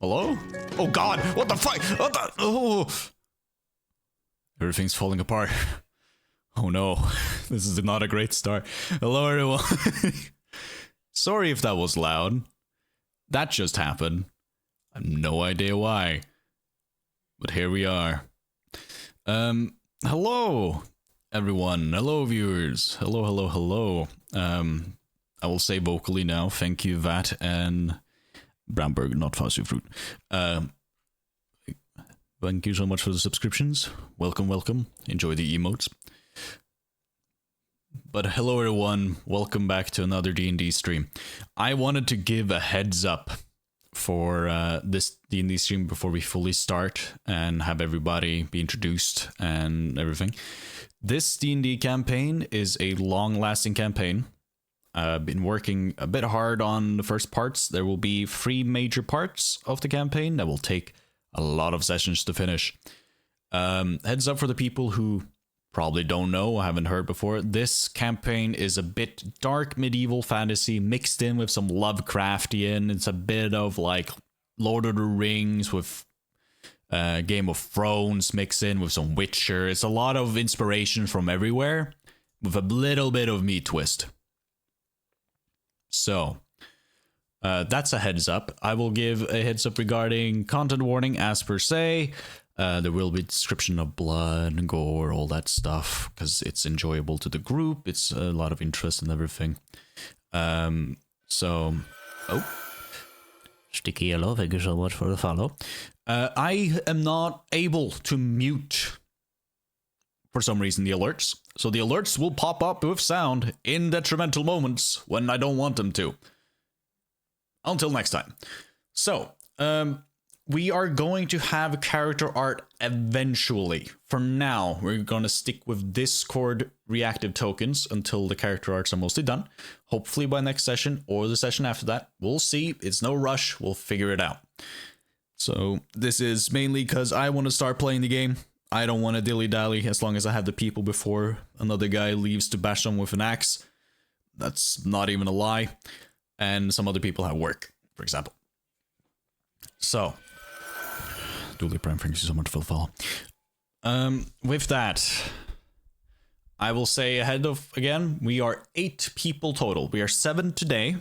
Hello? Oh god, what the fuck? What the? Oh! Everything's falling apart. Oh no, this is not a great start. Hello everyone. Sorry if that was loud. That just happened. I have no idea why. But here we are. Hello everyone. Hello viewers. Hello. I will say vocally now, thank you Vat and Bramberg, not Fuzzy Fruit. Thank you so much for the subscriptions. Welcome. Enjoy the emotes. But hello everyone, welcome back to another D&D stream. I wanted to give a heads up for this D&D stream before we fully start and have everybody be introduced and everything. This D&D campaign is a long-lasting campaign. I've been working a bit hard on the first parts. There will be 3 major parts of the campaign that will take a lot of sessions to finish. Heads up for the people who probably don't know or haven't heard before. This campaign is a bit dark medieval fantasy mixed in with some Lovecraftian. It's a bit of like Lord of the Rings with Game of Thrones mixed in with some Witcher. It's a lot of inspiration from everywhere with a little bit of me twist. So, that's a heads up. I will give a heads up regarding content warning as per se. There will be description of blood and gore, all that stuff, because it's enjoyable to the group. It's a lot of interest and everything. Sticky Yellow, thank you so much for the follow. I am not able to mute, for some reason, the alerts. So the alerts will pop up with sound in detrimental moments when I don't want them to. Until next time. So, we are going to have character art eventually. For now, we're going to stick with Discord reactive tokens until the character arts are mostly done. Hopefully by next session or the session after that. We'll see. It's no rush. We'll figure it out. So, this is mainly because I want to start playing the game. I don't want to dilly-dally as long as I have the people before another guy leaves to bash them with an axe. That's not even a lie. And some other people have work, for example. So, Dooley Prime, thank you so much for the follow. With that, I will say ahead of, again, we are 8 people total. We are 7 today.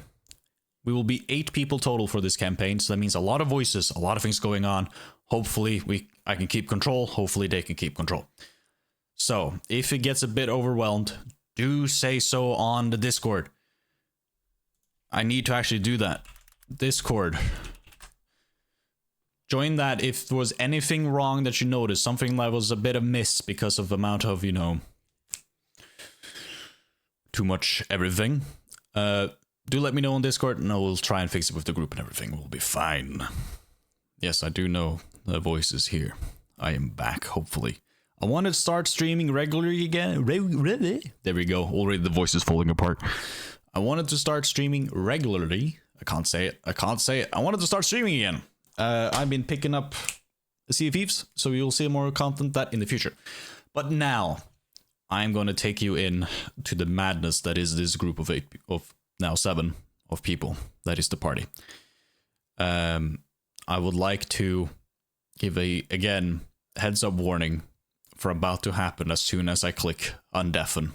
We will be 8 people total for this campaign, so that means a lot of voices, a lot of things going on. Hopefully, I can keep control. Hopefully, they can keep control. So, if it gets a bit overwhelmed, do say so on the Discord. I need to actually do that. Discord. Join that if there was anything wrong that you noticed. Something that was a bit of miss because of the amount of, you know, too much everything. Do let me know on Discord and I will try and fix it with the group and everything. We'll be fine. Yes, I do know the voice is here. I am back, hopefully. I want to start streaming regularly again. There we go. Already the voice is falling apart. I wanted to start streaming regularly. I can't say it. I wanted to start streaming again. I've been picking up Sea of Thieves, so you'll see more content that in the future. But now, I'm going to take you in to the madness that is this group of 7 of people. That is the party. I would like to give again, heads up warning for about to happen as soon as I click undeafen.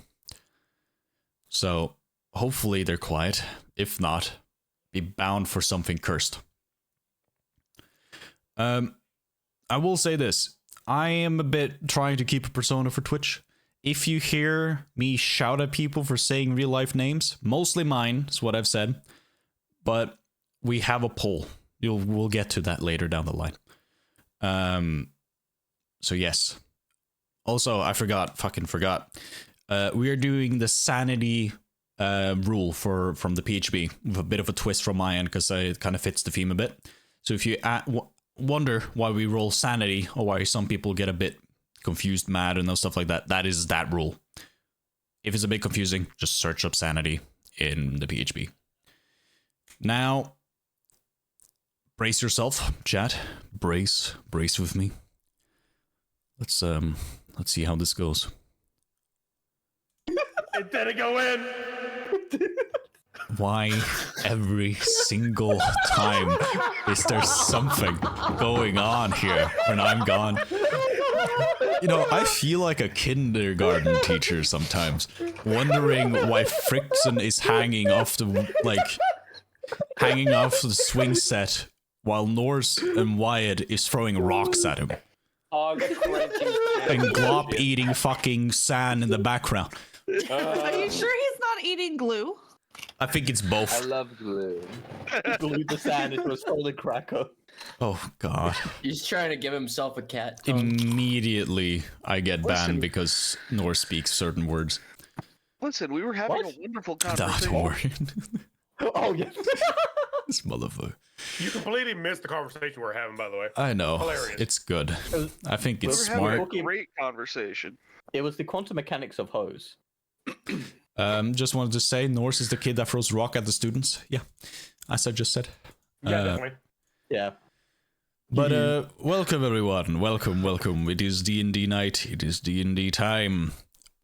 So, hopefully they're quiet. If not, be bound for something cursed. I will say this. I am a bit trying to keep a persona for Twitch. If you hear me shout at people for saying real life names, mostly mine is what I've said, but we have a poll. We'll get to that later down the line. So yes. Also, fucking forgot. We are doing the sanity rule from the PHB with a bit of a twist from my end because it kind of fits the theme a bit. So if you wonder why we roll sanity or why some people get a bit confused, mad, and stuff like that, that is that rule. If it's a bit confusing, just search up sanity in the PHB. Now, brace yourself, chat. Brace with me. Let's see how this goes. It didn't go in. Why every single time is there something going on here when I'm gone? You know, I feel like a kindergarten teacher sometimes, wondering why Frickson is hanging off the swing set while Norse and Wyatt is throwing rocks at him. And Glop eating fucking sand in the background. Are you sure he's not eating glue? I think it's both. I love glue. Glued the sand into a solid cracker. Oh god. He's trying to give himself a cat. Immediately I get banned because Norse speaks certain words. Listen, we were having a wonderful Don't conversation. worry. Oh, yeah. This motherfucker. You completely missed the conversation we're having, by the way. I know. Hilarious. It's good. I think it's We were having smart. a great conversation. It was the quantum mechanics of hose. Just wanted to say, Norse is the kid that throws rock at the students. Yeah, as I just said. Yeah, definitely. Yeah. But welcome everyone. Welcome. It is D&D night. It is D&D time.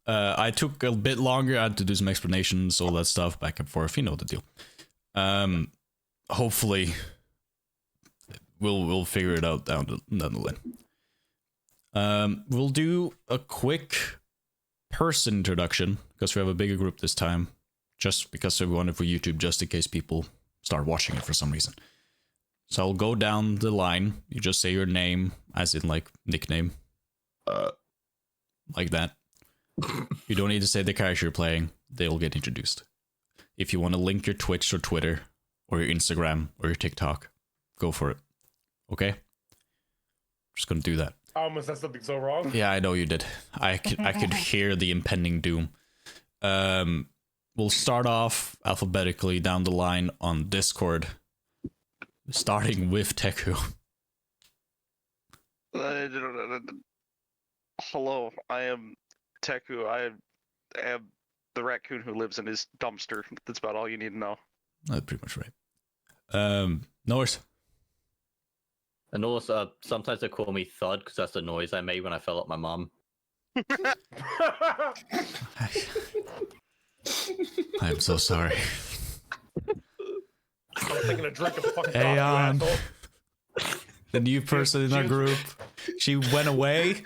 I took a bit longer. I had to do some explanations, all that stuff, back and forth. You know the deal. Hopefully, we'll figure it out down the line. We'll do a quick person introduction because we have a bigger group this time. Just because we want it for YouTube, just in case people start watching it for some reason. So I'll go down the line. You just say your name, as in like nickname, like that. You don't need to say the character you're playing. They'll get introduced. If you want to link your Twitch or Twitter or your Instagram or your TikTok, go for it. Okay? Just gonna do that. I almost said something so wrong. Yeah, I know you did. I could hear the impending doom. We'll start off alphabetically down the line on Discord, starting with Teku. Hello, I am Teku. I am the raccoon who lives in his dumpster. That's about all you need to know. That's pretty much right. Norse. And also, sometimes they call me Thud because that's the noise I made when I fell up my mum. I'm so sorry. I was taking a drink of fucking coffee, Aeon. you asshole. The new person in our group. She went away.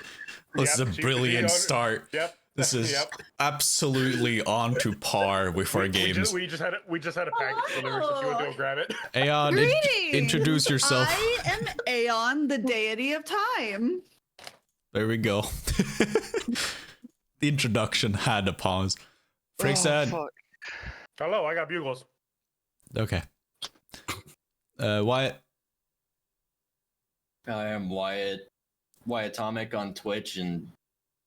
This is a She- brilliant she- start. Yep. This is Yep. absolutely on to par with our games. We just had a package delivered, so she went to go grab it. Aeon, Greetings! introduce yourself. I am Aeon, the deity of time. There we go. The introduction had a pause. Freak said. fuck. Hello, I got bugles. Okay. Wyatt. I am Wyatt Atomic on Twitch and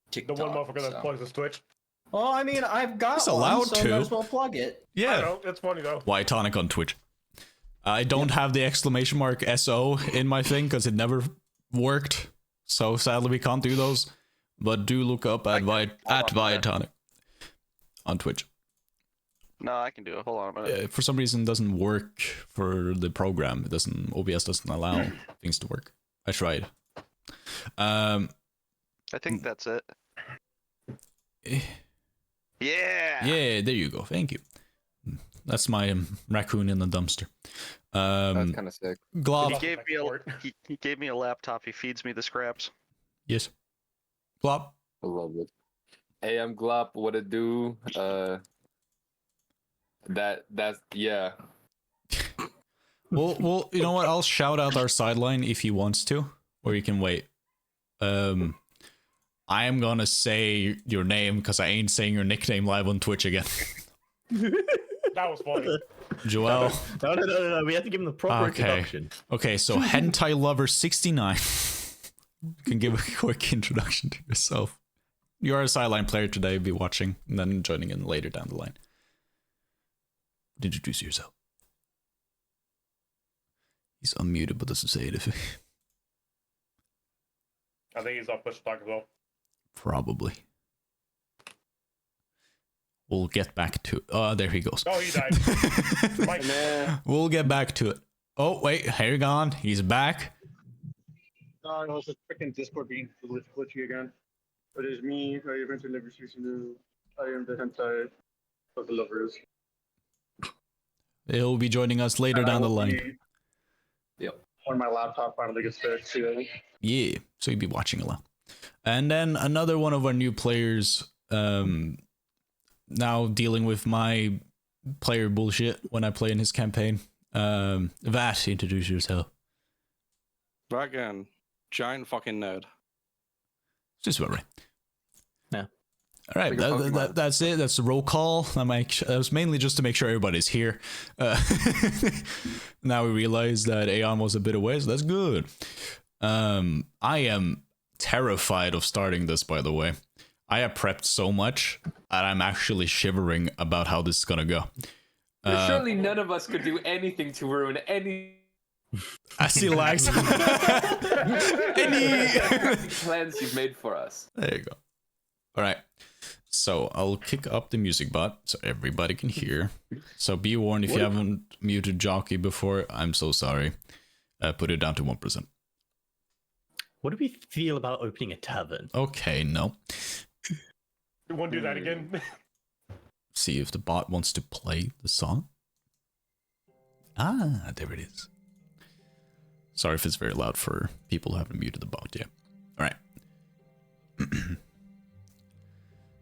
The TikTok. one motherfucker that so. plugs his Twitch. Well, I mean, I've got It's one, allowed so to. might as well plug it. I Yeah. know, it's funny though. Wyatonic on Twitch. I don't have the exclamation mark SO in my thing because it never worked. So sadly we can't do those. But do look up at Wyatonic on Twitch. No, I can do it. Hold on a minute. For some reason it doesn't work for the program. OBS doesn't allow things to work. I tried. I think that's it. eh, Yeah. Yeah, there you go. Thank you. That's my raccoon in the dumpster. That's kind of sick. Glop. He gave me a laptop. He feeds me the scraps. Yes. Glop. I love it. Hey, I'm Glop. What it do? That's yeah. Well, you know what? I'll shout out our sideline if he wants to, or you can wait. I am gonna say your name because I ain't saying your nickname live on Twitch again. That was funny. Joel. No. We have to give him the proper Okay. introduction. Okay, so Hentai Lover 69. You can give a quick introduction to yourself. You are a sideline player today, be watching, and then joining in later down the line. Introduce yourself. He's unmuted but doesn't say anything. I think he's off push talk as well. Probably. We'll get back to. Oh, there he goes. Oh, he died. Mike, Man. We'll get back to it. Oh wait, hang on. He's back. No, it's a freaking Discord being glitchy again. But it's me. I eventually never cease to. I am the hentai of the lovers. He'll be joining us later And I down the will line. be- When my laptop finally gets fixed, yeah. Yeah, so you'll be watching a lot. And then another one of our new players, now dealing with my player bullshit when I play in his campaign. Vat, introduce yourself. Dragon. Giant fucking nerd. Just about right. Yeah. All right, Like a Pokemon. that's it. That's the roll call. That was mainly just to make sure everybody's here. Now we realize that Aeon was a bit away, so that's good. I am terrified of starting this, by the way. I have prepped so much, and I'm actually shivering about how this is gonna go. Surely none of us could do anything to ruin any I see lags. Any... plans you've made for us. There you go. All right. So I'll kick up the music bot so everybody can hear. So be warned, if you haven't muted Jockey before, I'm so sorry. Put it down to 1%. What do we feel about opening a tavern? Okay, no. you won't do that again. See if the bot wants to play the song. Ah, there it is. Sorry if it's very loud for people who haven't muted the bot yet. All right.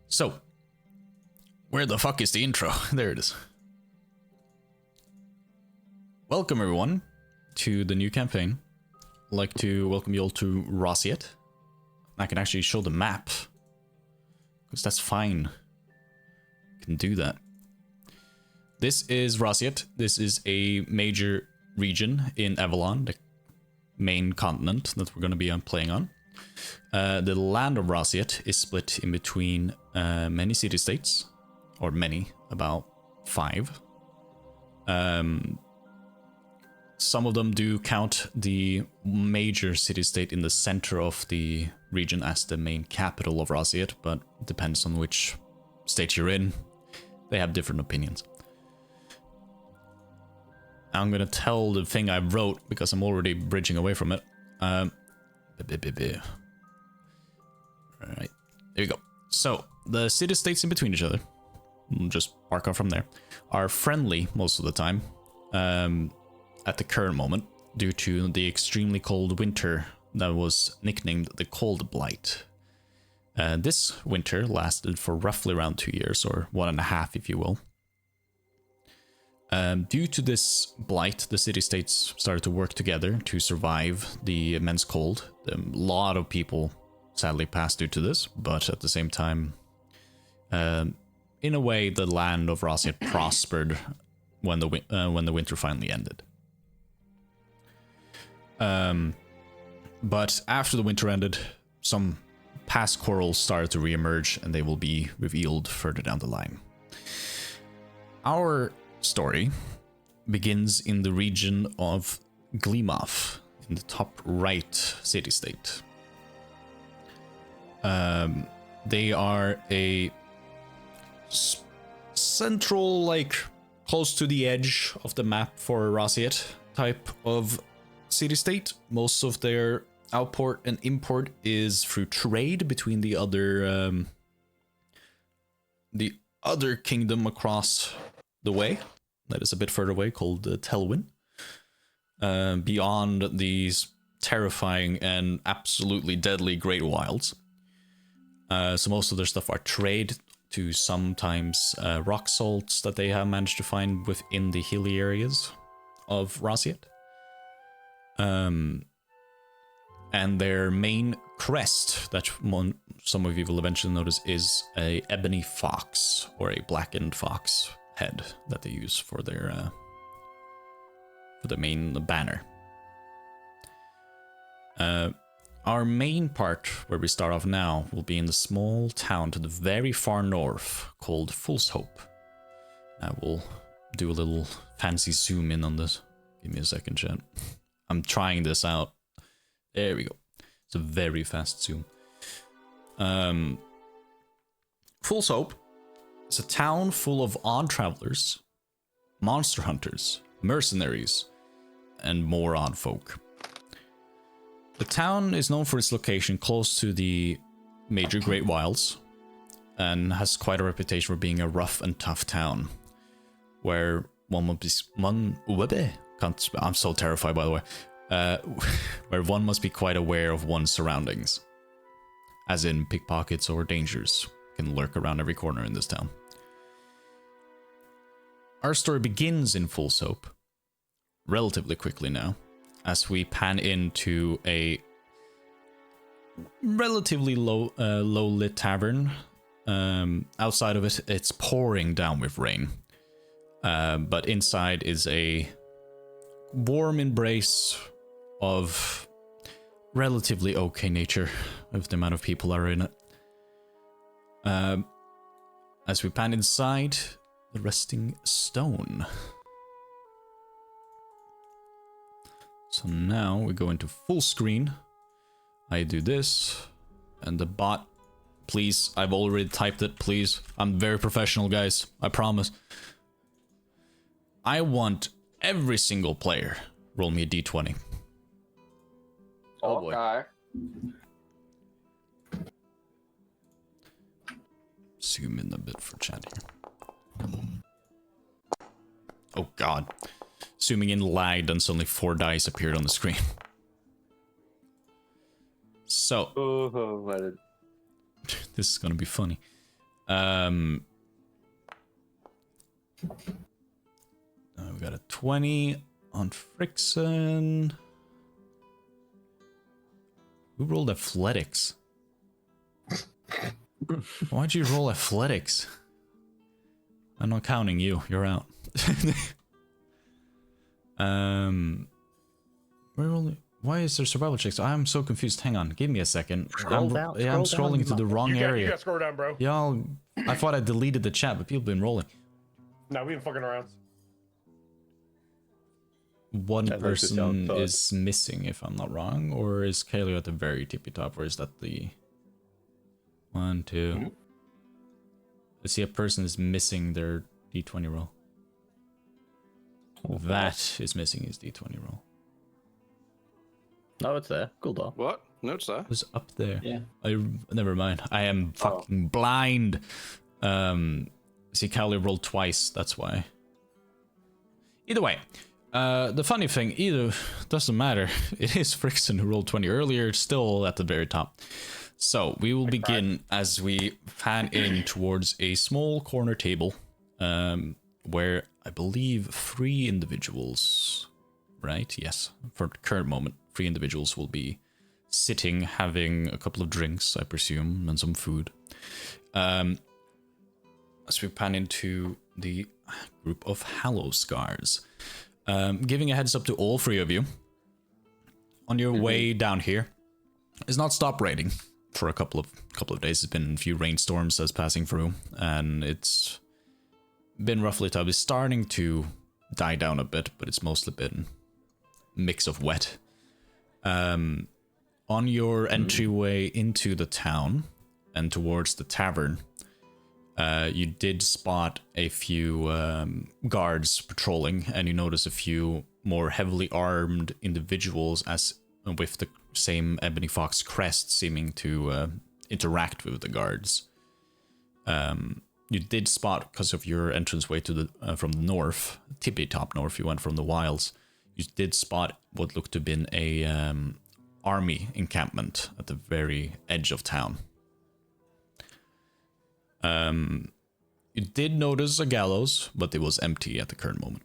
So, where the fuck is the intro? There it is. Welcome everyone to the new campaign. I'd like to welcome you all to Rossiet. I can actually show the map, because that's fine. Can do that. This is Rossiet. This is a major region in Evelon, the main continent that we're going to be playing on. The land of Rossiet is split in between many city-states, or many, about 5. Some of them do count the major city-state in the center of the region as the main capital of Rossiet, but it depends on which state you're in. They have different opinions. I'm gonna tell the thing I wrote because I'm already bridging away from it. Alright, there you go. So, the city-states in between each other, we'll just park on from there, are friendly most of the time, at the current moment, due to the extremely cold winter that was nicknamed the Cold Blight. This winter lasted for roughly around 2 years, or 1.5 if you will. Due to this blight, the city-states started to work together to survive the immense cold. A lot of people sadly passed due to this, but at the same time, in a way, the land of Rossiet prospered when the winter finally ended. But after the winter ended, some past quarrels started to re-emerge, and they will be revealed further down the line. Our story begins in the region of Glimaf, in the top right city-state. They are a central, like, close to the edge of the map for Rossiet type of city-state. Most of their outport and import is through trade between the other kingdom across the way, that is a bit further away, called Telwyn. Beyond these terrifying and absolutely deadly Great Wilds. So most of their stuff are trade to sometimes rock salts that they have managed to find within the hilly areas of Rossiet. And their main crest, that some of you will eventually notice, is a ebony fox, or a blackened fox head that they use for their main banner. Our main part, where we start off now, will be in the small town to the very far north called Fullshope. I will do a little fancy zoom in on this. Give me a second, chat. I'm trying this out. There we go. It's a very fast zoom. Fullshope It's a town full of odd travelers, monster hunters, mercenaries, and more odd folk. The town is known for its location close to the major Great Wilds and has quite a reputation for being a rough and tough town where I'm so terrified, by the way, where one must be quite aware of one's surroundings, as in pickpockets or dangers can lurk around every corner in this town. Our story begins in full soap relatively quickly now, as we pan into a relatively low lit tavern. Outside of it, it's pouring down with rain, but inside is a warm embrace of relatively okay nature with the amount of people that are in it. As we pan inside the resting stone. So now we go into full screen. I do this, and the bot, please, I've already typed it, please. I'm very professional, guys, I promise. I want every single player roll me a d20. Oh boy. Okay. Zoom in a bit for chat here. Oh god. Zooming in lagged and suddenly 4 dice appeared on the screen. So, this is gonna be funny. We got a 20 on Frickson. Who rolled athletics? Why'd you roll athletics? I'm not counting you. You're out. Why is there survival checks? I'm so confused. Hang on. Give me a second. Scroll down, I'm scroll scrolling down, to the wrong area. You got to scroll down, bro. Y'all, I thought I deleted the chat, but people have been rolling. No, we been fucking around. One That makes it sound person fun. is missing, if I'm not wrong, or is Kaylee at the very tippy top, or is that the 1, 2? I see a person is missing their d20 roll. That is missing his d20 roll. No, it's there. Cool dog. What? No, it's there. It was up there. Yeah. Never mind. I am fucking blind. See, Kaylee rolled twice. That's why. Either way. The funny thing, doesn't matter. It is Frickson who rolled 20 earlier, still at the very top. So we will begin as we pan in towards a small corner table, where I believe 3 individuals, right? Yes, for the current moment, 3 individuals will be sitting, having a couple of drinks, I presume, and some food. As we pan into the group of Hallow Scars. Giving a heads up to all 3 of you, on your way down here, is not stop raining for a couple of days. It's been a few rainstorms that's passing through, and it's been roughly tough. It's starting to die down a bit, but it's mostly been a mix of wet. On your entryway into the town and towards the tavern, you did spot a few guards patrolling, and you notice a few more heavily armed individuals as with the same Ebony Fox crest seeming to interact with the guards. You did spot, because of your entranceway to the from the north, tippy top north, you went from the wilds, you did spot what looked to have been a army encampment at the very edge of town. You did notice a gallows, but it was empty at the current moment.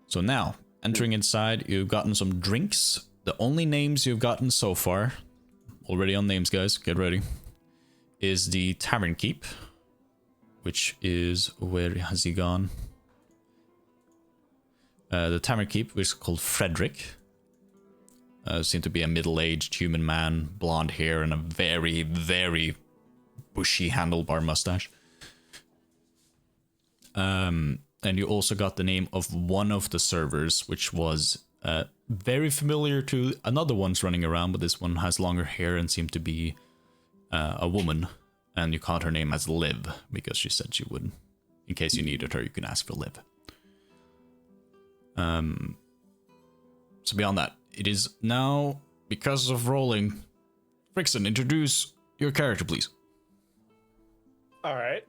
So now, entering inside, you've gotten some drinks. The only names you've gotten so far, already on names, guys, get ready, is the Tavern Keep, which is, where has he gone? The Tavern Keep, which is called Frederick. Seemed to be a middle-aged human man, blonde hair, and a very, very bushy handlebar mustache. And you also got the name of one of the servers, which was very familiar to another one's running around, but this one has longer hair and seemed to be a woman. And you called her name as Liv because she said she would. In case you needed her, you can ask for Liv. So beyond that, it is now, because of rolling, Frickson, introduce your character, please. All right.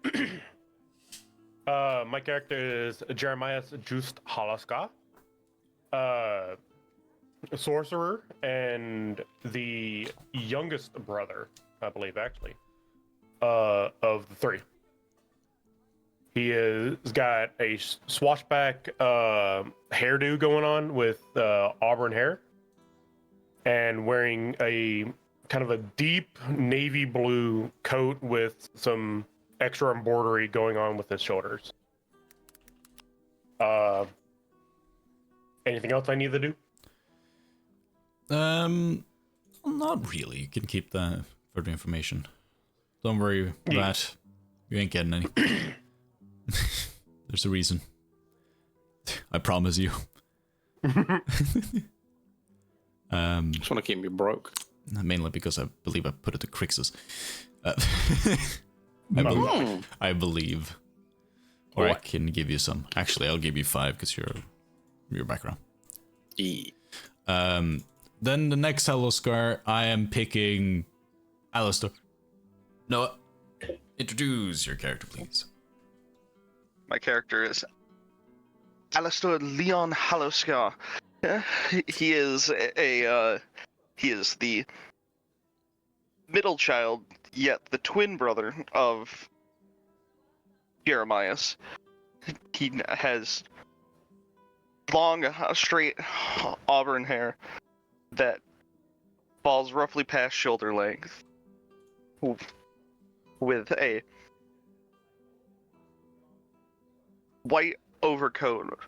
My character is Jeremiah Just Halaska, a sorcerer and the youngest brother, I believe, actually, of the three. He has got a swashback hairdo going on with auburn hair, and wearing a kind of a deep navy blue coat with some extra embroidery going on with his shoulders. Anything else I need to do? Not really. You can keep that further information. Don't worry, Matt. You ain't getting any. There's a reason. I promise you. Just want to keep me broke. Mainly because I believe I put it to Crixus. I believe. Or I can give you some. Actually, I'll give you 5 because your background. Then the next Hello Scar, I am picking Alistair. Noah, introduce your character, please. My character is Alistair Leon Hallowscar. He is he is the middle child, yet the twin brother of Jeremias. He has long, straight auburn hair that falls roughly past shoulder length, with a white overcoat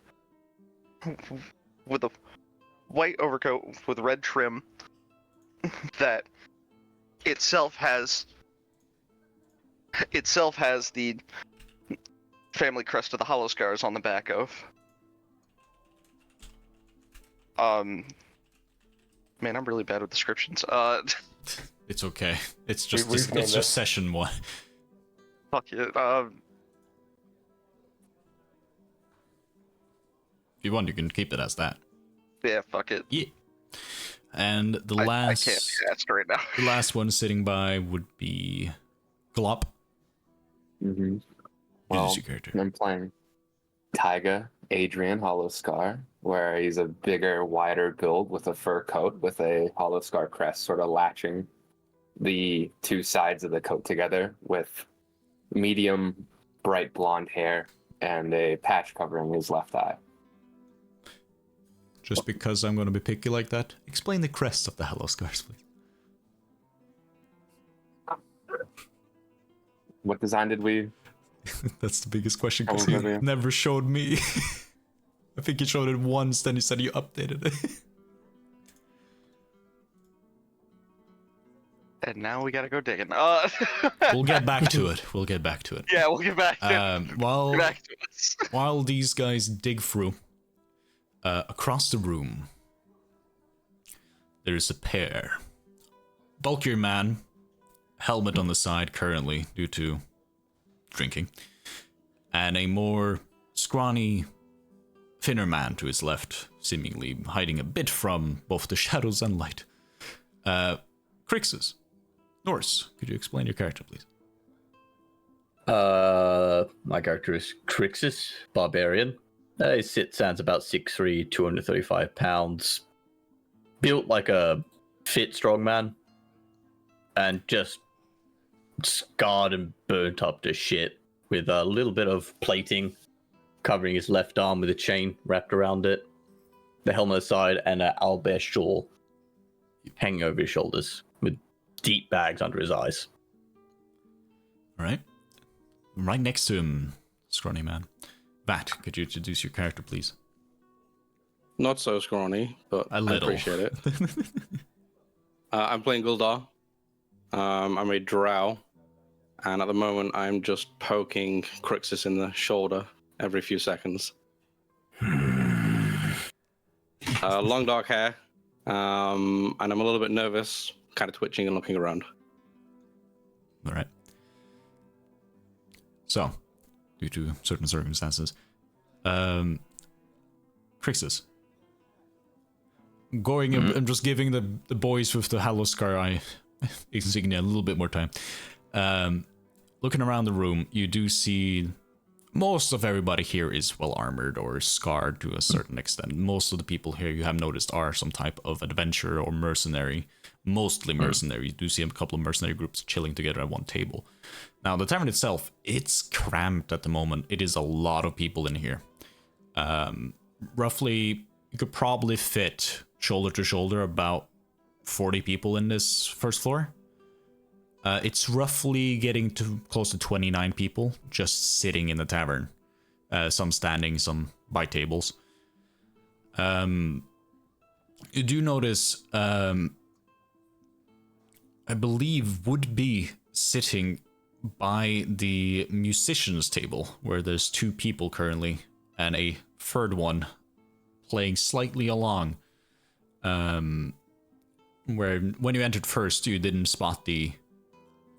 with red trim that itself has the family crest of the Hollow Scars on the back of. Man, I'm really bad with descriptions. It's okay. It's just We've known it's that. just session 1. Fuck it. If you want, you can keep it as that. Yeah, fuck it. Yeah. And the I last can't be asked right now. the last one sitting by would be Glop. Mm-hmm. Introduce Well, your character. I'm playing Tyga Adrian Hollow Scar, where he's a bigger, wider build with a fur coat with a Hollow Scar crest sort of latching the two sides of the coat together, with medium, bright blonde hair and a patch covering his left eye. Just because I'm going to be picky like that, explain the crest of the Hello Scars, please. What design did we? That's the biggest question because Oh, you really? never showed me. I think you showed it once, then you said you updated it. And now we gotta go digging. We'll get back to it. We'll get back to it. Yeah, we'll get back to While back to us. while these guys dig through, across the room, there's a pair. Bulkier man, helmet on the side currently due to drinking, and a more scrawny, thinner man to his left, seemingly hiding a bit from both the shadows and light. Crixus. Norse, could you explain your character, please? My character is Crixus, barbarian. He stands about 6'3", 235 pounds. Built like a fit strong man. And just scarred and burnt up to shit. With a little bit of plating covering his left arm with a chain wrapped around it. The helmet aside and an owlbear shawl hanging over his shoulders. With deep bags under his eyes. Alright. Right next to him, scrawny man. Vat, could you introduce your character, please? Not so scrawny, but A little. I appreciate it. I'm playing Guldar. I'm a drow, and at the moment I'm just poking Crixus in the shoulder every few seconds. Long dark hair, and I'm a little bit nervous, kind of twitching and looking around. Alright. So, due to certain circumstances. Crixus. Going and just giving the boys with the Hallow Scar Eye insignia a little bit more time. Looking around the room, you do see most of everybody here is well armored or scarred to a certain extent. Most of the people here you have noticed are some type of adventurer or mercenary, mostly mercenary. You do see a couple of mercenary groups chilling together at one table. Now, the tavern itself, it's cramped at the moment. It is a lot of people in here. Roughly, you could probably fit shoulder to shoulder about 40 people in this first floor. It's roughly getting to close to 29 people just sitting in the tavern. Some standing, some by tables. You do notice, I believe, would be sitting by the musicians table, where there's 2 people currently, and a third one playing slightly along. Where when you entered first, you didn't spot the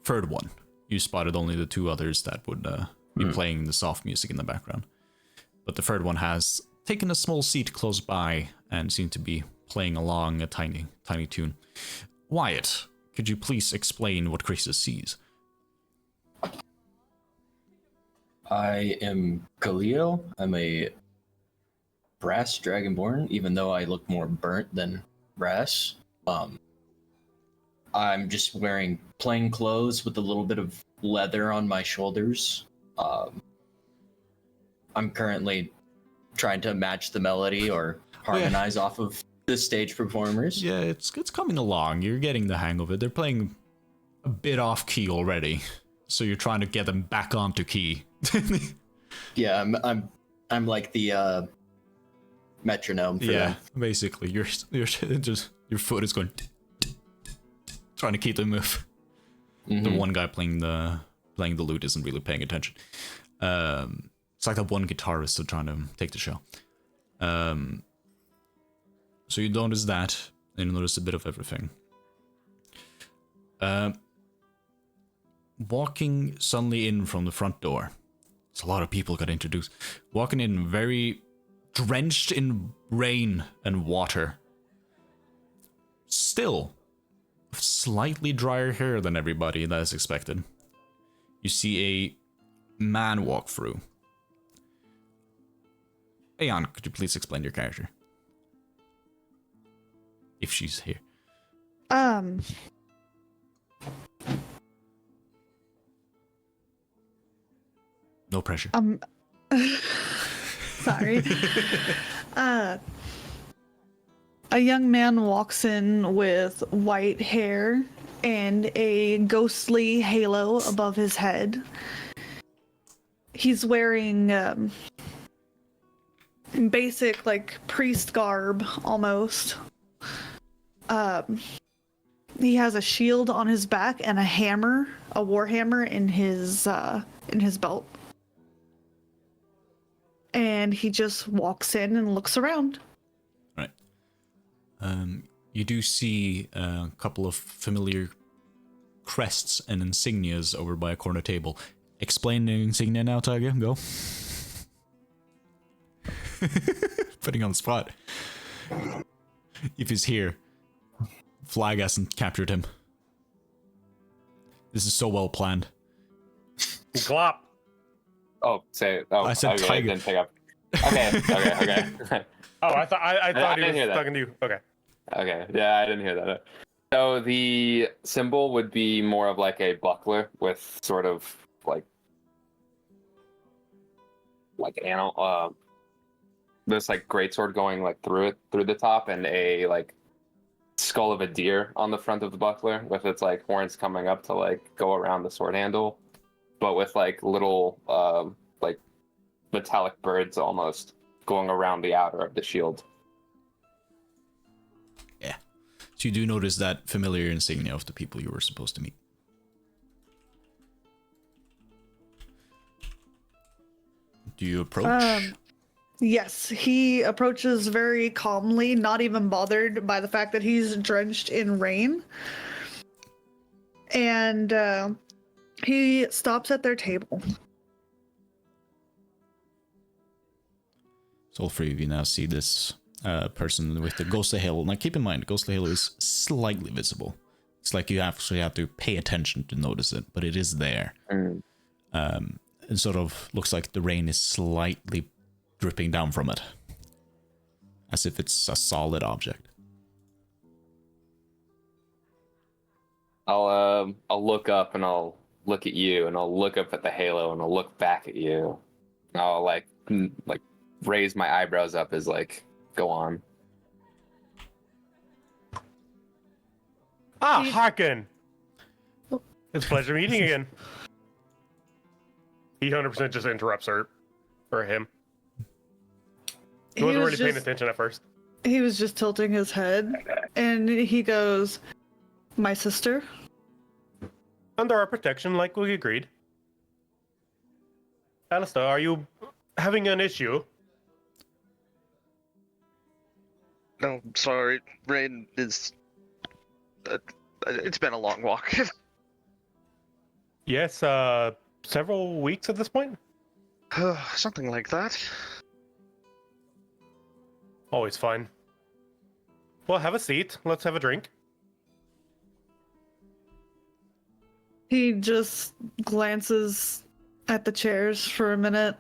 third one. You spotted only the 2 others that would be playing the soft music in the background. But the third one has taken a small seat close by and seemed to be playing along a tiny tune. Wyatt, could you please explain what Crixus sees? I am Khalil. I'm a brass dragonborn, even though I look more burnt than brass. I'm just wearing plain clothes with a little bit of leather on my shoulders. I'm currently trying to match the melody or harmonize off of the stage performers. Yeah, it's coming along. You're getting the hang of it. They're playing a bit off key already, so you're trying to get them back onto key. Yeah, I'm like the metronome for them. Basically, your foot is going trying to keep them move. The one guy playing the lute isn't really paying attention. It's like that one guitarist still trying to take the show. So you notice that, and you notice a bit of everything. Walking suddenly in from the front door. It's a lot of people got introduced. Walking in very drenched in rain and water. Still, slightly drier hair than everybody that is expected. You see a man walk through. Aeon, could you please explain your character? If she's here. No pressure. Sorry. A young man walks in with white hair and a ghostly halo above his head. He's wearing basic, like, priest garb, almost. He has a shield on his back and a hammer, a war hammer in his belt. And he just walks in and looks around. Right. You do see a couple of familiar crests and insignias over by a corner table. Explain the insignia now, Tiger. Go. Putting on the spot. If he's here, Flag hasn't captured him. This is so well planned. Glop. Oh, say. Oh, I said okay, tiger. I didn't pick up. Okay. Oh, I thought he didn't was hear that. talking to you. Okay. Okay, yeah, I didn't hear that. So the symbol would be more of like a buckler with sort of like animal, this like greatsword going like through the top, and a like skull of a deer on the front of the buckler with its like horns coming up to like go around the sword handle, but with like little like metallic birds almost going around the outer of the shield. Yeah. So you do notice that familiar insignia of the people you were supposed to meet. Do you approach? Yes, he approaches very calmly, not even bothered by the fact that he's drenched in rain. And he stops at their table. So all three of you now see this person with the ghostly halo. Now keep in mind, ghostly halo is slightly visible. It's like you actually have to pay attention to notice it, but it is there. It sort of looks like the rain is slightly dripping down from it, as if it's a solid object. I'll look up and I'll look at you, and I'll look up at the halo, and I'll look back at you. And I'll like raise my eyebrows up as like, go on. Haken! It's a pleasure meeting again. He 100% just interrupts her, or him. He wasn't really paying attention at first. He was just tilting his head, and he goes, "My sister?" Under our protection, like we agreed. Alistair, are you having an issue? No, sorry. Rain is... it's been a long walk. Yes, several weeks at this point? Something like that. Always fun. Well, have a seat. Let's have a drink. He just glances at the chairs for a minute,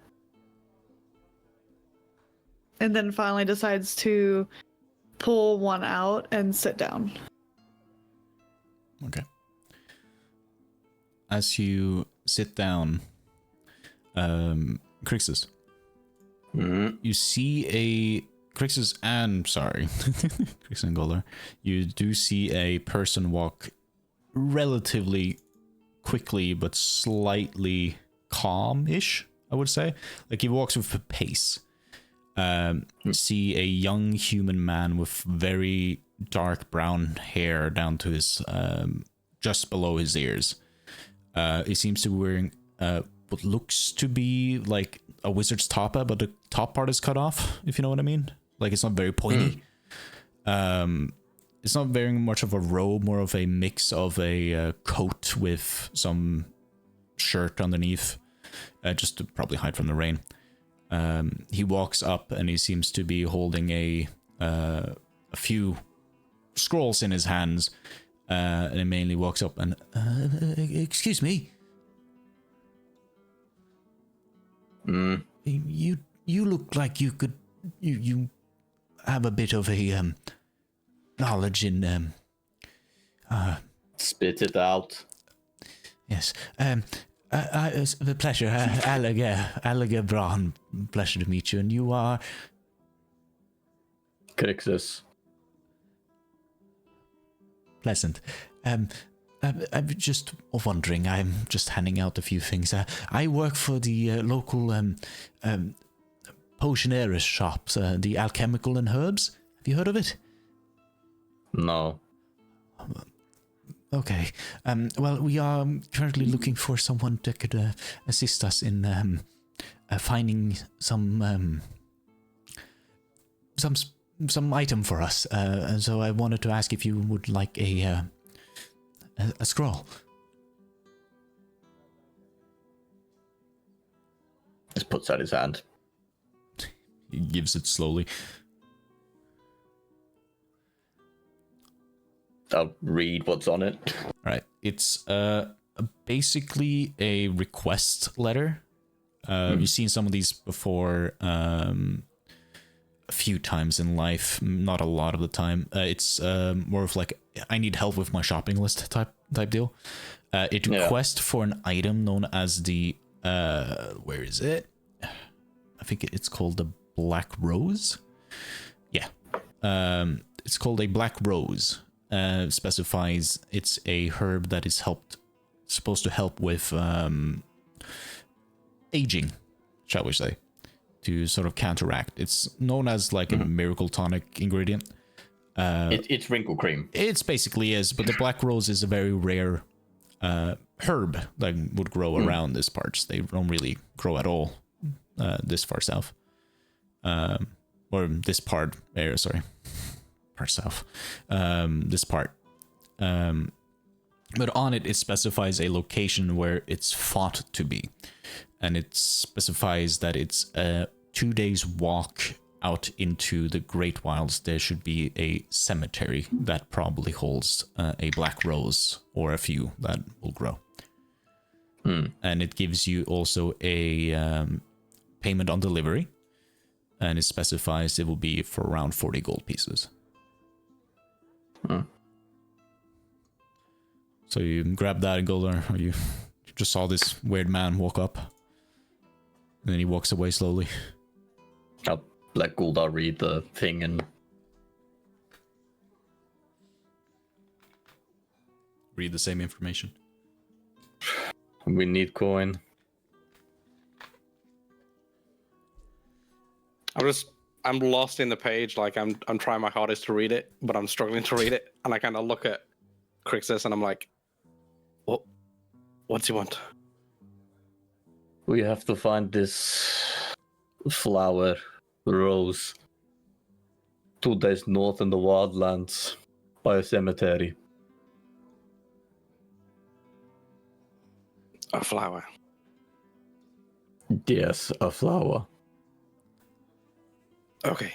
and then finally decides to pull one out and sit down. Okay. As you sit down, Crixus, you see Crixus and Crixus and Golar, you do see a person walk relatively quickly but slightly calm-ish, I would say. Like he walks with a pace. You see a young human man with very dark brown hair down to his just below his ears. He seems to be wearing what looks to be like a wizard's tapa, but the top part is cut off, if you know what I mean. Like it's not very pointy. It's not very much of a robe, more of a mix of a coat with some shirt underneath, just to probably hide from the rain. He walks up and he seems to be holding a few scrolls in his hands, and he mainly walks up and, excuse me. You look like you could, you have a bit of a, knowledge in, Spit it out. Yes. It's a pleasure. Alliger Braun. Pleasure to meet you. And you are... Crixus. Pleasant. I'm just wondering. I'm just handing out a few things. I work for the local potionerist shops, the Alchemical and Herbs. Have you heard of it? No. Okay. Well, we are currently looking for someone that could assist us in finding some item for us. And so I wanted to ask if you would like a scroll. Just puts out his hand. He gives it slowly. I'll read what's on it. Right. It's basically a request letter. You've seen some of these before a few times in life, not a lot of the time. It's more of like, I need help with my shopping list type deal. It requests for an item known as the where is it? I think it's called the Black Rose. Yeah. It's called a Black Rose. Specifies it's a herb that is supposed to help with aging, shall we say, to sort of counteract. It's known as like a miracle tonic ingredient. It's wrinkle cream. It's basically is, but the Black Rose is a very rare herb that would grow around these parts. They don't really grow at all this far south, or this part area. Sorry. South, this part, but on it specifies a location where it's thought to be, and it specifies that it's a 2 days walk out into the Great Wilds, there should be a cemetery that probably holds a black rose or a few that will grow. And it gives you also a payment on delivery, and it specifies it will be for around 40 gold pieces. So you grab that and go there, or you just saw this weird man walk up, and then he walks away slowly. I'll let Guldar read the thing and Read the same information. we need coin. I'm lost in the page. Like I'm trying my hardest to read it, but I'm struggling to read it. And I kind of look at Crixus and I'm like, what's he want? We have to find this flower, rose, 2 days north in the wildlands by a cemetery. A flower. Yes, a flower. Okay.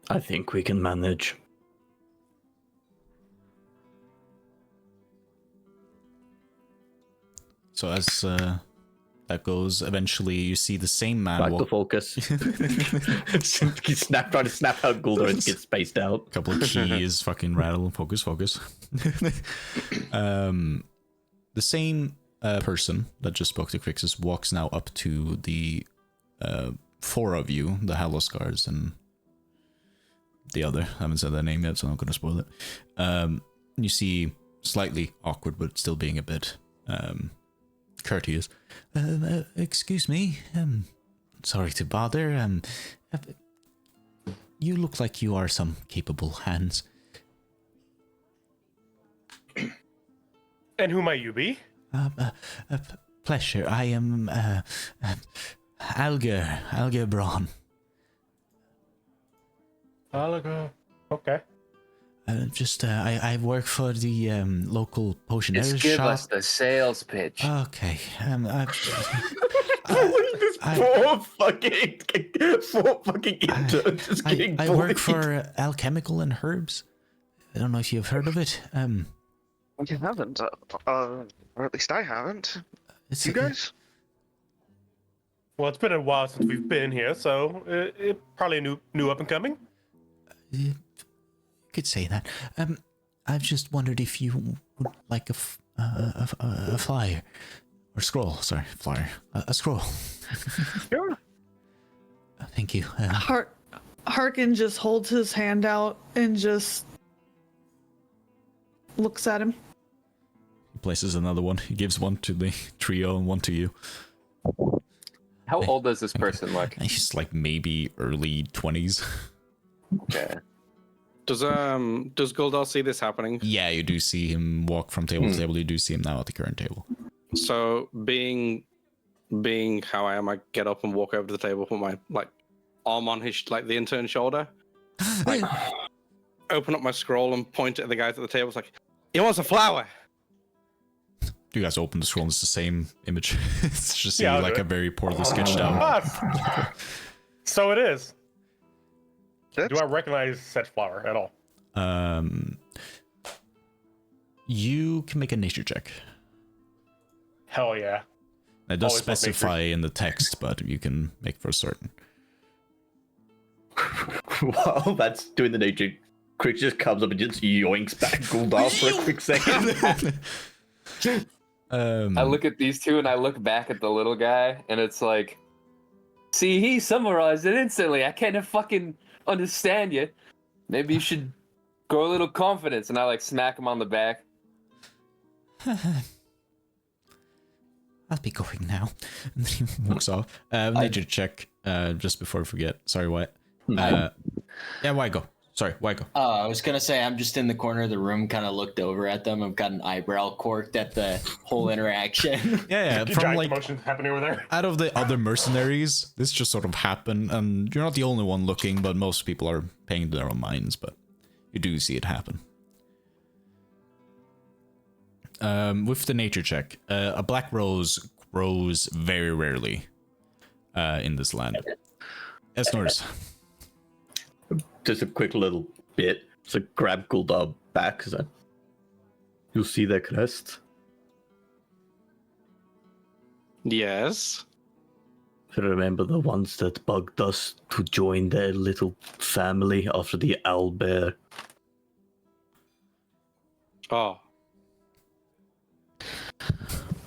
I think we can manage. So as that goes, eventually you see the same man Back to walk. focus. Trying to snap out Guldar and get spaced out. Couple of keys, fucking rattle, focus. The same person that just spoke to Crixus walks now up to the 4 of you, the Haloscars and the other. I haven't said that name yet, so I'm not going to spoil it. You see, slightly awkward, but still being a bit courteous. Excuse me. Sorry to bother. You look like you are some capable hands. And who might you be? Pleasure. I am Alger Braun. Alaga. Okay. I work for the local potioner's Just give shop. us the sales pitch. Okay. Four fucking interns just getting I work bullied. for Alchemical and Herbs. I don't know if you've heard of it. You haven't, or at least I haven't. It's You guys? Well, it's been a while since we've been here, so it probably new up and coming. You could say that. I've just wondered if you would like a flyer or scroll. Sorry, flyer. A scroll. Sure. Thank you. Harkin just holds his hand out and just looks at him. He places another one. He gives one to the trio and one to you. How old does this person look? He's like maybe early 20s. Okay. Does Guldar see this happening? Yeah, you do see him walk from table to table. You do see him now at the current table. So being how I am, I get up and walk over to the table, put my arm on his the intern's shoulder, open up my scroll and point at the guys at the table. It's like, he wants a flower. You guys open the scroll and it's the same image. It's just Yeah, like a very poorly sketched out. Ah, so it is. That's, Do I recognize said flower at all? You can make a nature check. Hell yeah. It does Always love specify in the text, but you can make for certain. While that's doing the nature, Crick just comes up and just yoinks back Guldar for a quick second. I look at these two and I look back at the little guy, and it's like, see, he summarized it instantly. I can't fucking understand you. Maybe you should grow a little confidence. And I smack him on the back. I'll be going now. And then he walks off. Nature check, just before I forget. Sorry, Wyatt. Yeah, why go? Sorry, why go? I was gonna say I'm just in the corner of the room, kind of looked over at them. I've got an eyebrow corked at the whole interaction. Yeah, from Giant like commotion happening over there. out of the other mercenaries, this just sort of happened, and you're not the only one looking, but most people are paying their own minds, but you do see it happen. With the nature check, a black rose grows very rarely in this land. Yes, Norris. Just a quick little bit. So grab Guldar back. So you'll see their crest. Yes. If you remember the ones that bugged us to join their little family after the owlbear. Oh.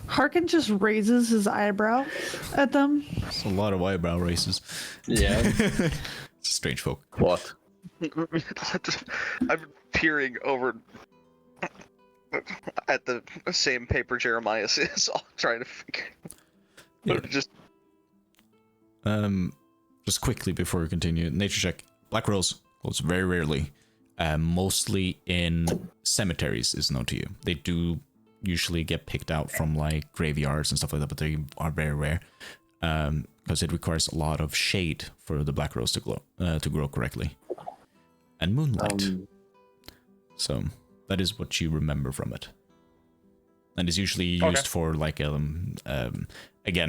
Harkin just raises his eyebrow at them. It's a lot of eyebrow raises. Yeah. It's strange folk. What? I'm peering over at the same paper Jeremiah is, trying to figure. Yeah. Just quickly before we continue, nature check. Black rose goes very rarely. Mostly in cemeteries is known to you. They do usually get picked out from like graveyards and stuff like that, but they are very rare because it requires a lot of shade for the black rose to grow correctly, and moonlight. So that is what you remember from it, and is usually used for like again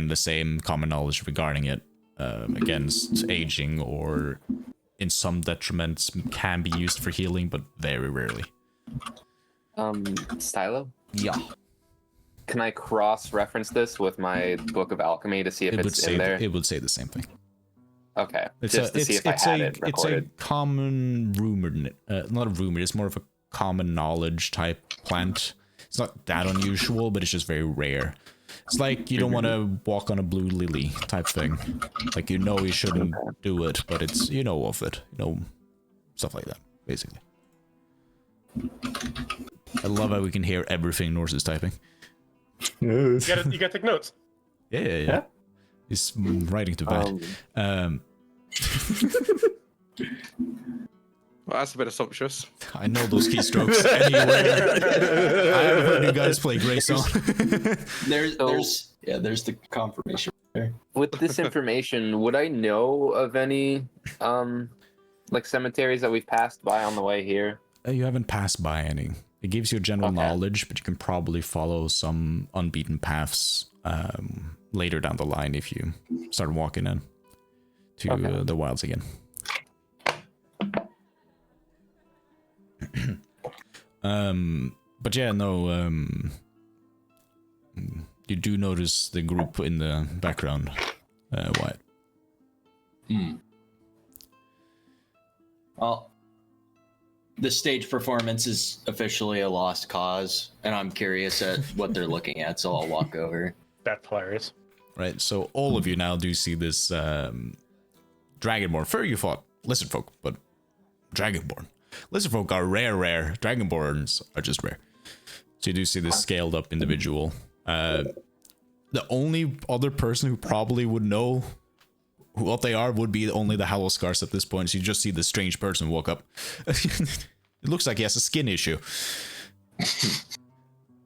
the same common knowledge regarding it against aging, or in some detriments can be used for healing, but very rarely. Stylo? Yeah. Can I cross-reference this with my Book of Alchemy to see if it's in there? It would say the same thing. Okay. It's just to see if I had it recorded. It's a common rumor, not a rumor, it's more of a common knowledge type plant. It's not that unusual, but it's just very rare. It's like you don't want to walk on a blue lily type thing. Like, you shouldn't do it, but it's, of it. Stuff like that, basically. I love how we can hear everything Norse is typing. You gotta take notes. Yeah. He's writing to bed. Well, that's a bit sumptuous. I know those keystrokes anywhere. I haven't heard you guys play Greystone. There's the confirmation there. With this information, would I know of any like cemeteries that we've passed by on the way here? You haven't passed by any. It gives you general knowledge, but you can probably follow some unbeaten paths later down the line if you start walking in to the wilds again. But yeah, no, you do notice the group in the background, Wyatt. Well, the stage performance is officially a lost cause, and I'm curious at what they're looking at, so I'll walk over. That's hilarious. Right, so all of you now do see this Dragonborn. Fur you fought lizard folk, but Dragonborn. Lizard folk are rare. Dragonborns are just rare. So you do see this scaled up individual. The only other person who probably would know what they are would be only the Hollow Scars at this point. So you just see this strange person walk up. It looks like he has a skin issue.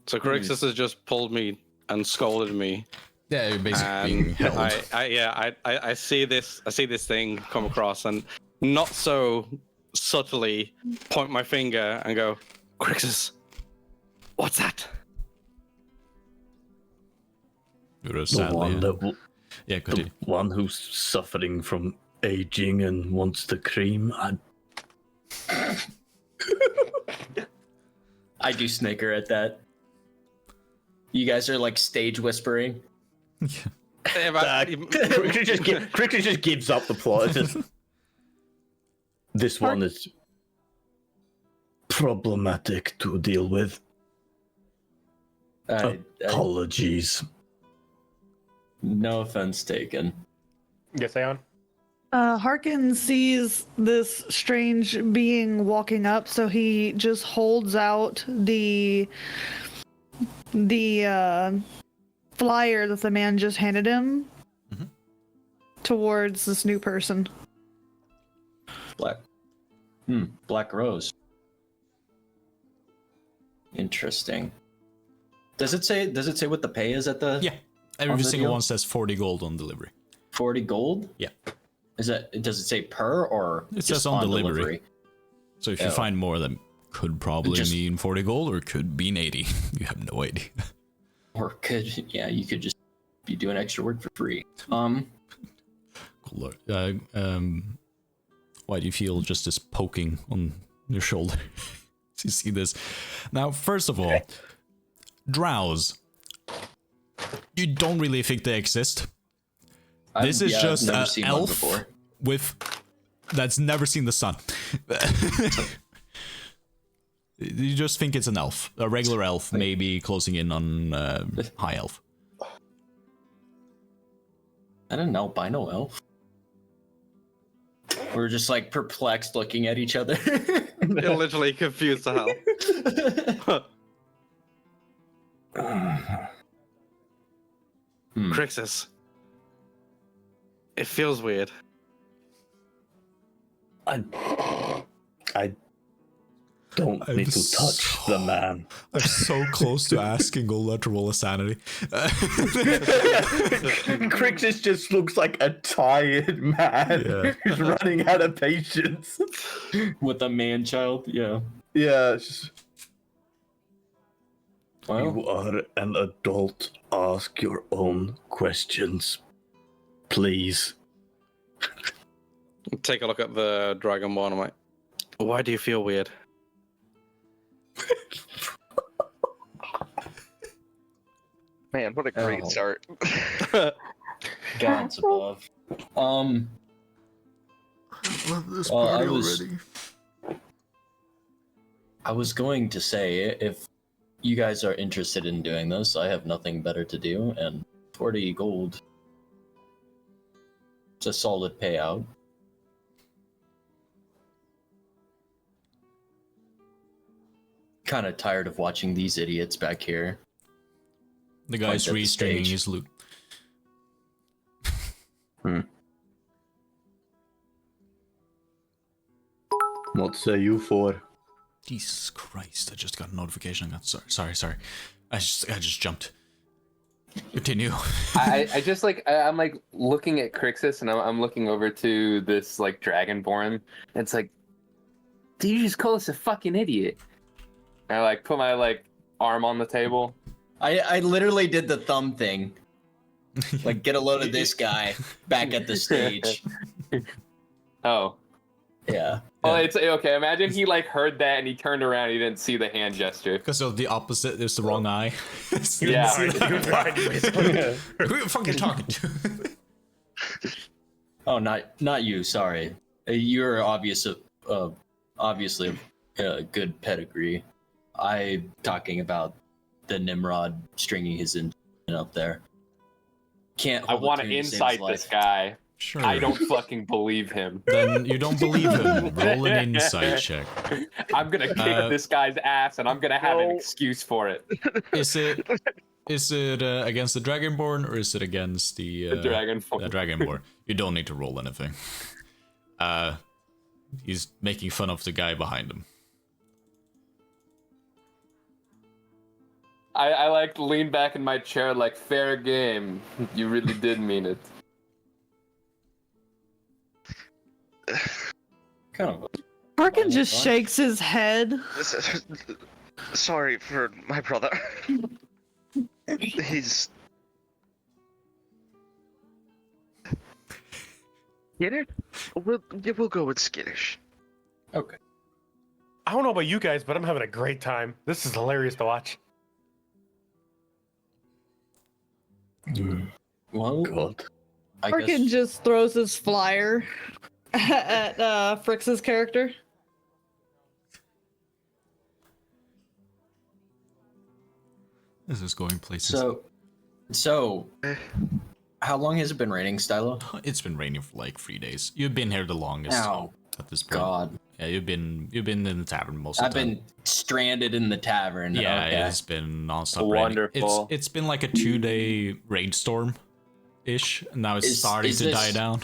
So Crixus has just pulled me and scolded me. Yeah, you're basically being held. I see this thing come across and not so subtly point my finger and go, Crixus, what's that? The continue. one who's suffering from aging and wants the cream. I do snicker at that. You guys are like stage whispering. Crixus just gives up the plot. This one is problematic to deal with. Apologies. No offense taken. Yes, Aeon? Harkin sees this strange being walking up, so he just holds out the flyer that the man just handed him towards this new person. Black Rose. Interesting. Does it say what the pay is at the? Yeah, every single one says 40 gold on delivery. 40 gold? Yeah. Does it say per or it says on delivery? So if you find more, that could probably mean 40 gold or could mean 80. You have no idea. Or you could just be doing extra work for free. Gold why do you feel just this poking on your shoulder? You see this? Now, first of all, drows. You don't really think they exist. This is just never an seen one elf before. that's never seen the sun. You just think it's an elf, a regular elf, maybe closing in on high elf. And an albino elf. We're just like perplexed looking at each other. You're literally confused to hell. Crixus. It feels weird. I don't need to touch the man. I'm so close to asking Ola to roll a sanity. Crixus just looks like a tired man who's running out of patience. With a man child, yeah. Yeah. It's just, Well, you are an adult. Ask your own questions, please. Take a look at the Dragonborn. I'm like, why do you feel weird? Man, what a great Oh. start. God's above. This Well, I was going to say, if you guys are interested in doing this, I have nothing better to do, and 40 gold. It's a solid payout. Kind of tired of watching these idiots back here. The guy's Point at the restringing stage. his loot. What say you for? Jesus Christ! I just got a notification. I got sorry. I just jumped. Continue. I just like I'm like looking at Crixus and I'm looking over to this like Dragonborn. And it's like, did you just call us a fucking idiot? And I like put my like arm on the table. I literally did the thumb thing. Like, get a load of this guy back at the stage. Oh. Yeah. Oh, it's okay. Imagine he like heard that and he turned around. He didn't see the hand gesture. Because of the opposite, there's the wrong eye. Yeah. Who are you fucking talking to? Oh, not you. Sorry. You're obviously a good pedigree. I'm talking about the Nimrod stringing his in up there. Can't. I hold a want to tune to save insight his this life. guy. Sure. I don't fucking believe him. Then you don't believe him. Roll an insight check. I'm gonna kick this guy's ass, and I'm gonna have an excuse for it. Is it against the Dragonborn or is it against the Dragonborn. The Dragonborn. You don't need to roll anything. He's making fun of the guy behind him. I like lean back in my chair like, fair game. You really did mean it. Kind of. Harkin just shakes his head. Sorry for my brother. He's... Skittish? We'll go with skittish. Okay. I don't know about you guys, but I'm having a great time. This is hilarious to watch. Well, God. I Harkin guess just throws his flyer at Frix's character. This is going places. So, how long has it been raining, Stylo? It's been raining for like 3 days. You've been here the longest Ow. at this point. God, Yeah, you've been in the tavern most of I've the time. been stranded in the tavern. Yeah, okay. it's been nonstop Wonderful. raining. It's been like a 2-day rainstorm ish. And now it's Is starting to this- die down.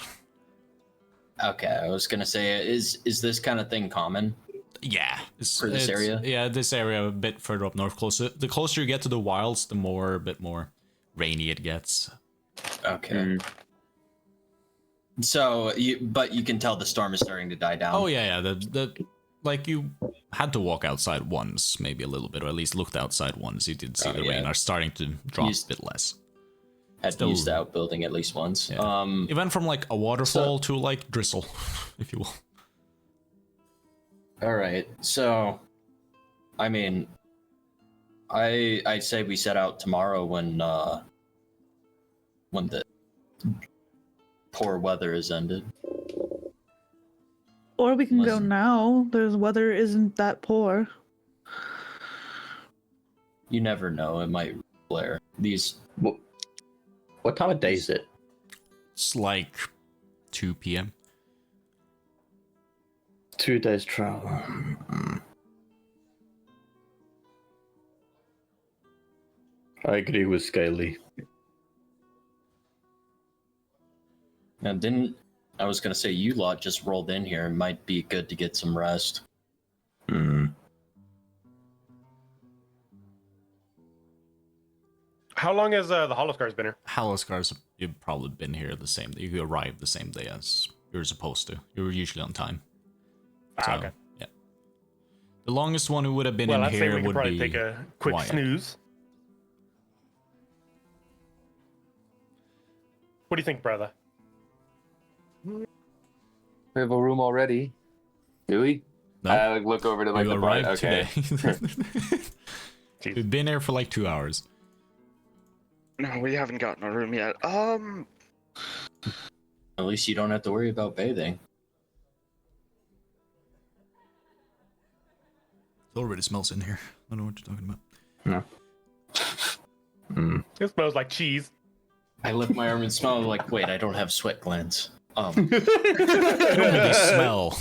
Okay, I was gonna say, is this kind of thing common? Yeah. For this area? Yeah, this area a bit further up north. The closer you get to the wilds, a bit more rainy it gets. Okay. So, but you can tell the storm is starting to die down. Oh yeah. The like you had to walk outside once, maybe a little bit, or at least looked outside once. You did see Oh, the yeah. rain are starting to drop Used- a bit less. had Still- used the outbuilding at least once. Yeah. It went from like a waterfall to like drizzle, if you will. All right. So, I mean, I'd say we set out tomorrow when the poor weather is ended. Or we can go Listen. now. The weather isn't that poor. You never know; it might flare. What time of day is it? It's like 2 p.m. 2 days travel. I agree with Scaly. And I was gonna say you lot just rolled in here. It might be good to get some rest. How long has the Holoscars been here? Haloscars, you've probably been here the same day. You arrived the same day as you're supposed to. You were usually on time. So, Okay. yeah. The longest one who would have been Well, in I'd say here we could would probably be take a quick Wyatt. snooze. What do you think, brother? We have a room already. Do we? No, I look over to like you the bar. arrived Okay. today. Jeez. We've been here for like 2 hours. No, we haven't gotten a room yet. At least you don't have to worry about bathing. It already smells in here. I don't know what you're talking about. It smells like cheese. I lift my arm and smell like, wait, I don't have sweat glands. They smell.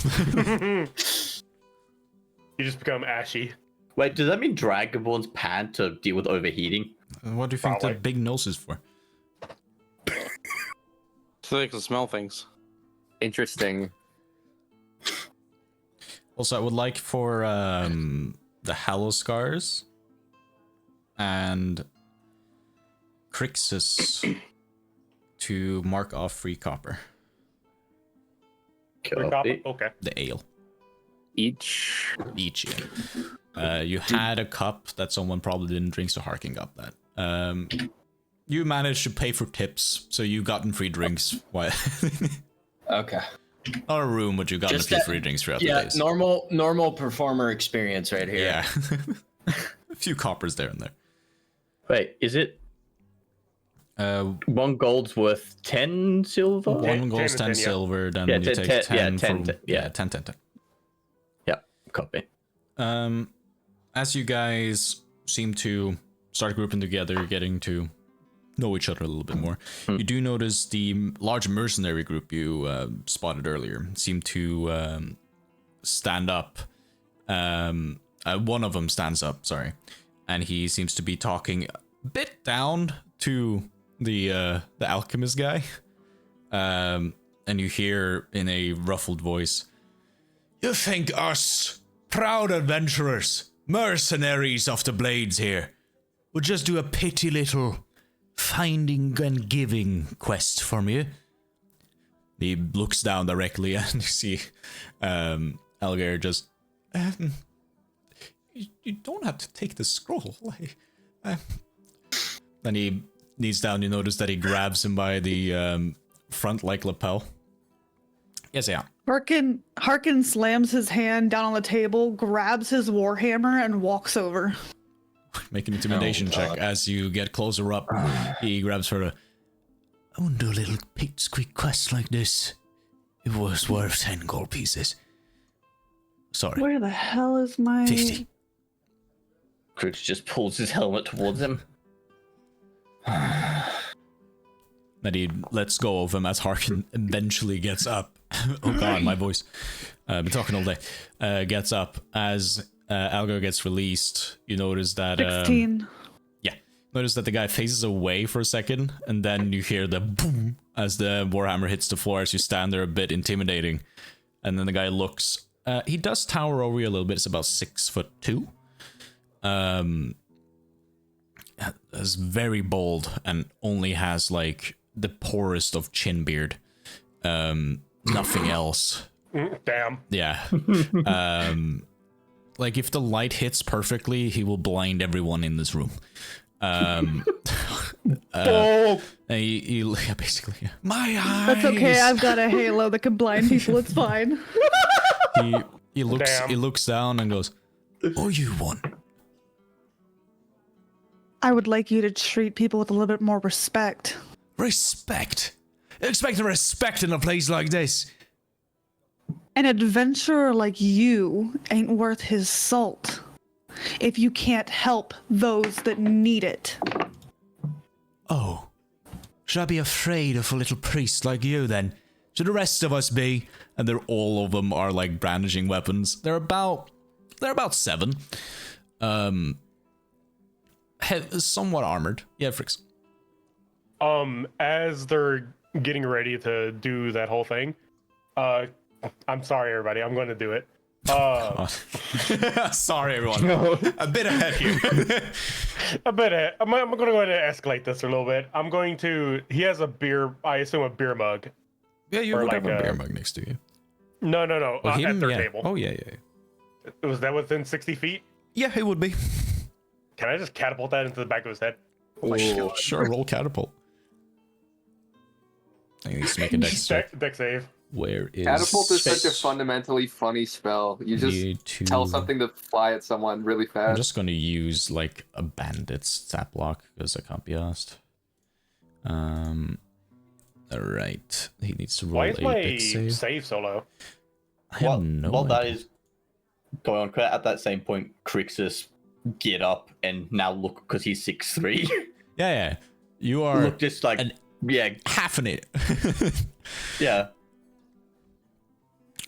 You just become ashy. Wait, does that mean Dragonborns pant to deal with overheating? What do you think Probably. the big nose is for? So they can smell things. Interesting. Also, I would like for the Haloscars and Crixus to mark off free copper. Copy. Okay. The ale. Each. Each, yeah. You had a cup that someone probably didn't drink, so Harkin got that. You managed to pay for tips, so you've gotten free drinks. Why? Okay. Not a room, but you've gotten Just a few that- free drinks throughout the Yeah, days. normal performer experience right here. Yeah. A few coppers there and there. Wait, is it 1 gold's worth 10 silver? Ten- 1 gold, 10 10 and 10, yeah. silver, then Yeah, you 10, take 10, 10, yeah, 10, from... 10, yeah. 10, 10, 10. Yeah, copy. As you guys seem to start grouping together, getting to know each other a little bit more, you do notice the large mercenary group you spotted earlier seem to stand up. One of them stands up, sorry, and he seems to be talking a bit down to the alchemist guy. And you hear in a ruffled voice, "You think us, proud adventurers, mercenaries of the blades here, would just do a petty little finding and giving quest from you?" He looks down directly and you see Algar just, you don't have to take the scroll. Then he kneels down. You notice that he grabs him by the front like lapel. Yes, yeah. Harkin slams his hand down on the table, grabs his warhammer, and walks over. Make an intimidation check. As you get closer up, he grabs her. I wouldn't do a little quick quest like this. It was worth 10 gold pieces. Sorry. Where the hell is my... 50. Crix just pulls his helmet towards him. Then he lets go of him as Harkin eventually gets up. Oh god, my voice. Been talking all day. Gets up. As Algar gets released, you notice that... 16. Notice that the guy faces away for a second, and then you hear the boom as the warhammer hits the floor as you stand there, a bit intimidating. And then the guy looks. He does tower over you a little bit. It's about 6'2". Is very bold and only has like the poorest of chin beard. Nothing else. Damn. Yeah. Like if the light hits perfectly, he will blind everyone in this room. And he yeah, basically, yeah. My eyes. That's okay. I've got a halo that can blind people. It's fine. He looks Damn. he looks down and goes, "Oh, you want?" I would like you to treat people with a little bit more respect. Respect. Expecting respect in a place like this. An adventurer like you ain't worth his salt if you can't help those that need it. Oh, should I be afraid of a little priest like you then? Should the rest of us be? And they're all of them are like brandishing weapons. They're about 7. Somewhat armored. Yeah, Fricks. As they're getting ready to do that whole thing, I'm sorry, everybody. I'm going to do it. Sorry, everyone. A bit ahead here. A bit ahead. I'm going to go ahead and escalate this a little bit. I'm going to. He has a beer. I assume a beer mug. Yeah, you Or would like have a a- beer mug next to you. No. Oh, him? At their Yeah. table. Oh, yeah. Was that within 60 feet? Yeah, it would be. Can I just catapult that into the back of his head? Oh, sure, roll catapult. I needs to make a dex check. Deck save. Where is... Catapult is such a space? fundamentally funny spell. You just Need to... tell something to fly at someone really I'm fast. just gonna use, like, a bandit's stat block, because I can't be asked. Alright. He needs to roll Why a is my dex save. save so low? I have no that idea. is going on, at that same point, Crixus get up and now look, because he's 6'3". Yeah. You are Look just like, yeah, half in it. yeah.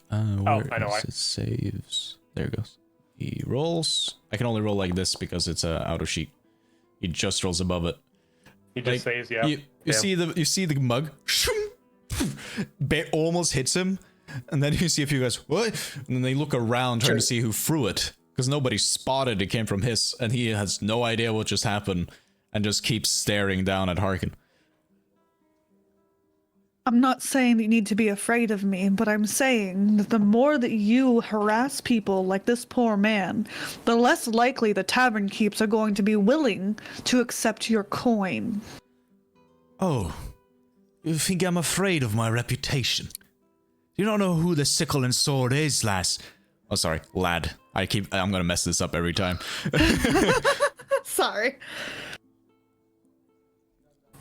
Where I know is why. it saves? There it goes. He rolls. I can only roll like this because it's a auto sheet. He just rolls above it. He just Like, saves, yeah. You Damn. see the mug. Almost hits him, and then you see a few guys. What? And then they look around trying to see who threw it because nobody spotted it came from his, and he has no idea what just happened, and just keeps staring down at Harkin. I'm not saying that you need to be afraid of me, but I'm saying that the more that you harass people like this poor man, the less likely the tavern keeps are going to be willing to accept your coin. Oh, you think I'm afraid of my reputation? You don't know who the sickle and sword is, lass. Oh, sorry, lad. I'm gonna mess this up every time. Sorry.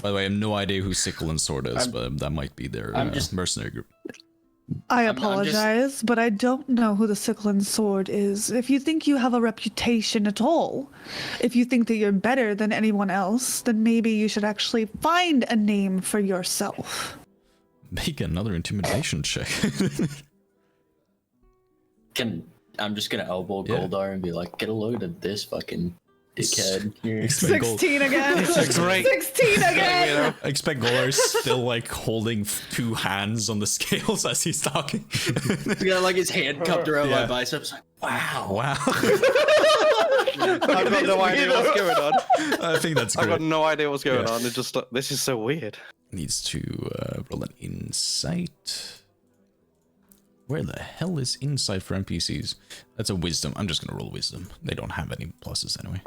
By the way, I have no idea who sickle and sword is, but that might be their mercenary group. I I'm just- apologize, but I don't know who the sickle and sword is. If you think you have a reputation at all, if you think that you're better than anyone else, then maybe you should actually find a name for yourself. Make another intimidation check. I'm just gonna elbow Yeah. Goldar and be like, get a load of this fucking dickhead here. Expect 16 again. That's great. 16 again. You know? I expect Golar is still like holding 2 hands on the scales as he's talking. He's got like his hand cupped around Yeah. my biceps. Like, wow. Wow. I've got no idea what's going on. I think that's I've got great. no idea what's going Yeah. on. It's just this is so weird. Needs to roll an insight. Where the hell is insight for NPCs? That's a wisdom. I'm just gonna roll wisdom. They don't have any pluses anyway.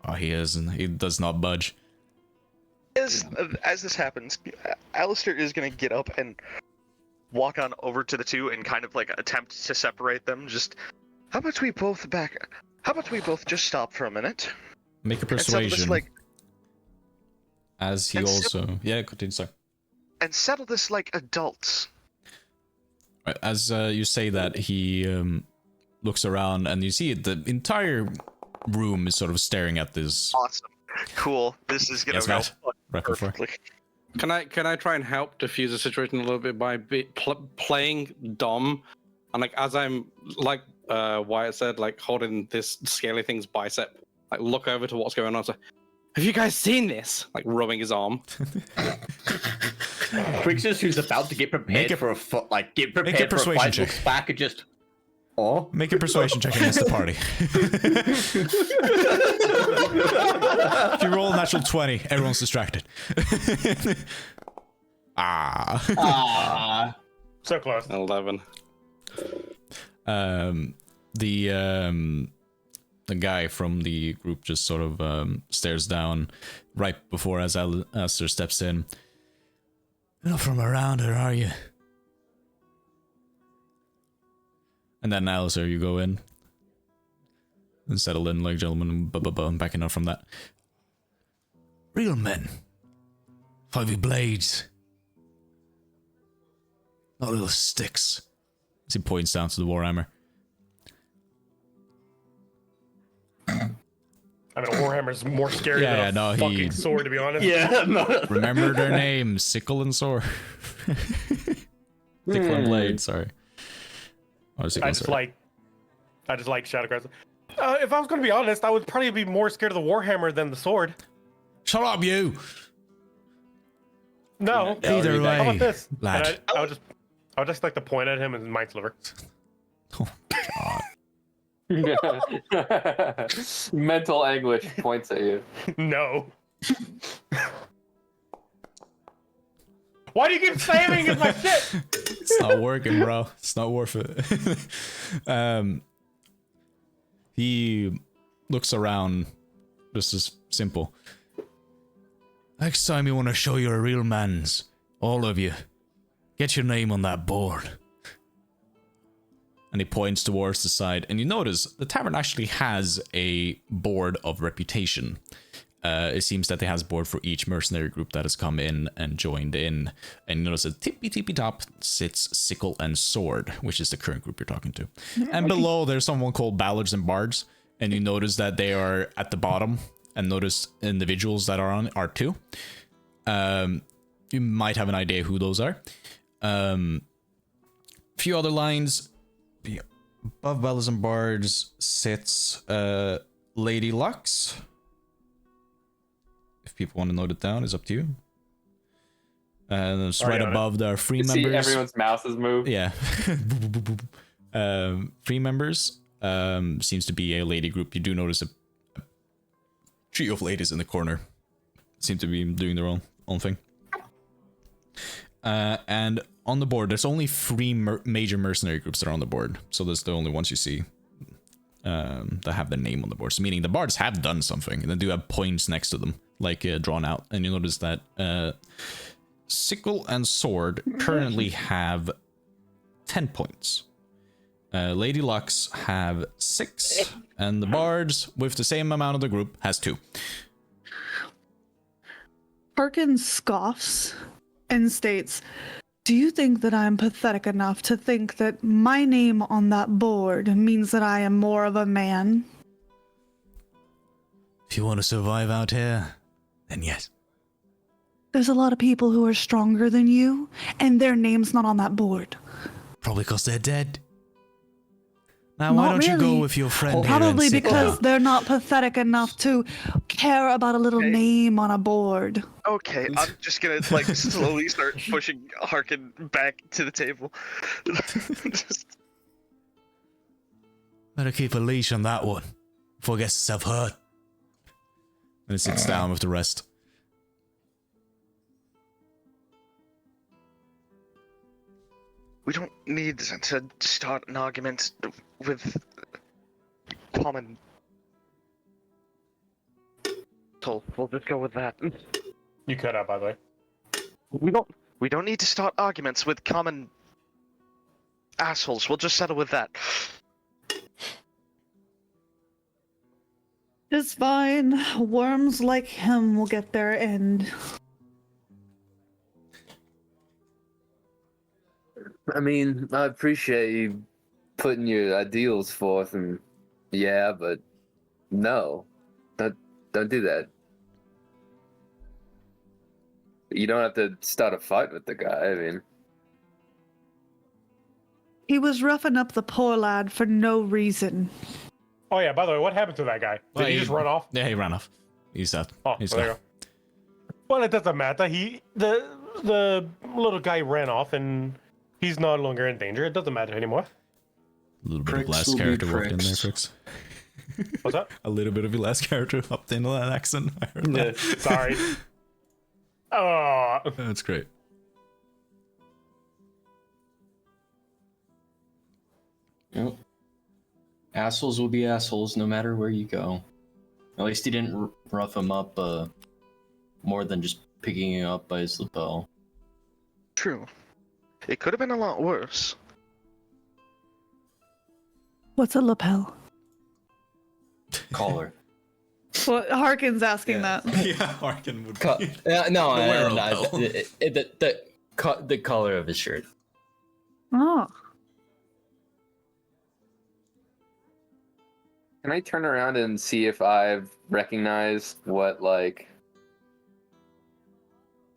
Oh, he isn't. He does not budge. As this happens, Alistair is going to get up and walk on over to the two and kind of like attempt to separate them. Just, how about we both just stop for a minute? Make a And settle persuasion. this like, As he and also... Yeah, continue, sorry. and settle this like adults. Right, as you say that, he looks around and you see the entire room is sort of staring at this. Awesome. Cool. This is going Yes, to go Matt. Rapid fire. perfectly. Can I try and help diffuse the situation a little bit by playing Dom, and like as I'm like Wyatt said, like holding this scaly thing's bicep, like look over to what's going on. So, have you guys seen this? Like rubbing his arm. Crixus, who's about to get prepared for a fight, like get Make a prepared for a persuasion fight, check. looks back and just, oh. Make a persuasion check against the party. If you roll a natural 20, everyone's distracted. Ah. So close. 11. the guy from the group just sort of stares down right before as Alistair steps in. You're not from around here, are you? And then Alistair, you go in and settle in like gentlemen, backing up from that. Real men. 5 blades. Not little sticks. As he points down to the warhammer. I mean, a warhammer's more scary than a fucking sword, to be honest. Yeah, no. Remember their names, sickle and sword. Sickle and blade, sorry. Oh, sickle I and just sword. like Shadowcross. If I was going to be honest, I would probably be more scared of the warhammer than the sword. Shut up, you! No. Either way, How about this? lad. And I would just like to point at him and mind sliver. Oh, God. Mental anguish points at you. No. Why do you keep saving is my shit? It's not working, bro. It's not worth it. He looks around. This is simple. Next time you want to show you're a real man's, all of you, get your name on that board. And he points towards the side, and you notice the tavern actually has a board of reputation. It seems that it has a board for each mercenary group that has come in and joined in. And you notice at tippy top sits Sickle and Sword, which is the current group you're talking to. And below there's someone called Ballards and Bards, and you notice that they are at the bottom, and notice individuals that are on are too. You might have an idea who those are. Few other lines. Above Ballards and Bards sits Lady Lux. If people want to note it down, it's up to you. And it's right above there are free You members. see everyone's mouses move. Yeah. Free members seems to be a lady group. You do notice a trio of ladies in the corner seem to be doing their own thing. And on the board, there's only 3 major mercenary groups that are on the board. So that's the only ones you see that have their name on the board. So meaning the bards have done something, and they do have points next to them, like drawn out. And you notice that Sickle and Sword currently have 10 points. Lady Lux have 6, and the bards, with the same amount of the group, has 2. Harkin scoffs and states, "Do you think that I'm pathetic enough to think that my name on that board means that I am more of a man?" If you want to survive out here, then yes. There's a lot of people who are stronger than you, and their name's not on that board. Probably because they're dead. Now, why Not don't you go really. with your friend here Probably and sit because down? they're not pathetic enough to care about a little Okay. name on a board. Okay, I'm just gonna like slowly start pushing Harkin back to the table. Just- Better keep a leash on that one before it gets itself hurt. And it sits down with the rest. we don't need to start an argument with common. So we'll just go with that. You cut out, by the way. We don't need to start arguments with common assholes. We'll just settle with that. It's fine. Worms like him will get their end. I mean, I appreciate you putting your ideals forth, and yeah, but no, don't do that. You don't have to start a fight with the guy. I mean, He was roughing up the poor lad for no reason. Oh yeah, by the way, what happened to that guy? Did Well, he just run off? Yeah, he ran off. He's dead. Oh, He's there you gone. go. Well, it doesn't matter. The little guy ran off, and he's no longer in danger. It doesn't matter anymore. A little bit of Pricks last will be character walked in there, pricks. Trix. What's that? A little bit of your last character hopped into that accent. I heard that. Sorry. Oh, That's great. assholes will be assholes no matter where you go. At least he didn't rough him up more than just picking him up by his lapel. True. It could have been a lot worse. What's a lapel? Collar. Well, Harkin's asking that. Yeah, Harkin would. No, wear a the collar of his shirt. Oh. Can I turn around and see if I've recognized what, like,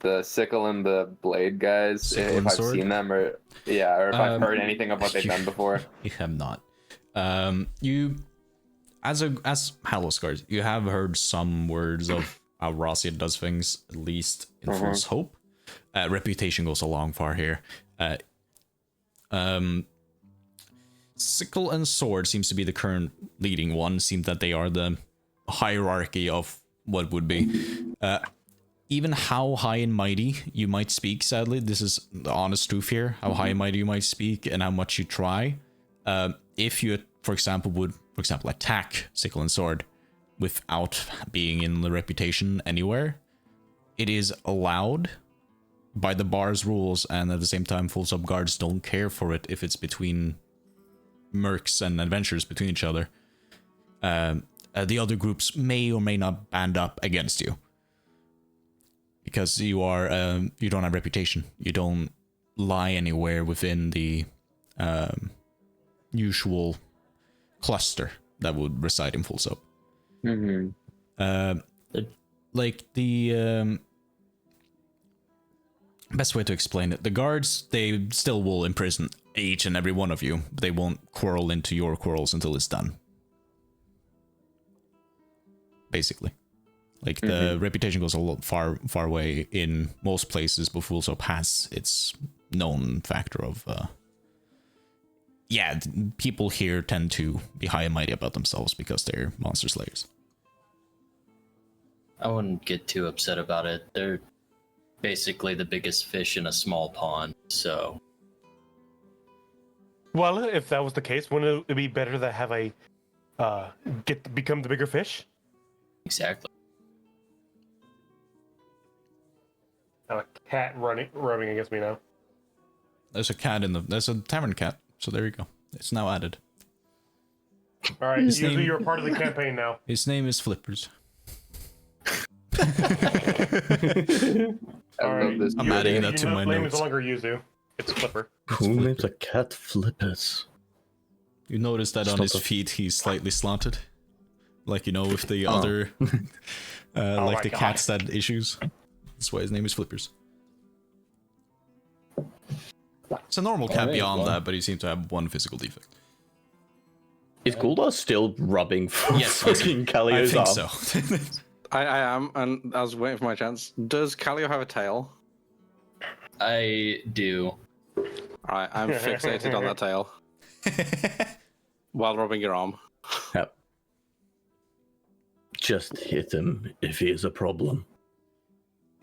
the sickle and the blade guys, Sickle if and I've sword? seen them, or if I've heard anything of what they've done before? You have not. You, as Hallowscars, you have heard some words of how Rossian does things, at least in Fool's Hope. Reputation goes a long far here. Sickle and sword seems to be the current leading one. Seems that they are the hierarchy of what would be. Even how high and mighty you might speak, sadly, this is the honest truth here, how high and mighty you might speak and how much you try. If you, for example, would, attack sickle and sword without being in the reputation anywhere, it is allowed by the bar's rules, and at the same time, full sub guards don't care for it if it's between mercs and adventurers between each other. The other groups may or may not band up against you because you are you don't have reputation. You don't lie anywhere within the usual cluster that would reside in full sub. Like the best way to explain it, the guards, they still will imprison each and every one of you. They won't quarrel into your quarrels until it's done. Basically. Like, the reputation goes a lot far away in most places, but Full Soap has its known factor of, people here tend to be high and mighty about themselves because they're monster slayers. I wouldn't get too upset about it. They're basically the biggest fish in a small pond, so... Well, if that was the case, wouldn't it be better to have a become the bigger fish? Exactly. A cat rubbing against me now. There's a cat there's a tavern cat, so there you go. It's now added. All right, you're part of the campaign now. His name is Flippers. All right, I'm adding that to my name notes. is no longer Yuzu. It's Flipper. Who names a cat Flippers? You notice that on his feet he's slightly slanted, like with the other, like the cats that issues. That's why his name is Flippers. It's a normal cat beyond that, but he seems to have one physical defect. Is Gulda still rubbing fucking Callio's I arm? think so. I am, and I was waiting for my chance. Does Callio have a tail? I do. Alright, I'm fixated on that tail. While rubbing your arm. Yep. Just hit him if he is a problem.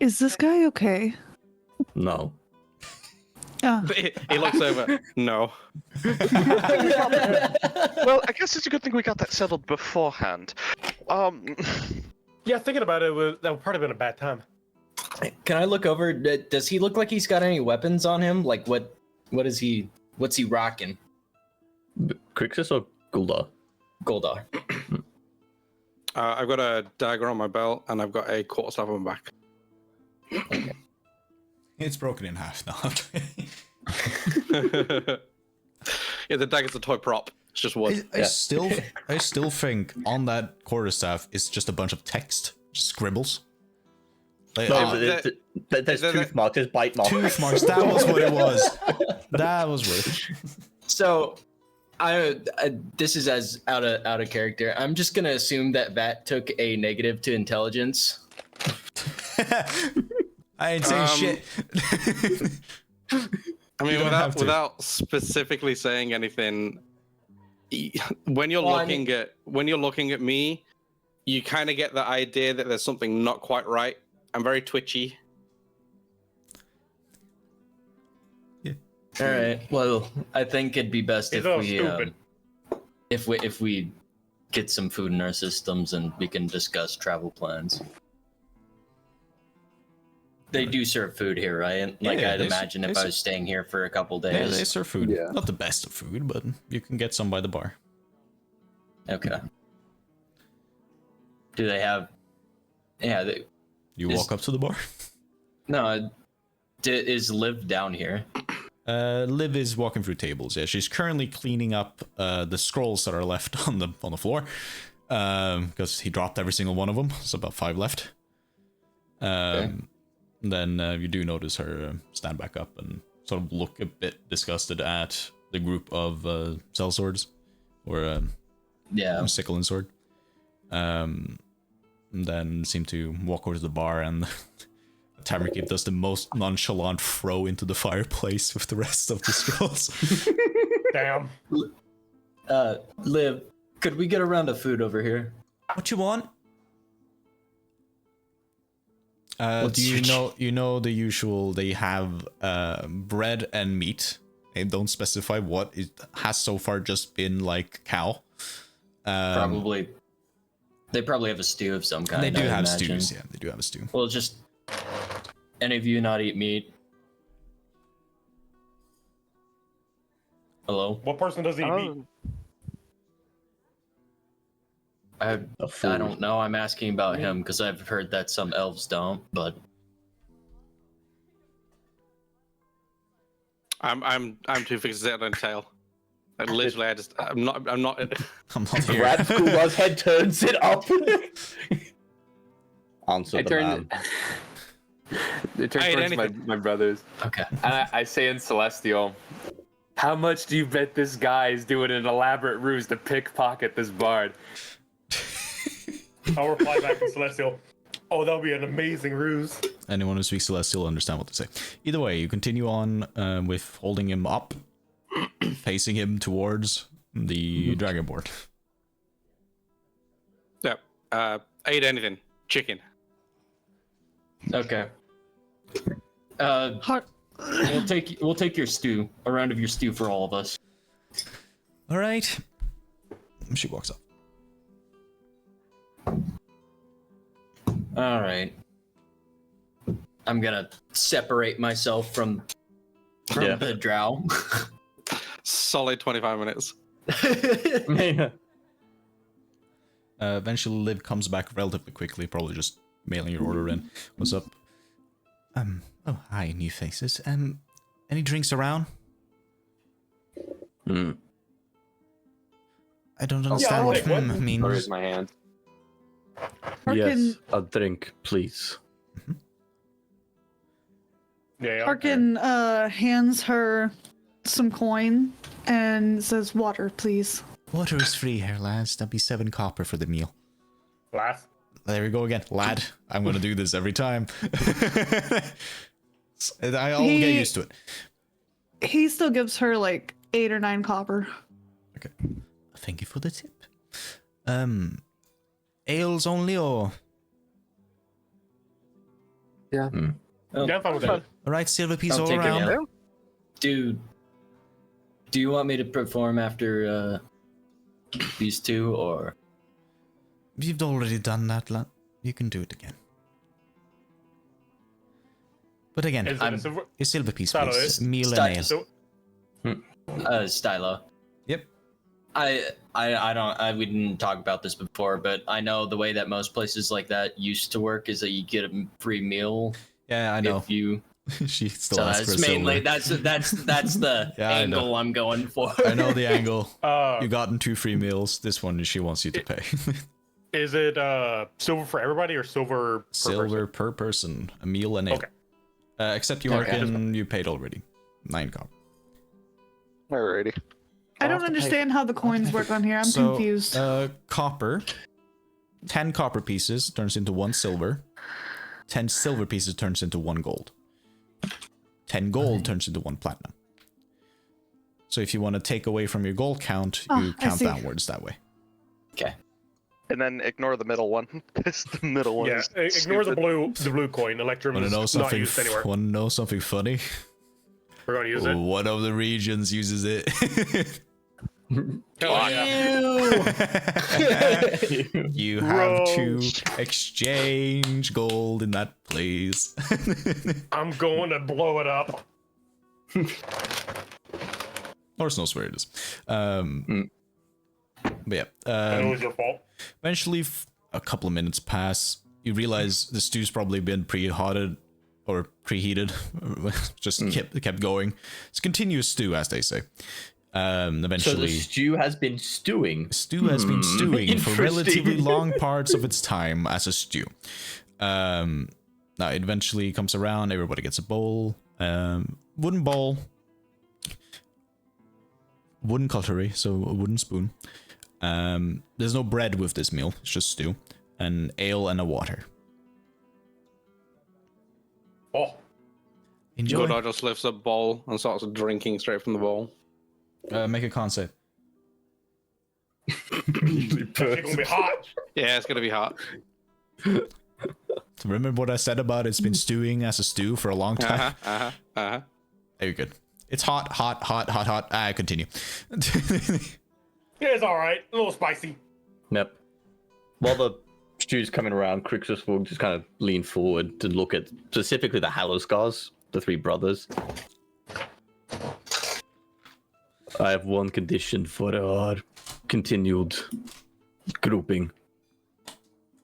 Is this guy okay? No. Ah. He looks over. No. Well, I guess it's a good thing we got that settled beforehand. Yeah, thinking about it, that would probably been a bad time. Can I look over? Does he look like he's got any weapons on him? Like what's he rocking? Crixus or Gulda? Goldar. I've got a dagger on my belt, and I've got a quarterstaff on my back. Okay. It's broken in half now. Yeah, the dagger's a toy prop. It's just wood. I still think on that quarterstaff is just a bunch of text, just scribbles. Like, There's tooth marks, there's bite marks. tooth marks. That was what it was. That was what. So, this is as out of character. I'm just gonna assume that Vat took a negative to intelligence. I ain't saying shit. I mean, without specifically saying anything, when you're looking at me, you kind of get the idea that there's something not quite right. I'm very twitchy. All right. Well, I think it'd be best if we if we get some food in our systems and we can discuss travel plans. They do serve food here, right? Like Yeah, I'd imagine if I was staying here for a couple Yeah, days. they serve food. Yeah. Not the best of food, but you can get some by the bar. Okay. Do they have? Yeah. You Is- walk up to the bar. No. Is Liv down here? Liv is walking through tables. Yeah, she's currently cleaning up the scrolls that are left on the floor, because he dropped every single one of them. There's about 5 left. Then you do notice her stand back up and sort of look a bit disgusted at the group of sellswords, or Yeah. sickle and sword. And then seem to walk over to the bar, and Tavern Keep does the most nonchalant throw into the fireplace with the rest of the scrolls. Damn. Liv, could we get a round of food over here? What you want? What's Do your- you know the usual? They have bread and meat. They don't specify what. It has so far just been like cow. Probably. They probably have a stew of some kind. They do I have imagine. stews. Yeah, they do have a stew. Well, just any of you not eat meat? Hello. What person does eat meat? I don't know. I'm asking about him because I've heard that some elves don't. But I'm too fixated on tail. Like, literally, I'm not. I'm not here. Brad Kuba's head turns it up. Answer I the turned. man. It turns I ate towards anything. my brothers. okay. And I say in Celestial, how much do you bet this guy is doing an elaborate ruse to pickpocket this bard? I'll reply back to Celestial. Oh, that'll be an amazing ruse. Anyone who speaks Celestial will understand what to say. Either way, you continue on with holding him up, facing him towards the dragon board. Yeah. Ate anything? Chicken. Okay. Heart. We'll take your stew. A round of your stew for all of us. All right. She walks up. All right. I'm gonna separate myself from Yeah. the drow. Solid 25 minutes. Eventually, Liv comes back relatively quickly, probably just mailing your order in. What's up? Oh, hi, new faces. Any drinks around? Hmm. I don't understand I'll what take one. means. Or is my hand? Yes, a drink, please. Yeah. Harkin hands her some coin and says, "Water, please." Water is free here, lads. That'll be 7 copper for the meal. Last. There we go again. Lad, I'm gonna do this every time. I'll get He- used to it. He still gives her like 8 or 9 copper. Okay. Thank you for the tip. Ales only, or? Yeah. Oh, Yeah, I'm fine with that. Alright, silver piece I'll all take it, around. yeah. Dude, do you want me to perform after these two, or You've already done that, lad. You can do it again. But again, Is it a silver? a silver piece, Salo, please. is- Meal and Start- ale. So, Stylo? Yep. We didn't talk about this before, but I know the way that most places like that used to work is that you get a free meal Yeah, I know. if you. She still So asks for a that's mainly silver. that's the Yeah, I know. angle I'm going for. I know the angle. uh, You gotten 2 free meals. This one she wants you to pay. is it silver for everybody or silver per Silver person? per person. A meal and ale. Okay. Except you, Okay. Arkin, you paid already. 9 copper. Alrighty. I I'll don't have to pay- understand how the coins work on here. I'm So, confused. Copper. 10 copper pieces turns into 1 silver. 10 silver pieces turns into 1 gold. 10 gold turns into 1 platinum. So if you want to take away from your gold count, Oh, you I count see. downwards that way. Okay. And then ignore the middle one. 'Cause the middle one Yeah, is ignore stupid. the blue coin. Electrum Want to is know not something? used anywhere. Want to know something funny? We're going to use it. One of the regions uses it. Oh, yeah. You have to exchange gold in that place. I'm going to blow it up. Or knows where it is. But yeah. And it was your fault. Eventually, a couple of minutes pass. You realize the stew's probably been preheated or preheated. Just kept going. It's continuous stew, as they say. Eventually, So the stew has been stewing. Stew has been stewing for relatively long parts of its time as a stew. Now it eventually comes around. Everybody gets a bowl, wooden bowl, wooden cutlery, so a wooden spoon. There's no bread with this meal. It's just stew, and ale and a water. Oh, Enjoy. Godar just lifts a bowl and starts drinking straight from the bowl. Make a con save. it's gonna be hot. Yeah, it's gonna be hot. So remember what I said about it's been stewing as a stew for a long time? Very good. It's hot. Continue. Yeah, it's all right. A little spicy. Yep. While the stew's coming around, Crixus will just kind of lean forward to look at specifically the Hallow Scars, the three brothers. I have one condition for our continued grouping.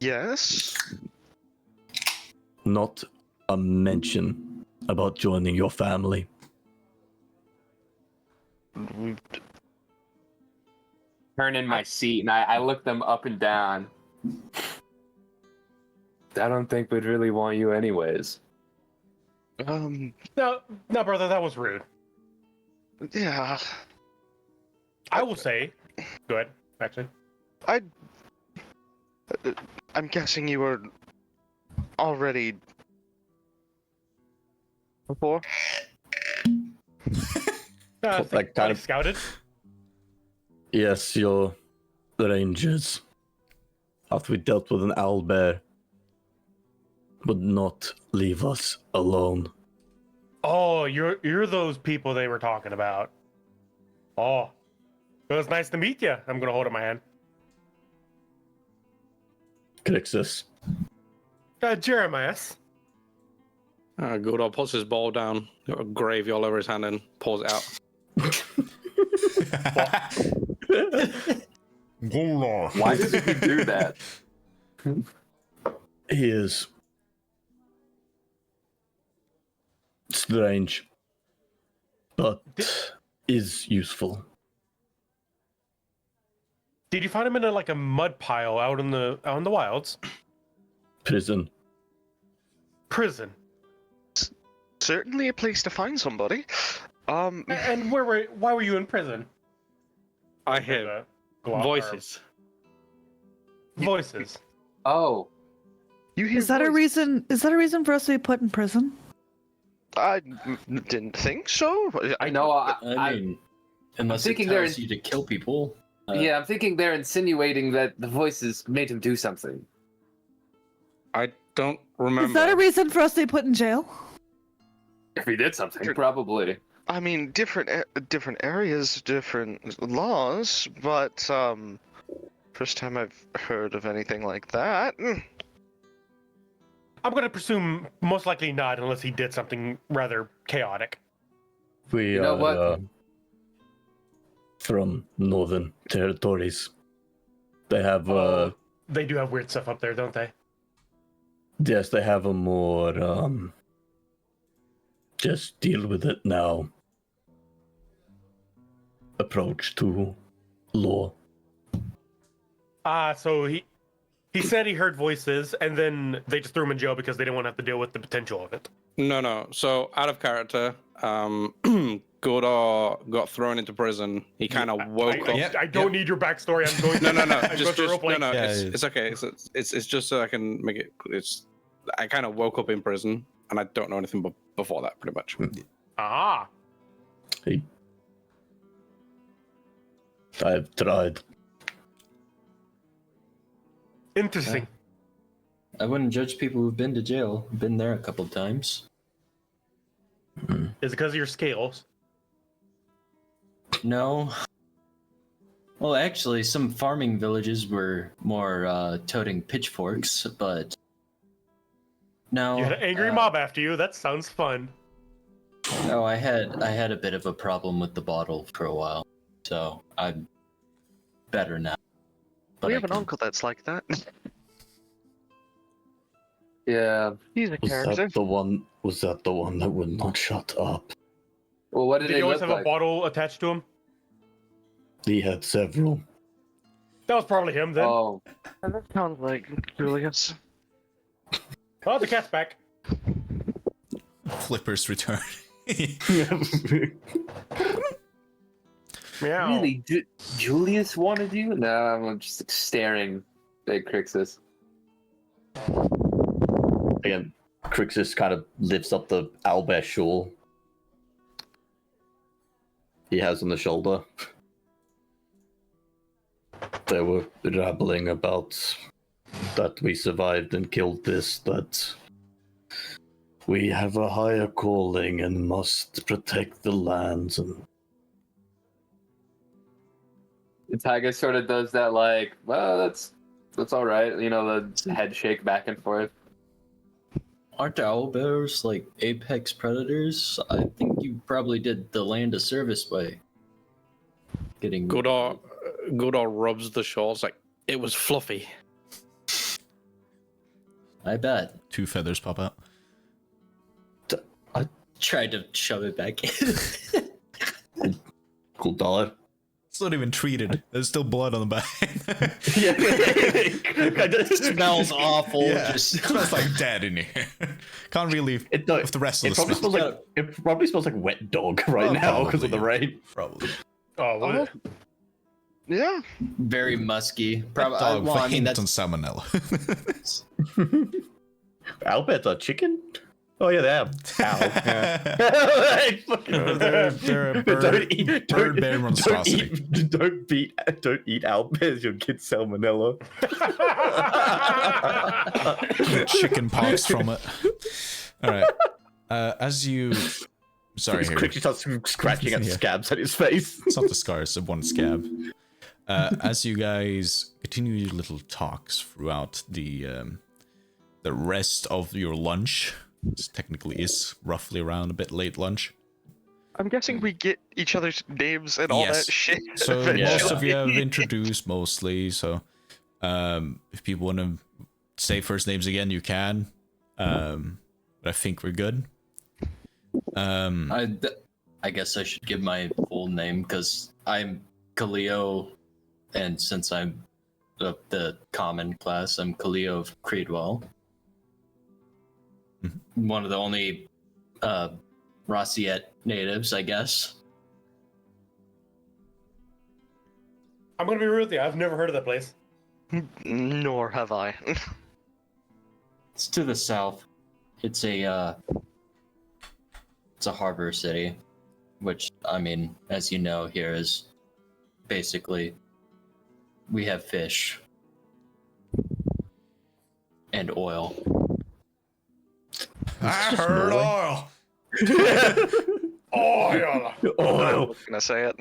Yes. Not a mention about joining your family. Turn in my seat, and I look them up and down. I don't think we'd really want you anyways. No, brother, that was rude. Yeah. I will say, go ahead, actually. I'm guessing you were already before. Like kind of scouted. Yes, your rangers, after we dealt with an owlbear, would not leave us alone. Oh, you're those people they were talking about. Oh, it was nice to meet you. I'm gonna hold up my hand. Crixus. Jeremias. Godar puts his bowl down, got a gravy all over his hand, and pours it out. Why did he do that? He is strange, but is useful. Did you find him in a mud pile out in the wilds? Prison. Prison. Certainly a place to find somebody. And why were you in prison? I hear voices. Voices. Oh, You hear Is that a voices. reason? Is that a reason for us to be put in prison? I didn't think so. no, I mean, unless it thinking tells they're- you to kill people. yeah, I'm thinking they're insinuating that the voices made him do something. I don't remember. Is that a reason for us to be put in jail? If he did something, probably. I mean, different areas, different laws, but first time I've heard of anything like that. I'm gonna presume most likely not, unless he did something rather chaotic. We You know are what? From northern territories. They have They do have weird stuff up there, don't they? yes, they have a more just deal with it now approach to law. So he said he heard voices, and then they just threw him in jail because they didn't want to have to deal with the potential of it. No. So out of character, Godar got thrown into prison. He kind of woke up. I don't need your backstory. I'm going to. No. I'm going to roleplay. No. Yeah, It's okay. It's just so I can make it. I kind of woke up in prison, and I don't know anything before that, pretty much. Ah. I've tried. Interesting. I wouldn't judge people who've been to jail. Been there a couple times. Is it because of your scales? No. Well, actually, some farming villages were more toting pitchforks, but no. You had an angry mob after you. That sounds fun. No, I had a bit of a problem with the bottle for a while, so I'm better now. We have an uncle that's like that. Yeah. He's a character. Was that the one that would not shut up? Well, what did Did he he always look have like? a bottle attached to him? He had several. That was probably him then. Oh, That sounds like Julius. Oh, the cat's back. Flipper's return. Meow. really? Julius wanted you? No, I'm just staring at Crixus. Again, Crixus kind of lifts up the owlbear shawl he has on the shoulder. They were babbling about that we survived and killed this, that we have a higher calling and must protect the lands. And Tyga sort of does that, like, well, that's all right. You know, the head shake back and forth. Aren't owlbears like apex predators? I think you probably did the land a service by getting Goodall rubs the shawls like it was fluffy. I bet. 2 feathers pop out. Tried to shove it back in. cool dollar. It's not even treated. There's still blood on the back. It smells awful. Yeah. Just It smells like dead in here. Can't really It, with the rest of it the probably smell. smells like it probably smells like wet dog right Oh, now because of the probably. rain. Probably. Oh, what? Yeah. very musky. Probably. Dog Well, for I mean, hint that's on salmonella. Owlbears are chicken? Oh yeah, they are. Ow. Hey, fucking- They're a bird, bird-bear monstrosity. Don't eat owlbears, you'll get salmonella. Chicken pox from it. All right. As you, sorry, He's Harry. quickly starts scratching at Yeah. scabs at his face. It's not the scars of one scab. As you guys continue your little talks throughout the rest of your lunch, this technically is roughly around a bit late lunch. I'm guessing we get each other's names and all Yes. that shit. So eventually. most of you have introduced mostly. So if people want to say first names again, you can. But I think we're good. I guess I should give my full name because I'm Kaleo, and since I'm of the common class, I'm Kaleo of Creedwell. One of the only Rossiet natives, I guess. I'm gonna be real with you. I've never heard of that place. Nor have I. It's to the south. It's a harbor city, which I mean, as you know, here is basically we have fish and oil. I heard oil. Oh, yeah. I was gonna say it.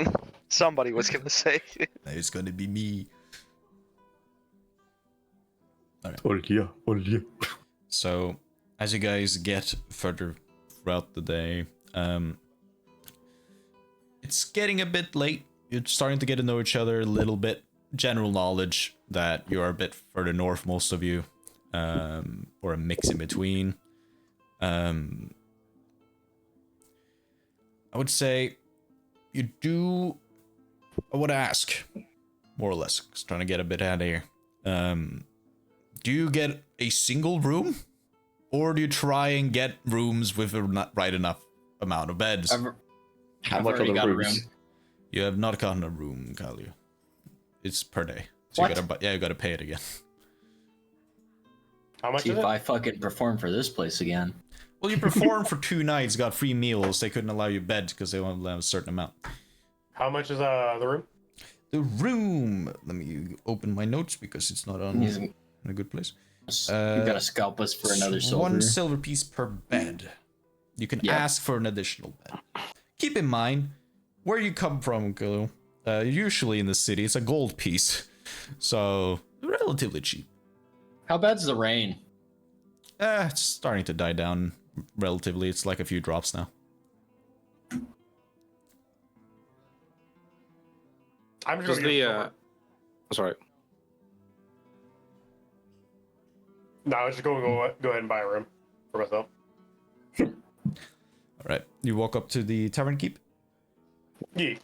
Somebody was gonna say it. It's gonna be me. Olja. So, as you guys get further throughout the day, it's getting a bit late. You're starting to get to know each other a little bit. General knowledge that you're a bit further north, most of you, or a mix in between. I would say you do. I would ask, more or less, 'cause trying to get a bit out of here. Do you get a single room, or do you try and get rooms with a right enough amount of beds? I've How much are already the got a rooms? room. You have not gotten a room, Kalia. It's per day. So What? you gotta, you gotta pay it again. How much See is if it? I fucking perform for this place again. Well, you performed for 2 nights, got free meals. They couldn't allow you beds because they won't allow a certain amount. How much is the room? The room. Let me open my notes because it's not on He's in a good place. you gotta scalp us for another silver. 1 silver piece per bed. You can Yeah. ask for an additional bed. Keep in mind where you come from, Kilo. Usually in the city, it's a gold piece, so relatively cheap. How bad's the rain? It's starting to die down relatively. It's like a few drops now. I'm Does just the sorry. No, I was just going to go ahead and buy a room for myself. All right, you walk up to the tavern keep. Yeah.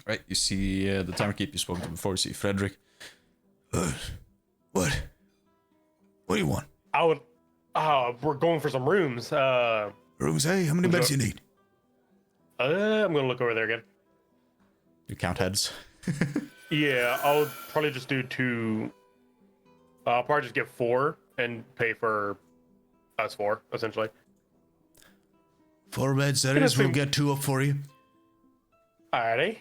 Right, you see the tavern keep you spoke to before. You see Frederick. What? What do you want? I would. We're going for some rooms. Rooms, hey? How many beds do you need? I'm gonna look over there again. You count heads. Yeah, I'll probably just do 2. I'll probably just get 4 and pay for us 4, essentially. 4 beds, that Gonna is. We'll assume- get 2 up for you. Alrighty.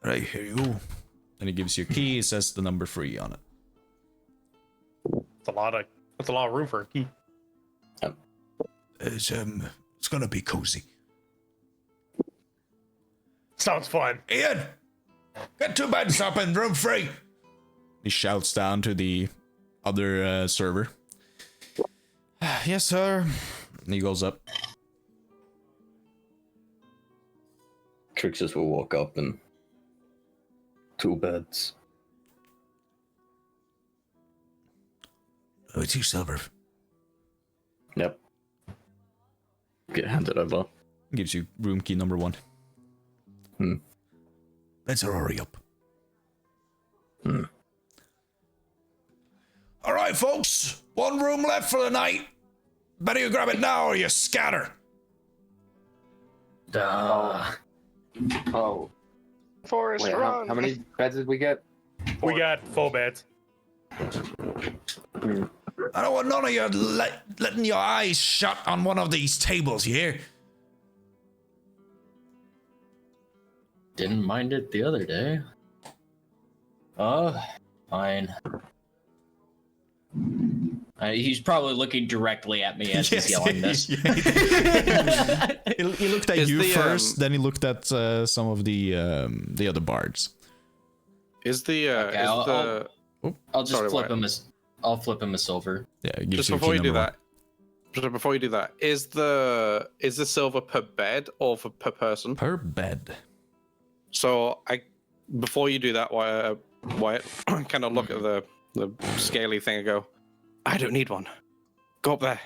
Right, here you go. And he gives you a key. It says the number 3 on it. That's a lot of room for a key. It's gonna be cozy. Sounds fun. Ian, get 2 beds up in room 3. He shouts down to the other server. Yes, sir. And he goes up. Trixus will walk up and 2 beds. Oh, 2 silver. Yep. Get handed over. Gives you room key number 1. Beds are already up. All right, folks. 1 room left for the night. Better you grab it now or you scatter. Oh, Forest, wait, run! how many beds did we get? We got 4 beds. I don't want none of you letting your eyes shut on one of these tables, you hear? Didn't mind it the other day. Oh, fine. He's probably looking directly at me as he's yelling this. He looked at Is you the, first, then he looked at some of the other bards. Is the Okay, is I'll- the I'll just Sorry, flip Wyatt. him a. I'll flip him a silver. Yeah, it gives just you before key you do number that? Just before you do that, is the silver per bed or per person? 1. Per bed. So before you do that, Wyatt kind of look at the scaly thing and go, I don't need one. Go up there.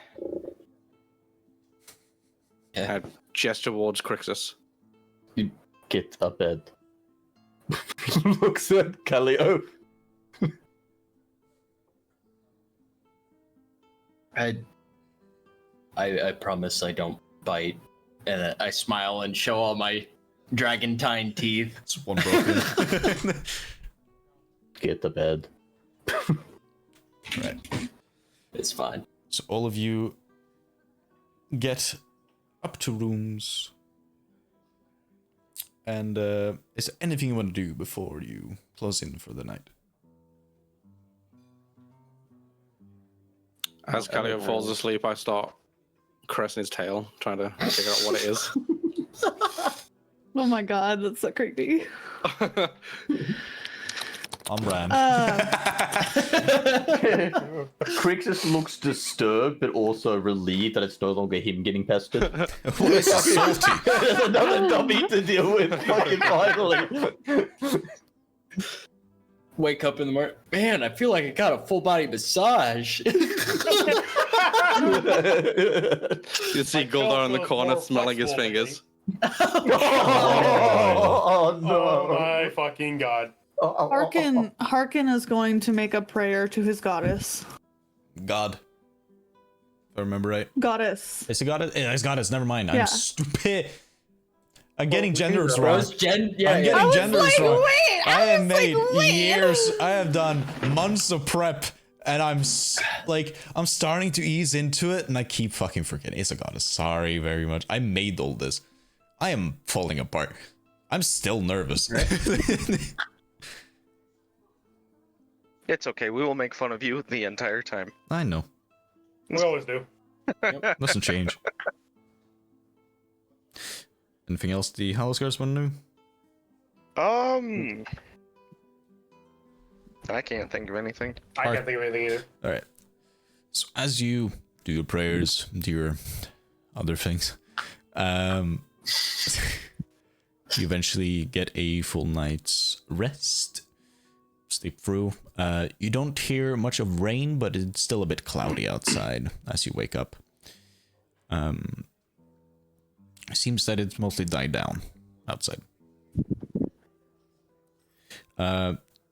Yeah. And gesture towards Crixus. Get a bed. Looks at Callio. I promise I don't bite, and I smile and show all my dragantine teeth. It's 1 broken. Get the bed. Right. It's fine. So all of you get up to rooms. And is there anything you want to do before you close in for the night? As Callio falls asleep, I start caressing his tail, trying to figure out what it is. Oh my god, that's so creepy. I'm Ran. Crixus looks disturbed, but also relieved that it's no longer him getting pestered. What is salty? There's another dummy to deal with, fucking finally. Wake up in the morning. Man, I feel like I got a full body massage. You see Goldar in the corner smelling his fingers. Oh, no. Oh my fucking god. Harkin is going to make a prayer to his goddess. God. If I remember right. Goddess. It's a goddess. It's goddess. Never mind. Yeah. I'm stupid. I'm getting genders wrong. Rose Gen, yeah, I'm yeah. getting genders wrong. wait, I have made years. I have done months of prep, and I'm starting to ease into it, and I keep fucking forgetting. It's a goddess. Sorry very much. I made all this. I am falling apart. I'm still nervous. It's okay. We will make fun of you the entire time. I know. We always do. Doesn't change. Anything else the Hallowscars want to do? I can't think of anything. I can't think of anything either. All right. So as you do your prayers, do your other things, you eventually get a full night's rest. Sleep through. You don't hear much of rain, but it's still a bit cloudy outside as you wake up. It seems that it's mostly died down outside.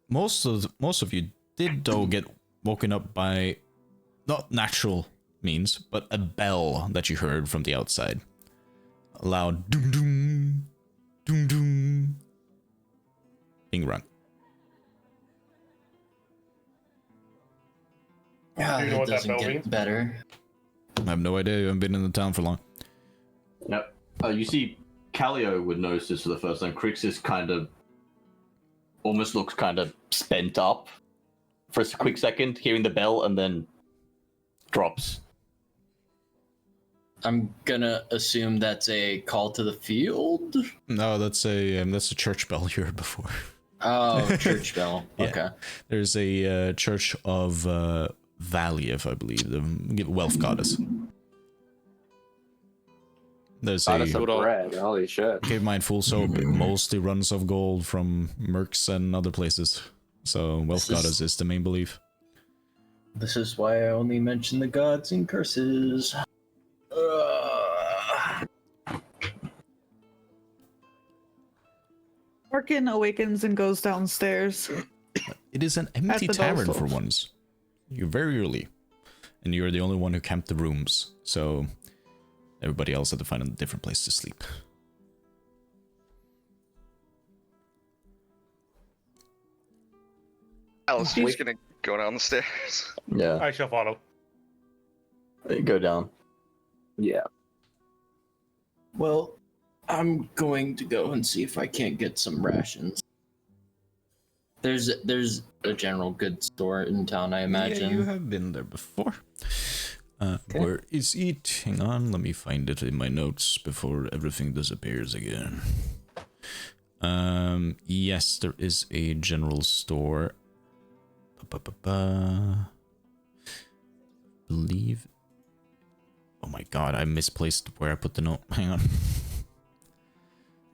Most of you did though get woken up by not natural means, but a bell that you heard from the outside. A loud doom doom doom doom being rung. Yeah, Do you know it what that doesn't bell get means? better. I have no idea. You haven't been in the town for long. Yep. You see, Callio would notice this for the first time. Crixus kind of almost looks kind of spent up for a quick second, hearing the bell, and then drops. I'm gonna assume that's a call to the field. No, that's a church bell you heard before. Oh, church bell. Yeah. Okay. There's a church of Valiev, I believe, the wealth goddess. There's Goddess a of bread. Holy shit. cave mine full soap. It mostly runs off gold from mercs and other places. So wealth goddess is the main belief. This is why I only mention the gods and curses. Orkin awakens and goes downstairs. It is an empty the tavern Dolphin. for once. You're very early, and you're the only one who camped the rooms. So everybody else had to find a different place to sleep. Alistair's gonna go down the stairs. Yeah. I shall follow. Go down. Yeah. Well, I'm going to go and see if I can't get some rations. There's a general goods store in town, I imagine. Yeah, you have been there before. Where is it? Hang on, let me find it in my notes before everything disappears again. Yes, there is a general store. Believe. Oh my god, I misplaced where I put the note. Hang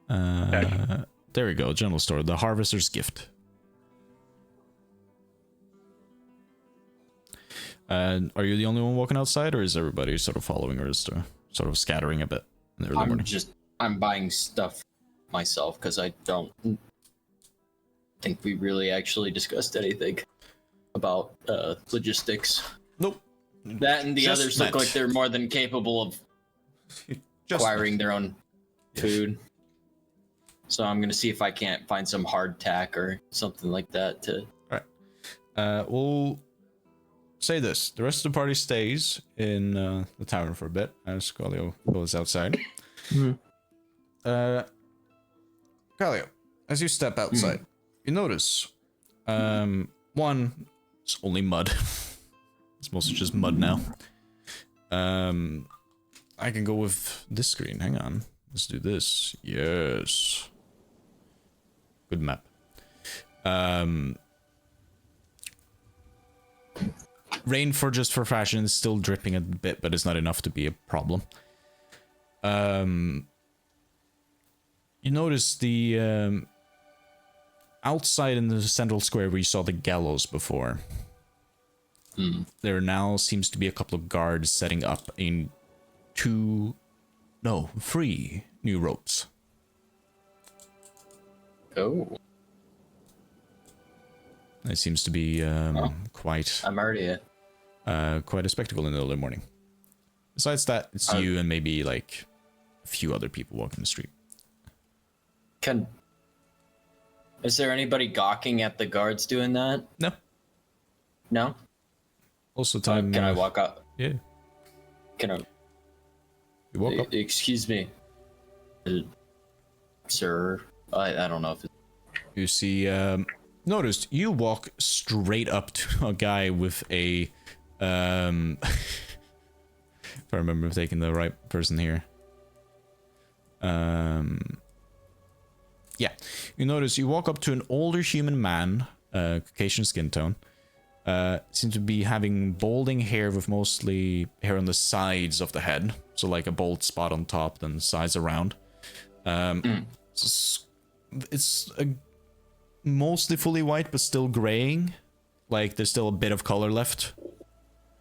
on. There we go, general store. The Harvester's Gift. Are you the only one walking outside, or is everybody sort of following, or is sort of scattering a bit in the early morning? I'm buying stuff myself because I don't think we really actually discussed anything about logistics. Nope. That and the Just others look met. like they're more than capable of acquiring their own food. So I'm gonna see if I can't find some hardtack or something like that to. We'll say this: the rest of the party stays in the tavern for a bit as Galio goes outside. Galio, as you step outside, you notice one, it's only mud. It's mostly just mud now. I can go with this screen. Hang on. Let's do this. Yes. Good map. Rain for fashion is still dripping a bit, but it's not enough to be a problem. You notice the outside in the central square where you saw the gallows before. There now seems to be a couple of guards setting up in 3 new ropes. Oh, It seems to be quite I'm already. quite a spectacle in the early morning. Besides that, it's you and maybe like a few other people walking the street. Is there anybody gawking at the guards doing that? No. No. Also, time. Can I walk up? Yeah. Can I? You walk up. Excuse me, sir. I don't know if it's... You see, noticed you walk straight up to a guy with a, if I remember taking the right person here. Yeah, you notice you walk up to an older human man, Caucasian skin tone. Seems to be having balding hair with mostly hair on the sides of the head. So like a bald spot on top, then sides around. It's mostly fully white, but still graying. Like there's still a bit of color left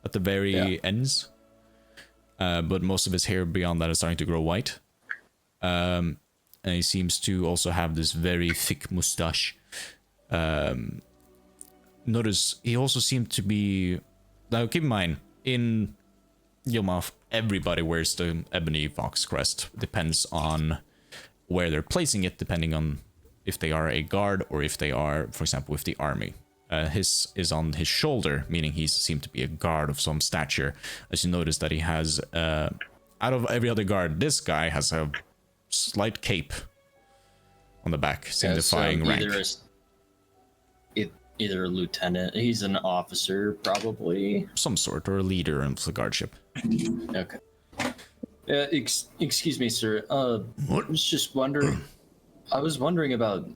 at the very ends. But most of his hair beyond that is starting to grow white. And he seems to also have this very thick mustache. Notice he also seemed to be... Now keep in mind, in Yilmaf, everybody wears the ebony fox crest. Depends on where they're placing it, depending on if they are a guard or if they are, for example, with the army. His is on his shoulder, meaning he seemed to be a guard of some stature. As you notice that he has, out of every other guard, this guy has a slight cape on the back, signifying rank. Either a lieutenant, he's an officer, probably. Some sort, or a leader of the guardship. Okay. Excuse me, sir. What? I was just wondering. I was wondering about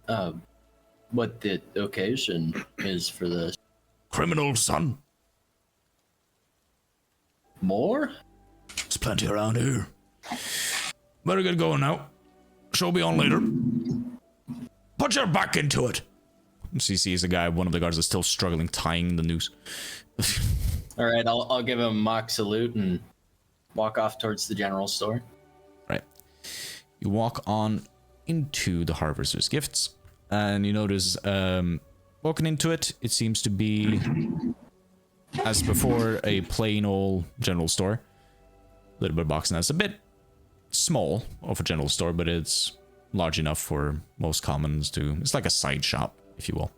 what the occasion is for this. Criminal, son. More? There's plenty around here. Better get going now. Show me on later. Put your back into it. So you see as a guy, one of the guards is still struggling tying the noose. All right, I'll give him a mock salute and walk off towards the general store. Right. You walk on into the Harvester's Gifts, and you notice, walking into it, it seems to be, as before, a plain old general store. A little bit of boxing. That's a bit small of a general store, but it's large enough for most commons to... It's like a side shop, if you will.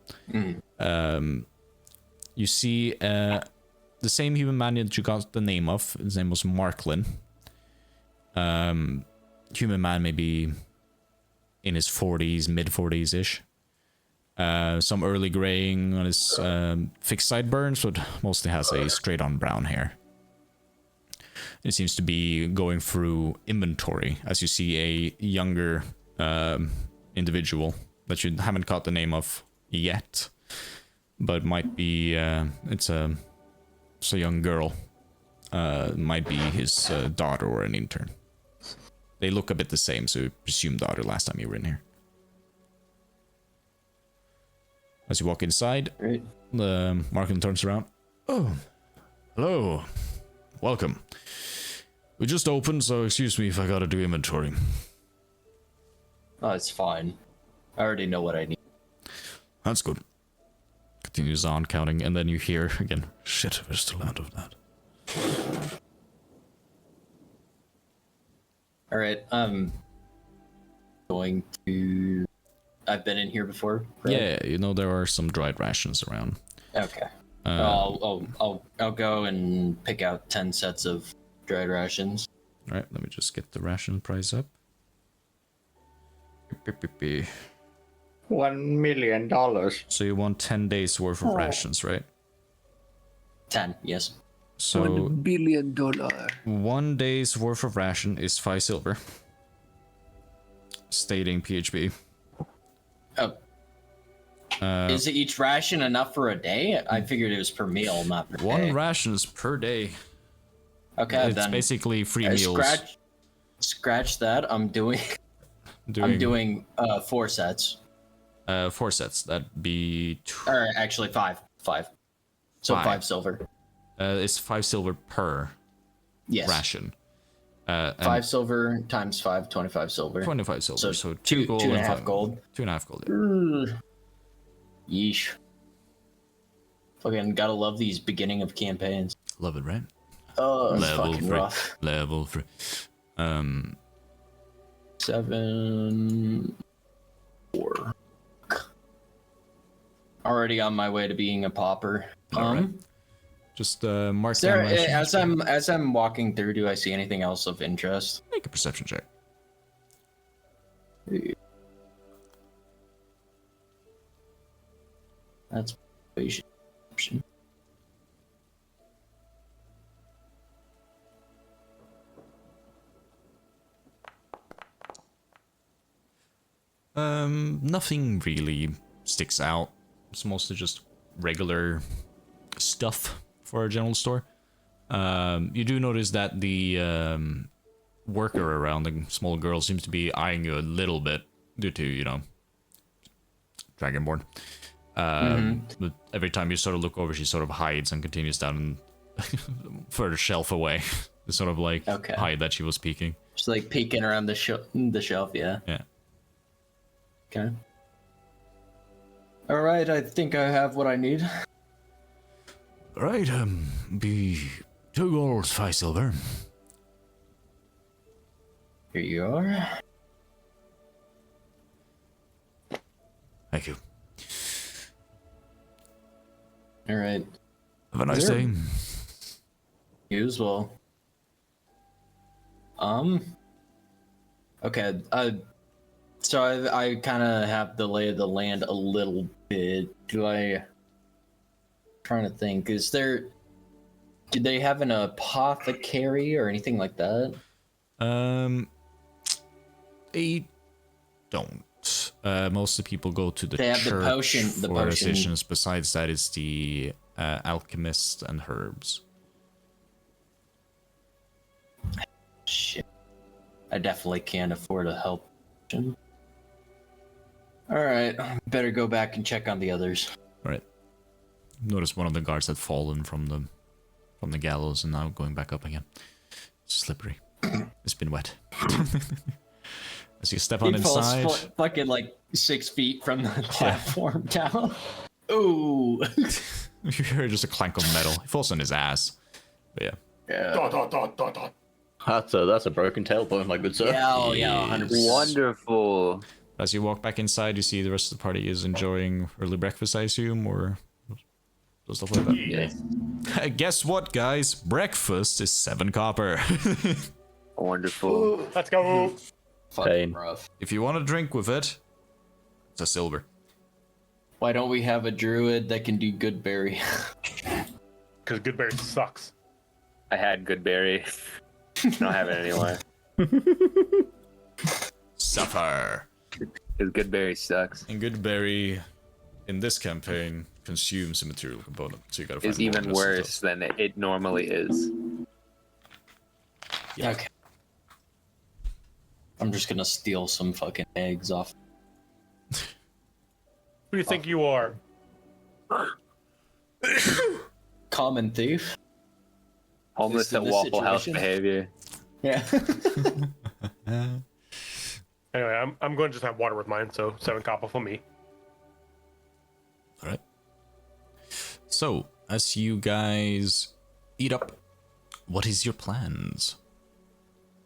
You see the same human man that you got the name of. His name was Marklin. Human man maybe in his 40s, mid 40s ish. Some early graying on his fixed sideburns, but mostly has a straight on brown hair. It seems to be going through inventory as you see a younger individual that you haven't caught the name of yet, but might be it's a young girl. Might be his daughter or an intern. They look a bit the same, so you presume daughter last time you were in here. As you walk inside, the Marklin turns around. Oh, hello. Welcome. We just opened, so excuse me if I gotta do inventory. Oh, it's fine. I already know what I need. That's good. Continues on counting, and then you hear again, shit, we're still out of that. Alright, going to... I've been in here before, right? Yeah, you know there are some dried rations around. Okay. I'll go and pick out 10 sets of dried rations. Alright, let me just get the ration price up. $1 million. So you want 10 days worth of rations, right? 10, yes. So $1 billion. 1 day's worth of ration is 5 silver. Stating PHB. Oh. Is each ration enough for a day? I figured it was per meal, not per day. One ration is per day. Okay, it's then basically free meals. Scratch that. I'm doing 4 sets. 4 sets. That'd be... Or actually 5. So 5 silver. It's 5 silver per ration. 5 silver times 5, 25 silver. 25 silver. So 2 gold and a and half 5 gold. 2.5 gold. Yeah. Yeesh. Fucking gotta love these beginning of campaigns. Love it, right? Oh, it's fucking rough. Level 3. 7... 4. Already on my way to being a pauper. Alright. Just mark Sarah, down as I'm walking through, do I see anything else of interest? Make a perception check. That's perception. Nothing really sticks out. It's mostly just regular stuff for a general store. You do notice that the worker around, the small girl, seems to be eyeing you a little bit due to, you know, Dragonborn. But every time you sort of look over, she sort of hides and continues down further shelf away to sort of like hide that she was peeking. Just like peeking around the shelf, yeah. Yeah. Okay. All right, I think I have what I need. Right, be 2 gold, 5 silver. Here you are. Thank you. All right. Have a nice day. You as well. Okay. So I kind of have the lay of the land a little bit. Trying to think. Do they have an apothecary or anything like that? They don't. Mostly people go to the They have church the potion. The for potion. decisions. Besides that, it's the alchemist and herbs. Shit. I definitely can't afford a help. Alright, better go back and check on the others. Right. Notice one of the guards had fallen from the gallows and now going back up again. It's slippery. It's been wet. As you step on inside, fucking like 6 feet from the platform down. Ooh. you hear just a clank of metal. He falls on his ass. But yeah. That's a broken tailbone, my good sir. Yeah, oh, yeah, 100%. Wonderful. As you walk back inside, you see the rest of the party is enjoying early breakfast, I assume, or stuff like that. Yeah. Guess what, guys? Breakfast is 7 copper. Wonderful. Let's go. Fucking rough. If you want to drink with it, it's a silver. Why don't we have a druid that can do good berry? Because Goodberry sucks. I had Goodberry. I don't have it anymore. Suffer. Because Goodberry sucks. And Goodberry, in this campaign, consumes a material component, so you gotta find It's even more worse than it normally is. Yeah. Okay. I'm just gonna steal some fucking eggs off. Who do you think you are? Common thief. Homeless In at this Waffle House situation? behavior. Yeah. Anyway, I'm going to just have water with mine, so 7 copper for me. Alright. So, as you guys eat up, what is your plans?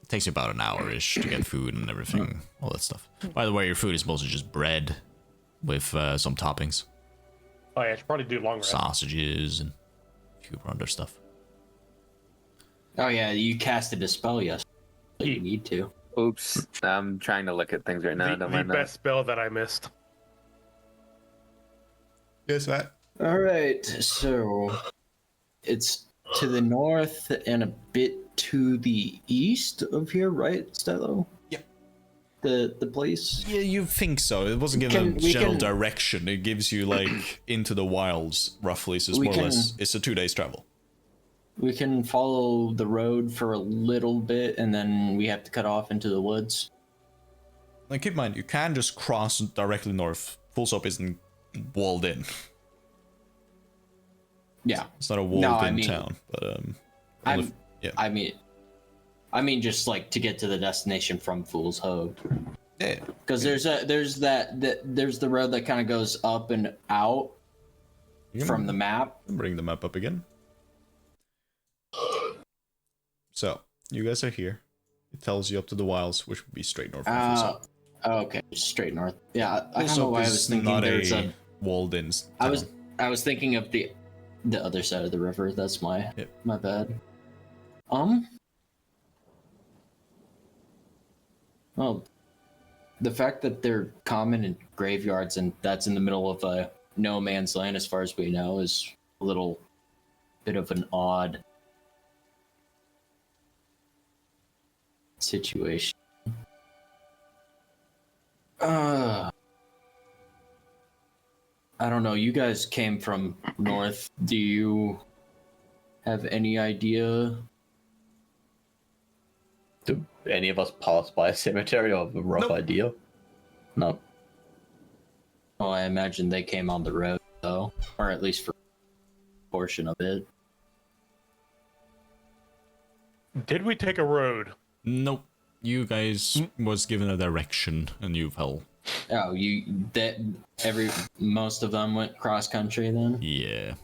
It takes you about an hour-ish to get food and everything, all that stuff. By the way, your food is mostly just bread with some toppings. Oh yeah, I should probably do long rest. Sausages and a few other stuff. Oh yeah, you casted a spell yesterday. So you need to. Oops. I'm trying to look at things right now. The Don't mind that. best spell that I missed. Yes, Matt. All right, so it's to the north and a bit to the east of here, right, Stylo? Yep. The place. Yeah, you think so. It wasn't given We general can- direction. It gives you, like, into the wilds, roughly. So it's We more or can- less, it's a 2 days travel. We can follow the road for a little bit, and then we have to cut off into the woods. Like, keep in mind, you can just cross directly north. Full Stop isn't walled in. Yeah. It's not a walled in mean- town, but I'm- yeah. I mean, just like to get to the destination from Fool's Hope. Yeah. Because there's the road that kind of goes up and out from the map. Bring the map up again. So, you guys are here. It tells you up to the wilds, which would be straight north from Full Stop. Okay, straight north. Yeah, I don't Full know Stop why I is was thinking not there's a a. walled in I town. was thinking of the other side of the river. That's my Yep. my bad. Well, the fact that they're common in graveyards and that's in the middle of a no man's land, as far as we know, is a little bit of an odd situation. I don't know. You guys came from north. Do you have any idea? Do any of us pass by a cemetery or have a rough Nope. idea? No. Oh, I imagine they came on the road though, or at least for a portion of it. Did we take a road? Nope. You guys was given a direction and you fell. Oh, most of them went cross country then? Yeah.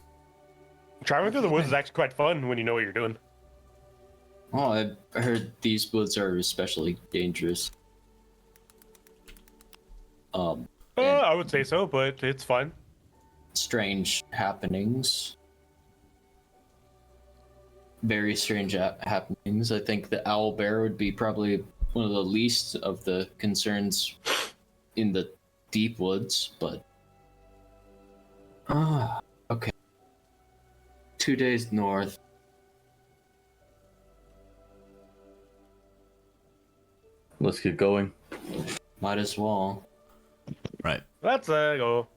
Driving through the woods is actually quite fun when you know what you're doing. Oh, I've heard these woods are especially dangerous. And I would say so, but it's fun. strange happenings. Very strange happenings. I think the owl bear would be probably one of the least of the concerns in the deep woods, but okay. 2 days north. Let's get going. Might as well. Right. Let's go.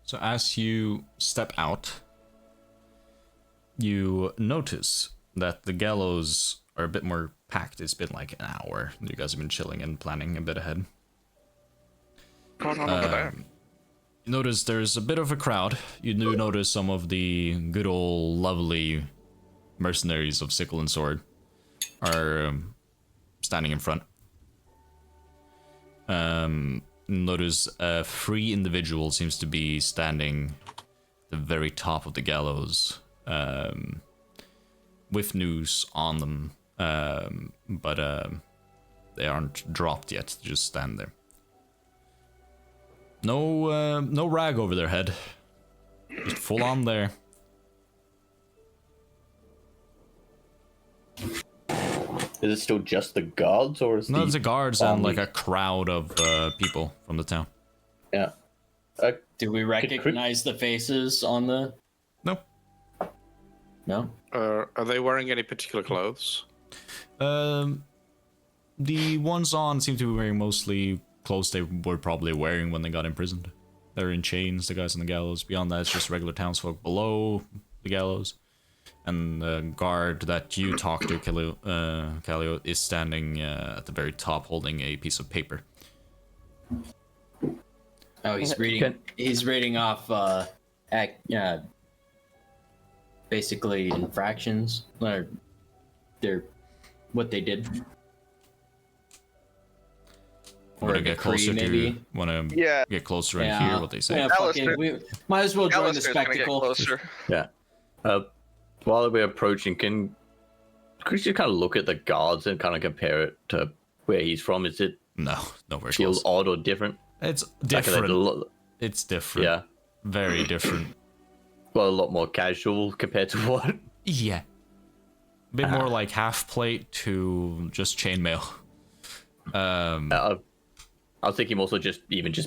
So as you step out, you notice that the gallows are a bit more packed. It's been like an hour. You guys have been chilling and planning a bit ahead. What's going on over there? You notice there's a bit of a crowd. You do notice some of the good old lovely mercenaries of Sickle and Sword are standing in front. Notice a free individual seems to be standing at the very top of the gallows, with noose on them, but they aren't dropped yet. They just stand there. No rag over their head, just full on there. Is it still just the guards, or is No, the it's the guards and like a crowd of people from the town. Yeah. Do we recognize the faces on the? No. No. Are they wearing any particular clothes? The ones on seem to be wearing mostly clothes they were probably wearing when they got imprisoned. They're in chains, the guys on the gallows. Beyond that, it's just regular townsfolk below the gallows. And the guard that you talked to, Callio, is standing at the very top holding a piece of paper. Oh, he's reading. He's reading off. Basically infractions, or they're what they did. Want to get closer maybe? Want to Yeah. get closer and hear what they say? Yeah, fuck it. Alistair- We might as well join the Alistair's gonna get spectacle. closer. Yeah. While we're approaching, could you just kind of look at the guards and kind of compare it to where he's from? Is it No, nowhere feel close. odd or different? It's Like, different. It's different. yeah. Very different. Well, a lot more casual compared to what? Yeah. A bit more like half plate to just chainmail. I was thinking also just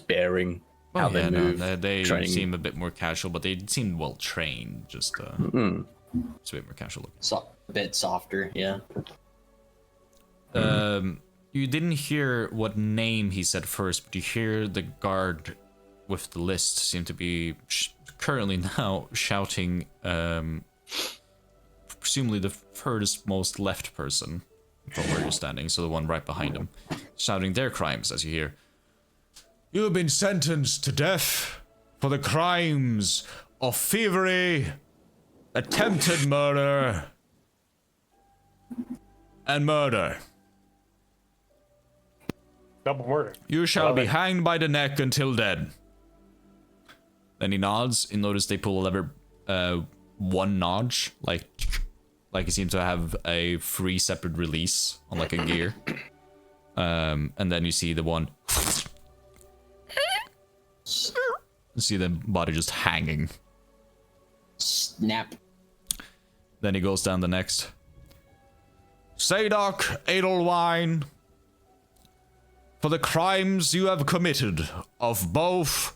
bearing how they move. No, they training. seem a bit more casual, but they seem well trained. Just it's a bit more casual looking. A bit softer, yeah. You didn't hear what name he said first, but you hear the guard with the list seem to be currently now shouting, presumably the furthest most left person from where you're standing, so the one right behind him, shouting their crimes as you hear, "You have been sentenced to death for the crimes of thievery, attempted murder, and murder. Double murder. You shall be hanged by the neck until dead." Then he nods. You notice they pull a lever, one notch, like he seems to have a free separate release on like a gear. And then you see the one. You see the body just hanging. Snap. Then he goes down the next. "Sadok Edelwine, for the crimes you have committed of both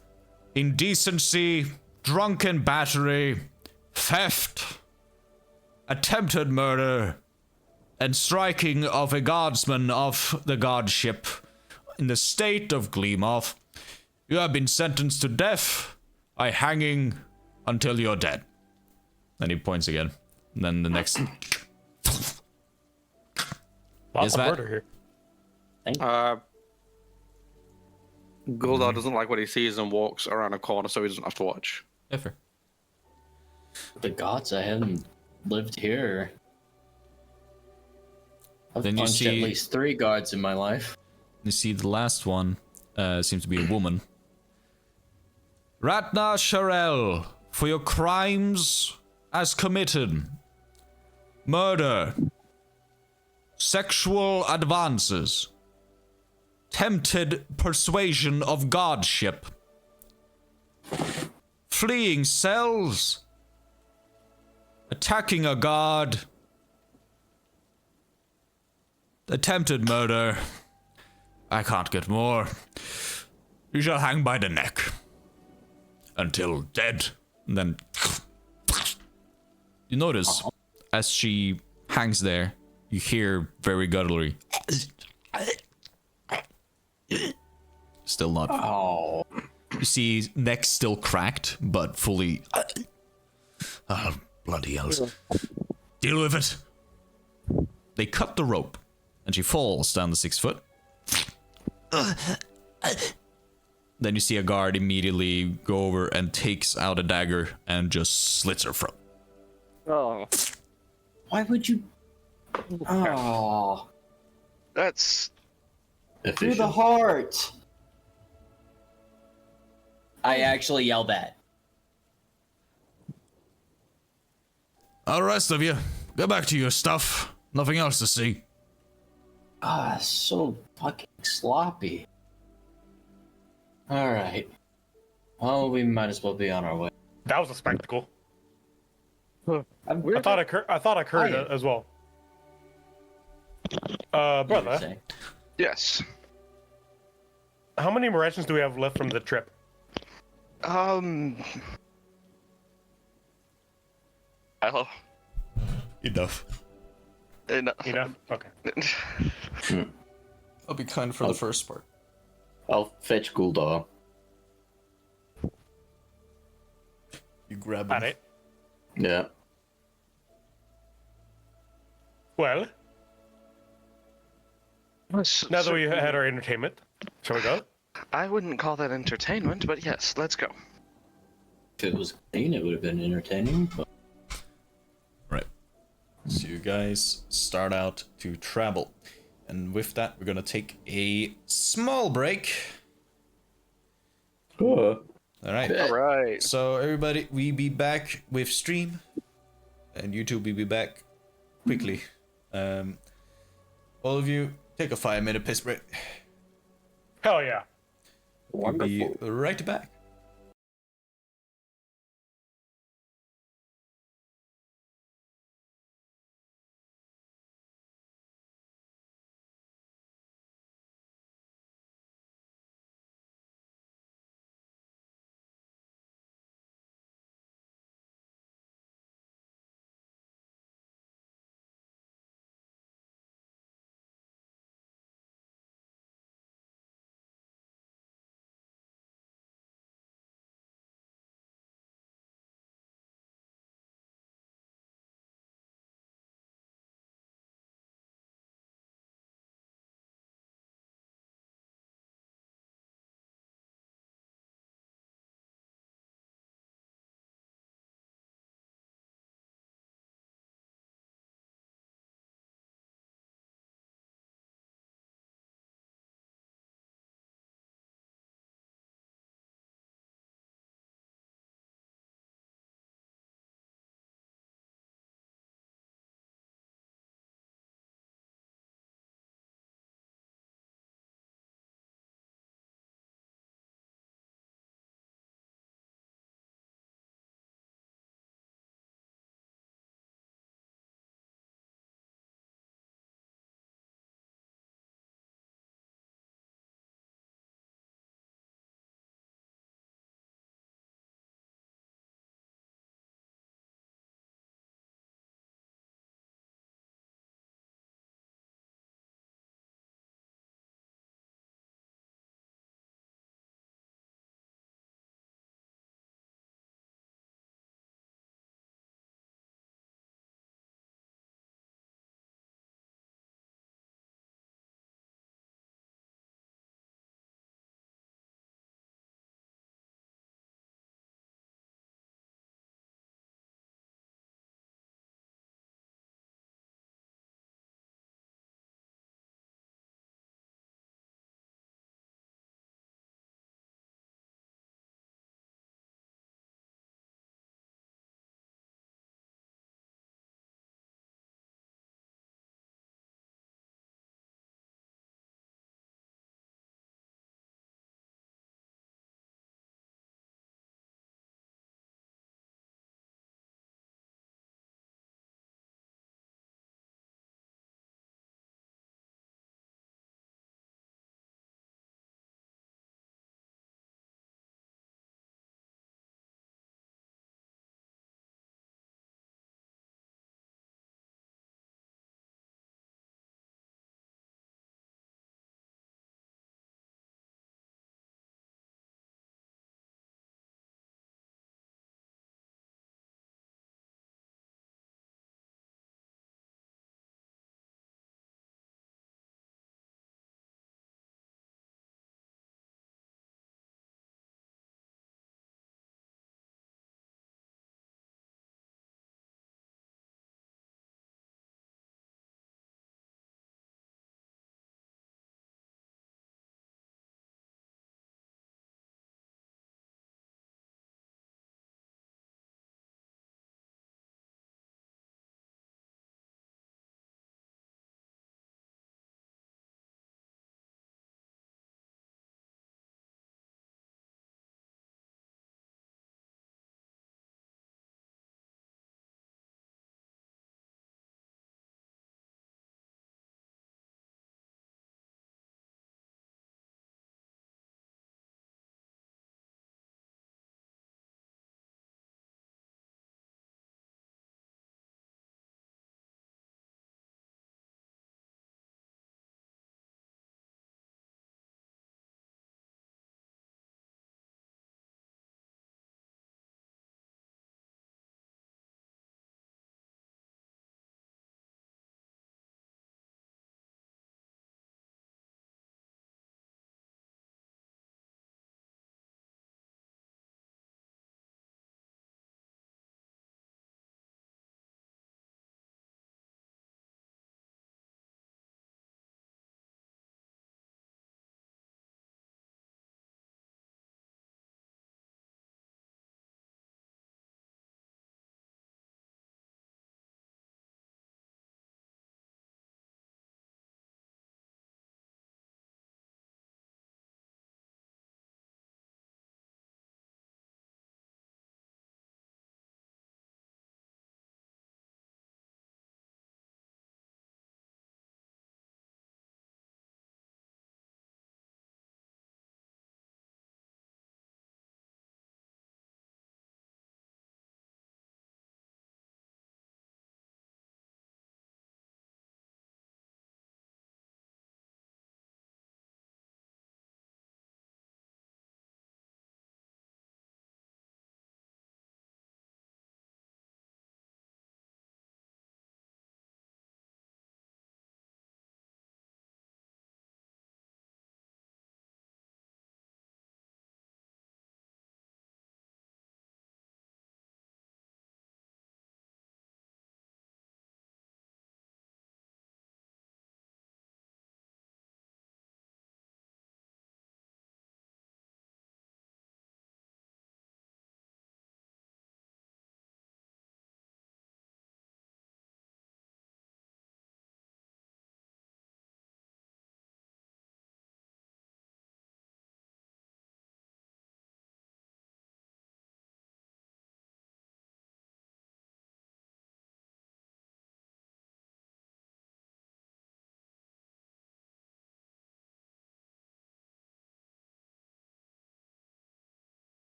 indecency, drunken battery, theft, attempted murder, and striking of a guardsman of the guardship in the state of Gleamoth, you have been sentenced to death. by hanging until you're dead. Then he points again. And then the next. Lots Is of that- murder here. Guldar doesn't like what he sees and walks around a corner, so he doesn't have to watch. Yeah, fair. The gods, I haven't lived here. I've Then you punched see- at least 3 guards in my life. You see the last one seems to be a woman. Ratna Sharel, for your crimes as committed. Murder. Sexual advances. Tempted persuasion of godship. Fleeing cells. Attacking a god. Attempted murder. I can't get more. You shall hang by the neck. Until dead. And then... You notice, as she hangs there, you hear very gutturally. Still not... Oh. You see neck still cracked, but fully... Oh, bloody hell. Deal with it. They cut the rope, and she falls down the 6 foot. Then you see a guard immediately go over and takes out a dagger and just slits her throat. Oh, Why would you? Oh, that's through Efficient. the heart. I actually yelled that. All the rest of you, go back to your stuff. Nothing else to see. Ah, so fucking sloppy. All right. Well, we might as well be on our way. That was a spectacle. I'm I thought I heard Hi. as well. You were Brother, saying. yes. how many rations do we have left from the trip? Hello. Enough. Enough? Okay. I'll be kind for the first part. I'll fetch Guldar. You grab Alright. Yeah. Well, now that we had our entertainment, shall we go? I wouldn't call that entertainment, but yes, let's go. If it was clean, it would have been entertaining. But Right. So you guys start out to travel. And with that, we're gonna take a small break. Oh. All right. All right. So everybody, we be back with stream, and YouTube will be back quickly. All of you, take a 5-minute piss break. Hell yeah. We'll be right back.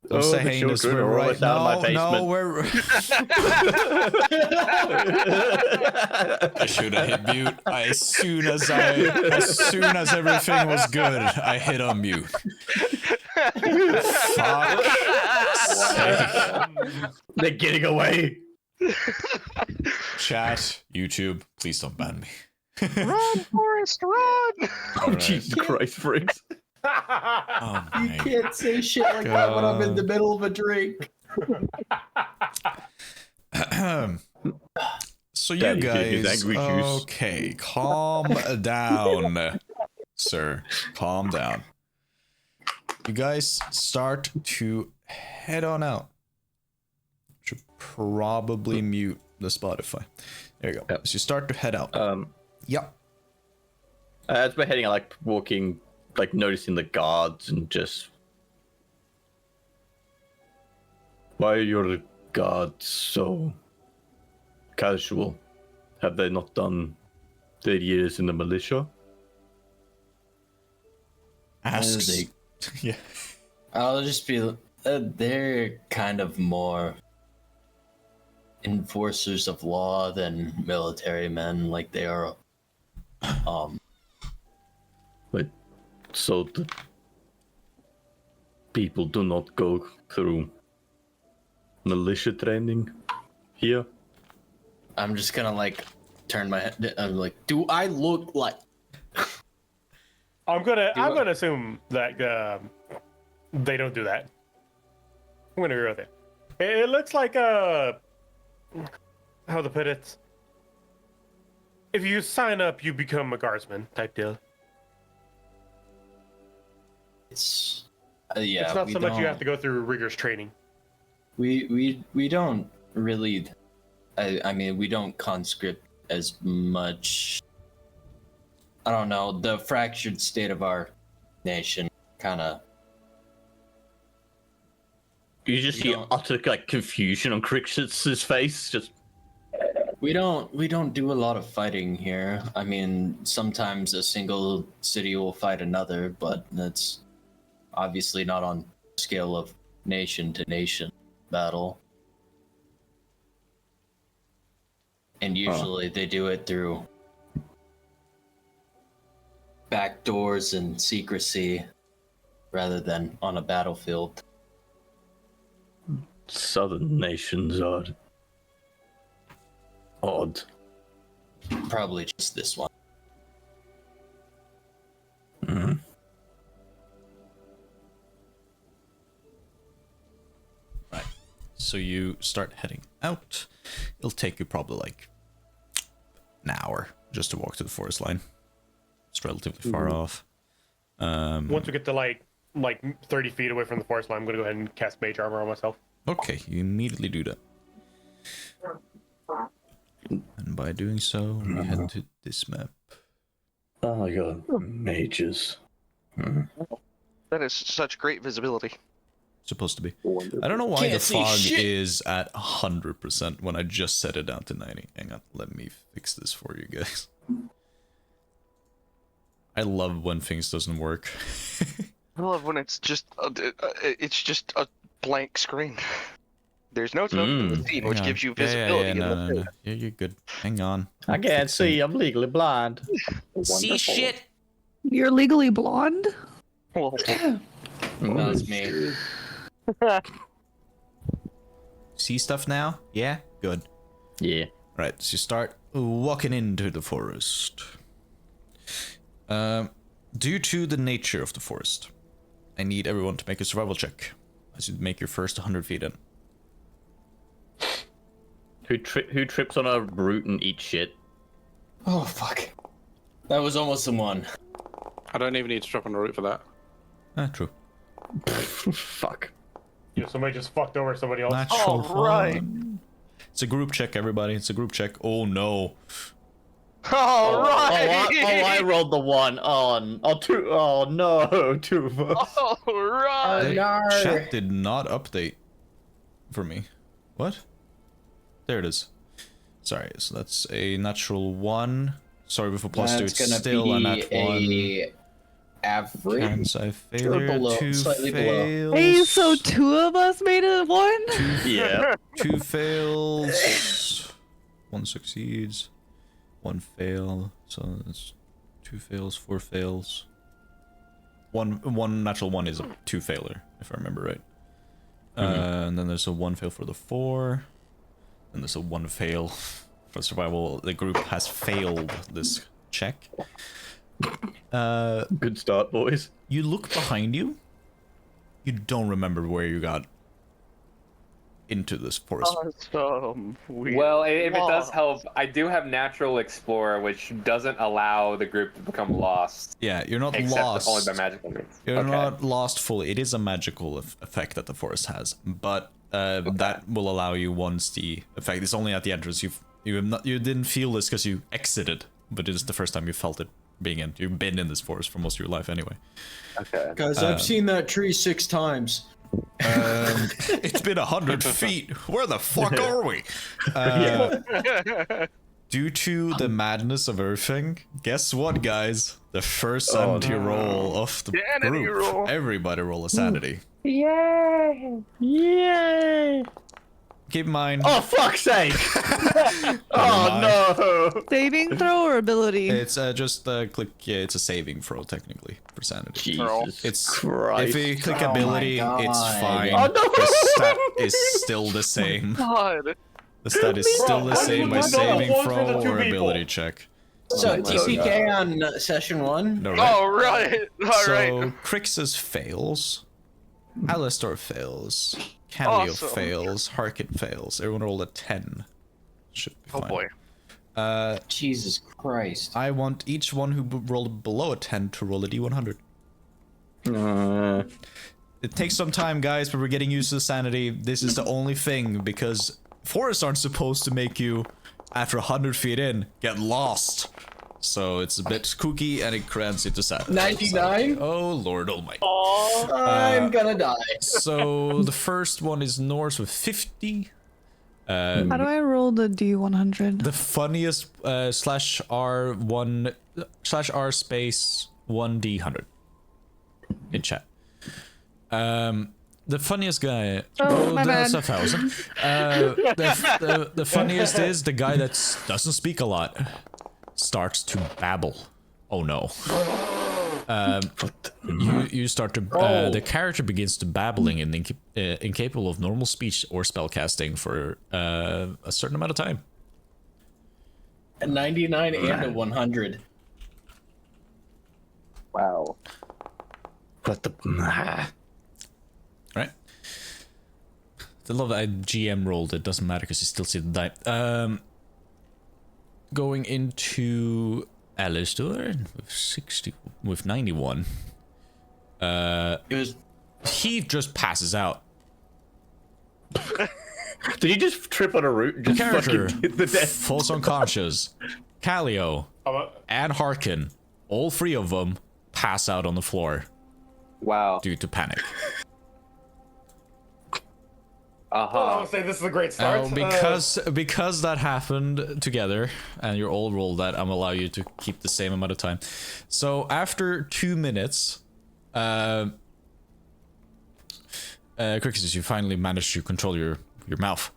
Don't Oh, say the heinous. children We're are right. almost out of my No, basement. we're. I should have hit mute as soon as everything was good. I hit unmute. Fuck. Sake. They're getting away. Chat, YouTube, please don't ban me. Run, Forrest, run! Oh, Jesus Christ, Briggs. Oh You my can't say shit like that when I'm in the middle of a drink. So you Daddy did his guys, angry juice. okay, calm down, sir. Calm down. You guys start to head on out. Should probably mute the Spotify. There you go. Yep. So you start to head out. Yep. As we're heading, I like walking, like noticing the guards and just. Why are your guards so casual? Have they not done their years in the militia? Asks. They- Yeah. I'll just be. They're kind of more enforcers of law than military men, like they are. But so the people do not go through militia training here. I'm just gonna like turn my head. I'm like, do I look like? I'm gonna assume that they don't do that. I'm gonna agree with it. It looks like how to put it. If you sign up, you become a guardsman type deal. It's yeah. It's not we so much you don't- have to go through rigorous training. We don't really. I mean, we don't conscript as much. I don't know. The fractured state of our nation kind of. You just see don't- utter like confusion on Crixus's face. Just We don't do a lot of fighting here. I mean, sometimes a single city will fight another, but that's obviously not on scale of nation to nation battle. And usually they do it through back doors and secrecy rather than on a battlefield. southern nations are odd. Probably just this one. Mhm. Right. So you start heading out. It'll take you probably like an hour just to walk to the forest line. It's relatively far off. Once we get to like 30 feet away from the forest line, I'm gonna go ahead and cast mage armor on myself. Okay, you immediately do that. And by doing so, we head to this map. Oh my god, mages. That is such great visibility. Supposed to be. I don't know why the Can't see fog shit. is at 100% when I just set it down to 90. Hang on, let me fix this for you guys. I love when things doesn't work. I love when it's just a blank screen. There's no smoke in the scene, which Hang on. gives you Yeah, visibility. Yeah, in the no. Yeah, you're good. Hang on. I can't see. I'm legally blind. See shit. You're legally blonde? Well, That was me. See stuff now? Yeah? Good. Yeah. Right, so you start walking into the forest. Due to the nature of the forest, I need everyone to make a survival check as you make your first 100 feet in. Who trips on a root and eats shit? Oh fuck. That was almost a one. I don't even need to drop on a route for that. True. Fuck. Somebody just fucked over somebody else. Natural All right. fun. It's a group check, everybody. It's a group check. Oh no. all right. I rolled the one on. Oh, two. Oh no, two of us. All right. Chat did not update for me. What? There it is. Sorry, so that's a natural 1. Sorry, for plus 2, That's it's gonna still be a nat 1. a average. Kansai failure, below, 2 slightly below. fails. Hey, so 2 of us made it 1? Yeah. 2 fails. 1 succeeds. 1 fail. So it's 2 fails, 4 fails. One natural 1 is a 2 failure, if I remember right. And then there's a 1 fail for the 4. And there's a 1 fail for survival. The group has failed this check. Good start, boys. You look behind you. You don't remember where you got into this forest. Awesome. Well, if it does help, I do have Natural Explorer, which doesn't allow the group to become lost. Yeah, you're not Except lost. only by magical means. You're Okay. not lost fully. It is a magical effect that the forest has, but that will allow you once the effect is only at the entrance. You didn't feel this because you exited, but it is the first time you felt it being in. You've been in this forest for most of your life anyway. Okay. Guys, I've seen that tree 6 times. It's been 100 feet. Where the fuck are we? Due to the madness of everything, guess what, guys? The first sanity roll of the Sanity group. roll. Everybody roll a sanity. Yay! Yay! Keep in mind, Oh, fuck's sake! Oh, no! Saving throw or ability? it's just click. Yeah, it's a saving throw technically for sanity. Jesus It's Christ. if you click Oh my ability, it's God. fine. Oh, no! The stat is still the same. God. The stat is still the Bro, same by why did you saving not vote for the throw 2 or people? ability check. So my TPK on session 1. No, right? All right. All right. So Crixus fails, Alistar fails, Calio Awesome. fails, Harkin fails. Everyone rolled a 10. Should be Oh fine. boy. Jesus Christ. I want each one who rolled below a 10 to roll a d100. It takes some time, guys, but we're getting used to the sanity. This is the only thing, because forests aren't supposed to make you, after 100 feet in, get lost. So it's a bit kooky, and it grants it to sanity. 99? Oh, Lord almighty. I'm gonna die. So the first one is Norse with 50. How do I roll the D100? The funniest /R1 /R space 1d100 in chat. The funniest guy. Oh, my that's bad. 1,000. The funniest is the guy that doesn't speak a lot starts to babble. Oh no. You start to the character begins to babbling and incapable of normal speech or spellcasting for a certain amount of time. A 99 and a 100. Wow. What the... Right? I love that I GM rolled. It doesn't matter because you still see the die. Going into Alistar with 91. It was He just passes out. Did he just trip on a root and just Character fucking hit the death? falls unconscious. Calio and Harkin, all 3 of them, pass out on the floor Wow. due to panic. I Uh-huh. would say this is a great start. Because that happened together, and you're all rolled that, I'm allow you to keep the same amount of time. So after 2 minutes, Crixus, you finally managed to control your mouth.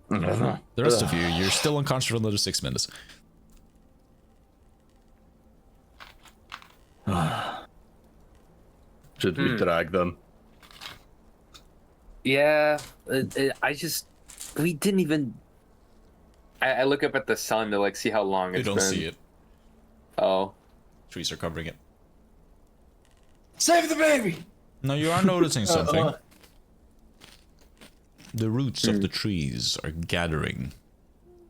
The rest of you, you're still unconscious for another 6 minutes. Should we drag them? Yeah, we didn't even. I look up at the sun to like see how long You it's don't been. see it. Oh, Trees are covering it. save the baby. No, you are noticing something. The roots of the trees are gathering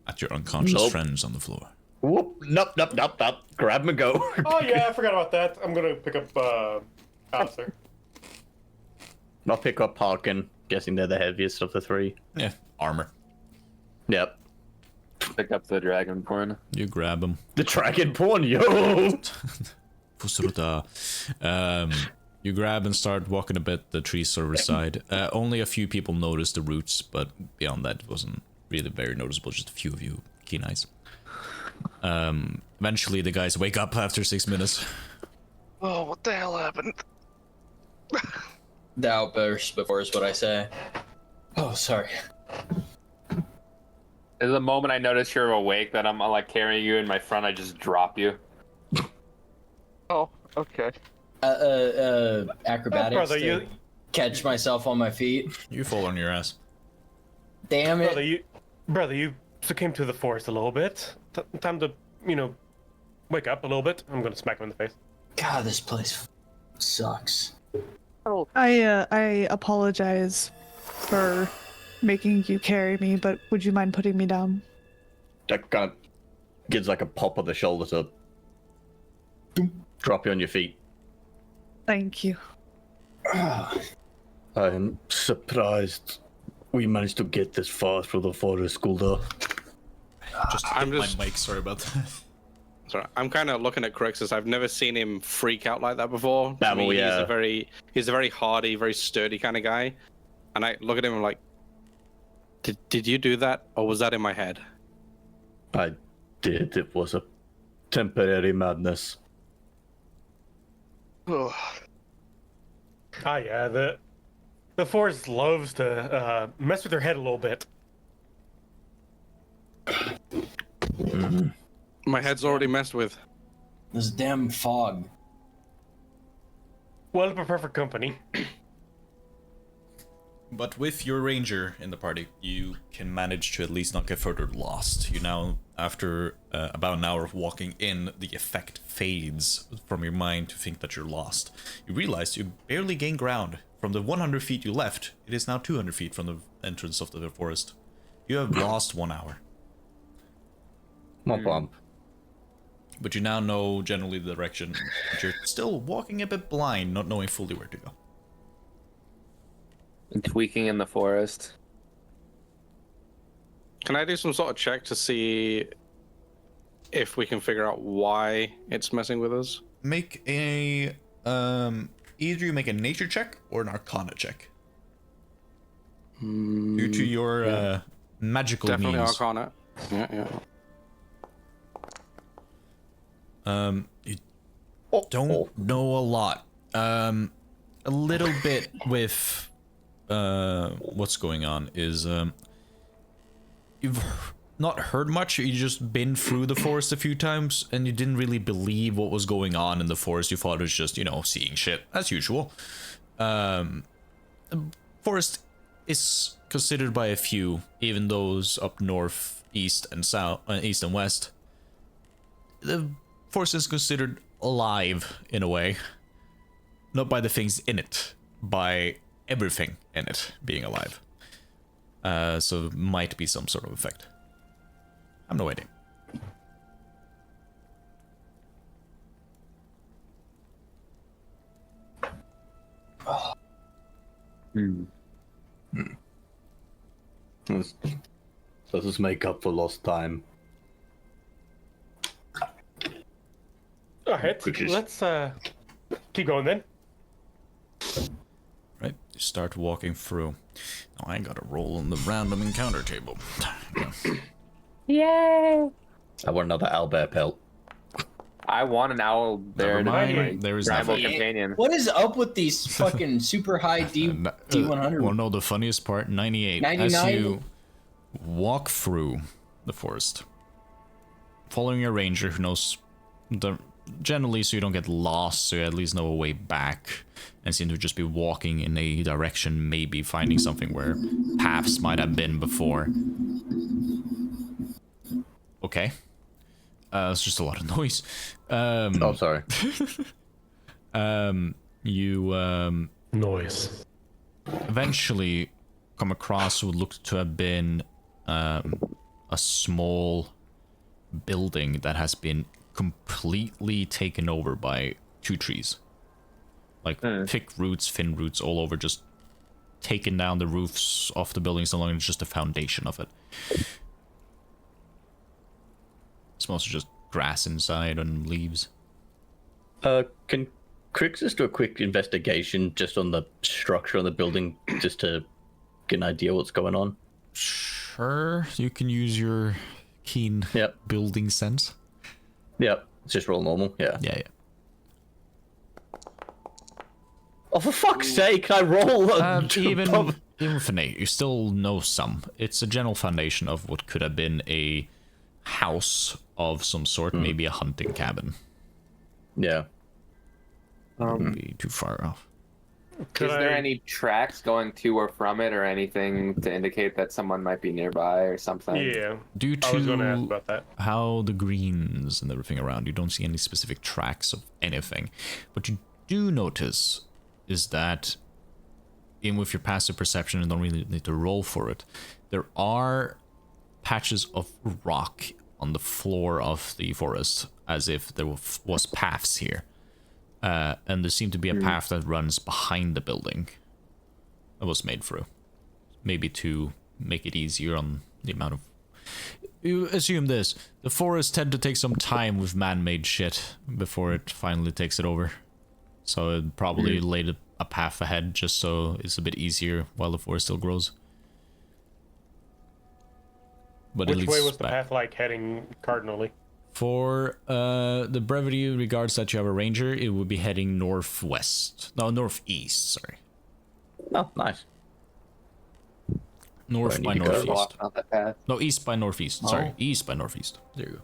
at your unconscious Nope. friends on the floor. Whoop! Nope! Grab 'em and go. Oh yeah, I forgot about that. I'm gonna pick up Alistair. I'll pick up Harkin. Guessing they're the heaviest of the 3. Yeah, armor. Yep. pick up the dragonborn. You grab him. The dragonborn, yo! Fusuruta. You grab and start walking a bit. The trees sort of reside. Only a few people notice the roots, but beyond that, it wasn't really very noticeable. Just a few of you, keen eyes. Eventually, the guys wake up after 6 minutes. Oh, what the hell happened? The outburst before is what I say. Oh, sorry. The moment I notice you're awake, that I'm like carrying you in my front, I just drop you. Oh, okay. Acrobatics brother, to catch myself on my feet. You fall on your ass. Damn it. Brother, you succumbed to the force a little bit. Time to, wake up a little bit. I'm gonna smack him in the face. God, this place sucks. I apologize for making you carry me, but would you mind putting me down? That kind of gives like a pop on the shoulder to drop you on your feet. Thank you. I am surprised we managed to get this far through the forest, Gulda. I'm My just mic, sorry about that. sorry. I'm kind of looking at Crixus. I've never seen him freak out like that before. To Babble, me, yeah. he's a very hardy, very sturdy kind of guy. And I look at him and I'm like, did you do that, or was that in my head? I did. It was a temporary madness. Oh, Ah, yeah, the force loves to mess with your head a little bit. My head's already messed with. This damn fog. Well, I prefer for company. But with your ranger in the party, you can manage to at least not get further lost. You now, after about an hour of walking in, the effect fades from your mind to think that you're lost. You realize you barely gain ground. From the 100 feet you left, it is now 200 feet from the entrance of the forest. You have lost 1 hour. Womp womp. But you now know generally the direction, but you're still walking a bit blind, not knowing fully where to go. Tweaking in the forest. Can I do some sort of check to see if we can figure out why it's messing with us? Make a either you make a nature check or an arcana check. Due to your magical Definitely means. Arcana. Yeah. You don't know a lot. A little bit with what's going on is you've not heard much. You just been through the forest a few times, and you didn't really believe what was going on in the forest. You thought it was just seeing shit as usual. The forest is considered by a few, even those up north, east and south, east and west. The forest is considered alive in a way, not by the things in it, by everything in it being alive. So it might be some sort of effect. I have no idea. Does this make up for lost time? Alright, let's keep going then. Right, you start walking through. Now I gotta roll on the random encounter table. Yay! I want another owlbear pelt. I want an owl bear to be mind, my there is rival nothing. companion. What is up with these fucking super high D100? Well, no, the funniest part, 98. 99? As you walk through the forest, following a ranger who knows generally, so you don't get lost, so you at least know a way back, and seem to just be walking in a direction, maybe finding something where paths might have been before. Okay. It's just a lot of noise. Oh, sorry. You Noise. eventually come across what looked to have been a small building that has been completely taken over by two trees. Like thick roots, thin roots all over, just taken down the roofs off the buildings, no longer just the foundation of it. It's mostly just grass inside and leaves. Can Crixus do a quick investigation just on the structure on the building, just to get an idea what's going on? Sure, you can use your keen Yep. building sense. Yep. It's just roll normal. Yeah. Yeah. Oh, for fuck's sake! I roll. Even for Nate, you still know some. It's a general foundation of what could have been a house of some sort, maybe a hunting cabin. Yeah. Wouldn't be too far off. Is there any tracks going to or from it, or anything to indicate that someone might be nearby or something? Yeah. Due I was going to ask to about that. how the greens and everything around, you don't see any specific tracks of anything. What you do notice is that, even with your passive perception, and don't really need to roll for it, there are patches of rock on the floor of the forest, as if there was paths here. And there seemed to be a path that runs behind the building that was made through. Maybe to make it easier on the amount of... You assume this. The forests tend to take some time with man-made shit before it finally takes it over. So it probably laid a path ahead just so it's a bit easier while the forest still grows. But Which way was the path like heading cardinally? For the brevity regards that you have a ranger, it would be heading northwest. No, northeast, sorry. Oh, nice. North Where I by need to go. northeast. Not that path. No, east by northeast. Sorry, east by northeast. There you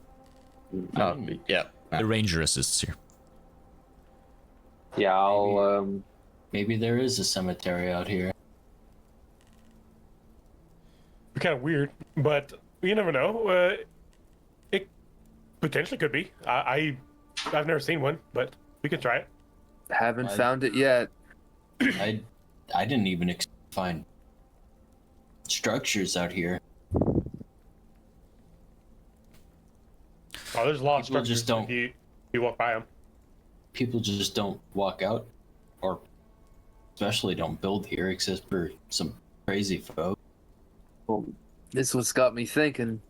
go. Oh, yeah. The ranger assists here. Yeah, I'll Maybe there is a cemetery out here. It's kind of weird, but you never know. It potentially could be. I've never seen one, but we could try it. haven't found it yet. I didn't even find structures out here. Oh, there's a lot of People structures just don't- if you walk by them. People just don't walk out, or especially don't build here, except for some crazy folk. Well, this what's got me thinking.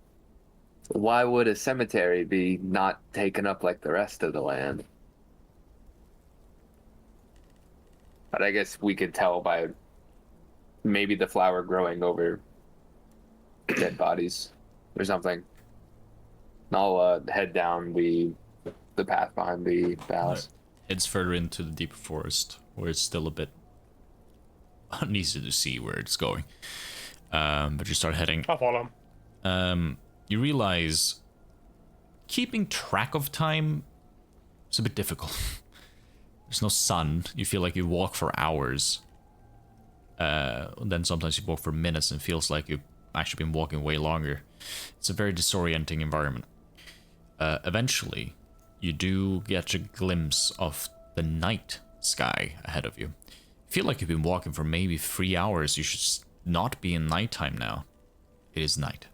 Why would a cemetery be not taken up like the rest of the land? But I guess we could tell by maybe the flower growing over dead bodies or something. I'll head down the path behind the house. Heads further into the deeper forest, where it's still a bit uneasy to see where it's going. But you start heading. I'll follow him. You realize keeping track of time is a bit difficult. There's no sun. You feel like you walk for hours. Then sometimes you walk for minutes and it feels like you've actually been walking way longer. It's a very disorienting environment. Eventually, you do get a glimpse of the night sky ahead of you. You feel like you've been walking for maybe 3 hours. You should not be in nighttime now. It is night.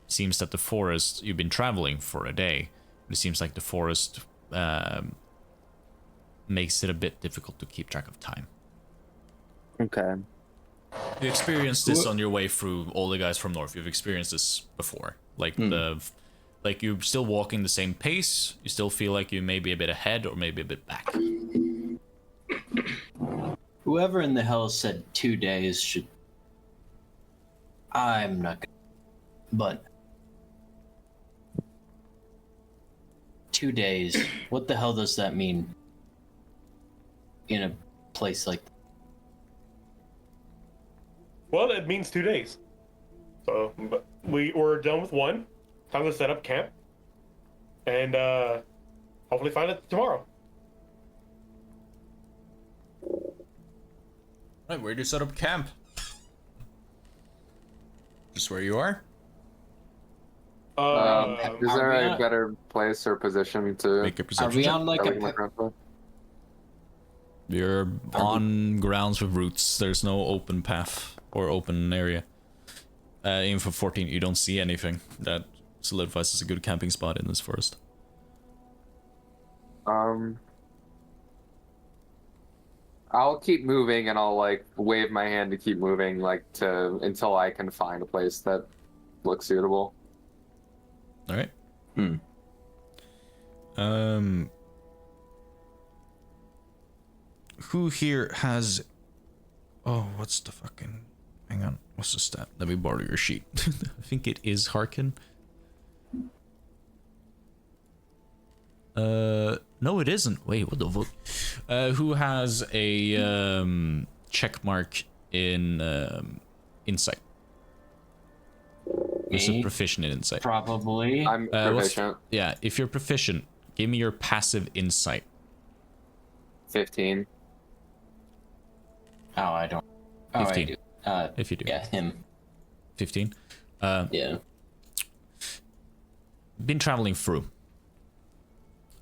Seems that the forest, you've been traveling for a day. It seems like the forest makes it a bit difficult to keep track of time. Okay. You experienced this on your way through all the guys from north. You've experienced this before. Like you're still walking the same pace. You still feel like you may be a bit ahead or maybe a bit back. Whoever in the hell said 2 days should... I'm not gonna... But... 2 days, what the hell does that mean? In a place like that? Well, it means 2 days. So, but we're done with one. Time to set up camp. And hopefully find it tomorrow. Right, where do you set up camp? Just where you are? Is there we a on- better place or position to Make a Are perception we check. on like that we a... can look around for? You're on grounds with roots. There's no open path or open area. Even for 14, you don't see anything that solidifies as a good camping spot in this forest. I'll keep moving and I'll like wave my hand to keep moving until I can find a place that looks suitable. All right. Who here has? Oh, what's the fucking? Hang on, what's the stat? Let me borrow your sheet. I think it is Harkin. No, it isn't. Wait, what the fuck? Who has a check mark in insight? Who's Me? proficient in insight? Probably. I'm proficient. Yeah, if you're proficient, give me your passive insight. 15. Oh, I don't. Oh, 15. I do. If you do. Yeah, him. 15. Yeah. Been traveling through.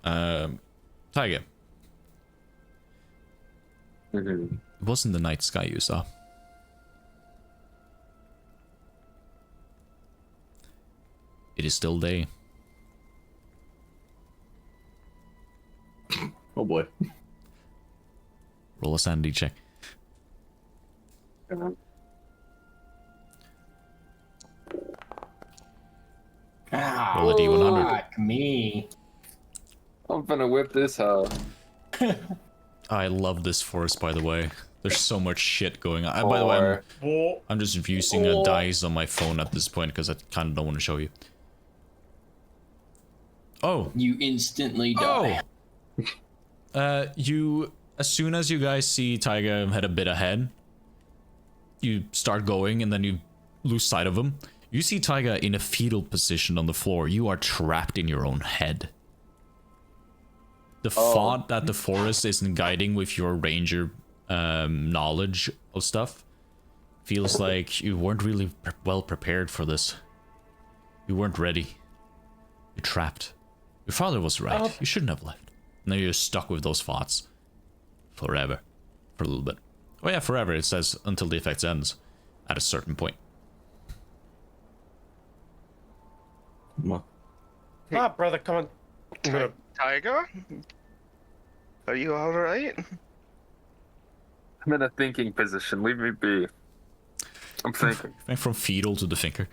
Tiger. Mm-hmm. It wasn't the night sky you saw. It is still day. Oh boy. Roll a sanity check. Oh, Roll a D100. fuck me. I'm gonna whip this hoe. I love this forest, by the way. There's so much shit going on. By the way, Whoa. I'm just using a dice on my phone at this point because I kind of don't want to show you. Oh. You instantly die. You, as soon as you guys see Taiga head a bit ahead, you start going and then you lose sight of him. You see Taiga in a fetal position on the floor. You are trapped in your own head. The thought that the forest isn't guiding with your ranger knowledge of stuff feels like you weren't really well prepared for this. You weren't ready. You're trapped. Your father was right. You shouldn't have left. Now you're stuck with those thoughts. Forever. For a little bit. Oh yeah, forever. It says until the effect ends. At a certain point. Ah, brother, come on. I'm gonna- Tiger? Are you alright? I'm in a thinking position. Leave me be. I'm thinking. Went from fetal to the thinker.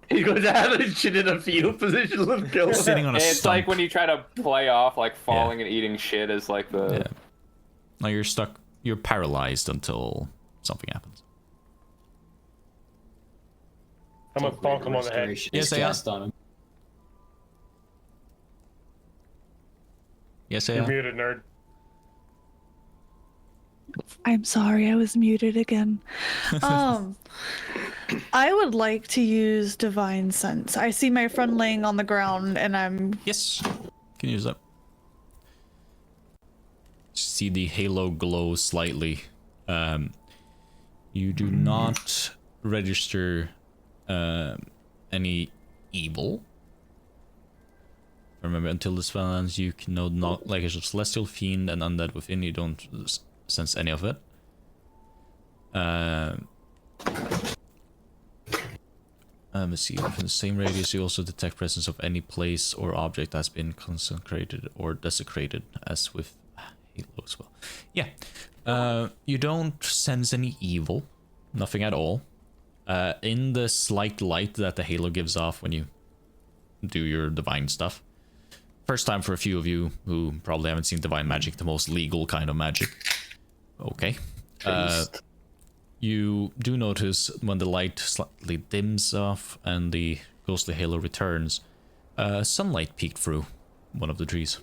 He goes out and shit in a fetal position. Let's go. Sitting on a It's stump. like when you try to play off like falling and eating shit is like the. Yeah. Now you're stuck. You're paralyzed until something happens. I'm gonna bonk him on the head. Restoration Yes, is I am. cast on him. Yes, I You're am. muted, nerd. I'm sorry, I was muted again. I would like to use Divine Sense. I see my friend laying on the ground and I'm... Yes. Can use that. See the halo glow slightly. You do not register any evil. Remember, until the spell ends, you can know not like a celestial fiend and undead within. You don't sense any of it. Let's see. Within the same radius, you also detect presence of any place or object that's been consecrated or desecrated, as with Halo as well. Yeah. You don't sense any evil. Nothing at all. In the slight light that the Halo gives off when you do your divine stuff. First time for a few of you who probably haven't seen divine magic, the most legal kind of magic. Okay. You do notice when the light slightly dims off and the ghostly halo returns, sunlight peeked through one of the trees.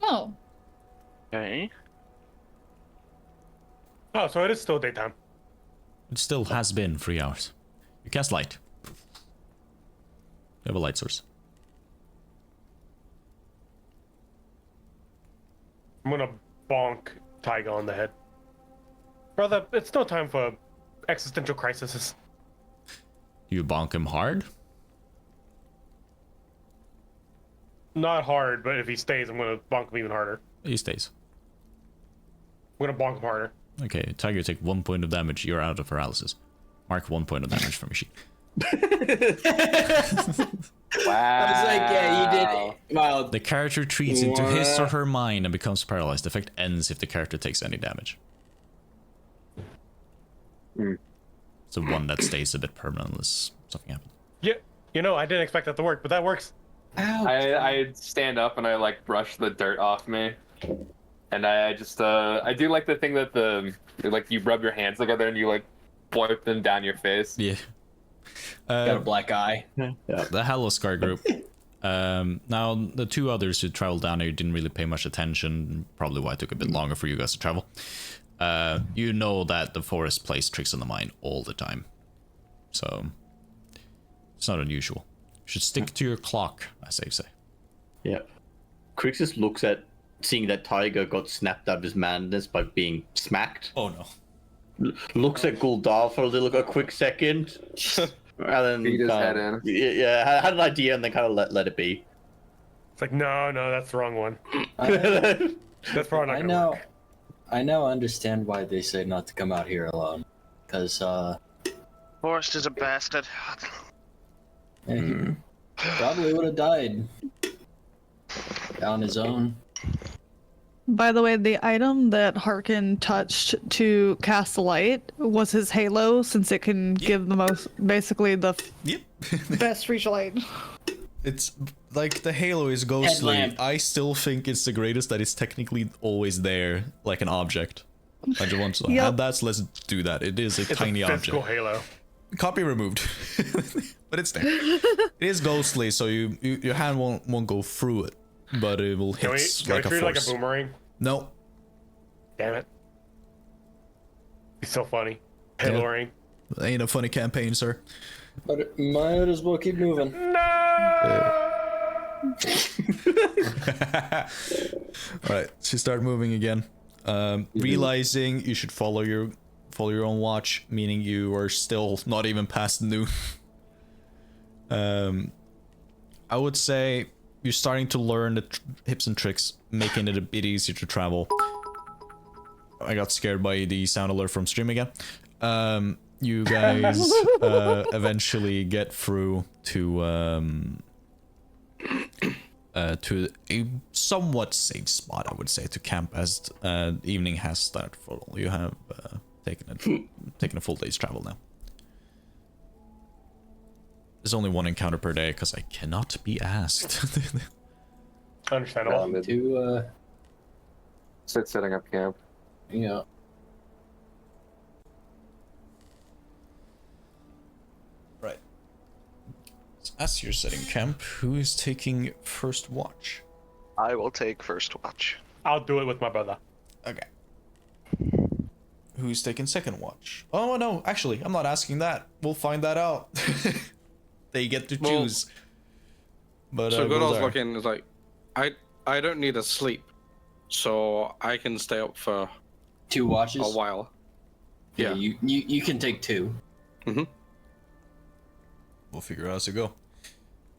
Oh. Okay. Oh, so it is still daytime. It still has been 3 hours. You cast light. You have a light source. I'm gonna bonk Taiga on the head. Brother, it's no time for existential crises. Do you bonk him hard? Not hard, but if he stays, I'm gonna bonk him even harder. He stays. I'm gonna bonk him harder. Okay, Tiger, take 1 point of damage. You're out of paralysis. Mark 1 point of damage from your sheet. Wow. I was like, yeah, you did it. Wow. The character retreats into his or her mind and becomes paralyzed. The effect ends if the character takes any damage. It's the one that stays a bit permanent unless something happens. Yeah, you know, I didn't expect that to work, but that works. Ow. I stand up and I like brush the dirt off me. And I just I do like the thing that like you rub your hands together and you like wipe them down your face. Yeah. Got a black eye. The Halloscar group. Now, the two others who traveled down here didn't really pay much attention, probably why it took a bit longer for you guys to travel. You know that the forest plays tricks on the mind all the time. So, it's not unusual. You should stick to your clock, as they say. Yeah. Crixus looks at seeing that Tiger got snapped out of his madness by being smacked. Oh no. Looks at Guldar for a quick second. And then Beat his head in. Yeah, had an idea and then kind of let it be. It's like, no, that's the wrong one. That's probably not gonna work. I now understand why they say not to come out here alone. Because, Forrest is a bastard. he probably would have died on his own. By the way, the item that Harkin touched to cast light was his halo, since it can give the most, basically the Yep. best reach light. It's like the halo is ghostly. Headlamp. I still think it's the greatest that it's technically always there, like an object. I just want to Yep. add that, so let's do that. It is a It's tiny a physical object. halo. Copy removed. But it's there. It is ghostly, so your hand won't go through it, but it will Can hit we like a treat it like a force. boomerang? No. Damn it. He's so funny. Haloing. Ain't a funny campaign, sir. But it might as well keep moving. Alright, so start moving again. Realizing you should follow your own watch, meaning you are still not even past noon. I would say you're starting to learn the hips and tricks, making it a bit easier to travel. I got scared by the sound alert from stream again. You guys eventually get through to a somewhat safe spot, I would say, to camp, as evening has started for all. You have taken a full day's travel now. There's only one encounter per day because I cannot be asked. Understandable. To, Setting up camp. yeah. Right. So as you're setting camp, who is taking first watch? I will take first watch. I'll do it with my brother. Okay. Who's taking second watch? Oh no, actually, I'm not asking that. We'll find that out. They get to Well, choose. But So Godol's Goldar. looking is like, I don't need a sleep, so I can stay up for 2 watches? a while. Yeah, Yeah. you can take 2. We'll figure out as we go.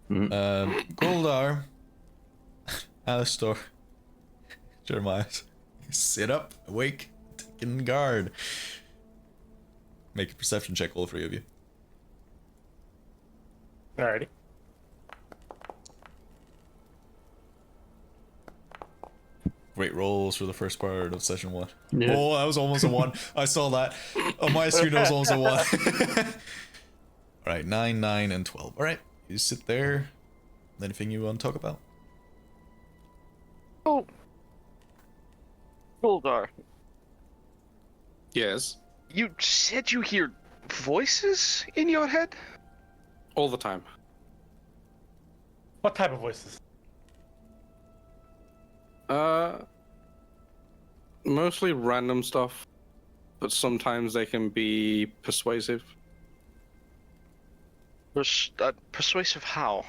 Goldar, Alistor, Jeremiah, sit up, awake, taking guard. Make a perception check, all 3 of you. Alrighty. Great rolls for the first part of session 1. Yeah. Oh, that was almost a 1. I saw that. On my screen, it was almost a 1. Alright, 9, 9, and 12. Alright, you sit there. Anything you want to talk about? Oh. Goldar, Yes, you said you hear voices in your head? all the time. What type of voices? Mostly random stuff, but sometimes they can be persuasive. Persuasive how?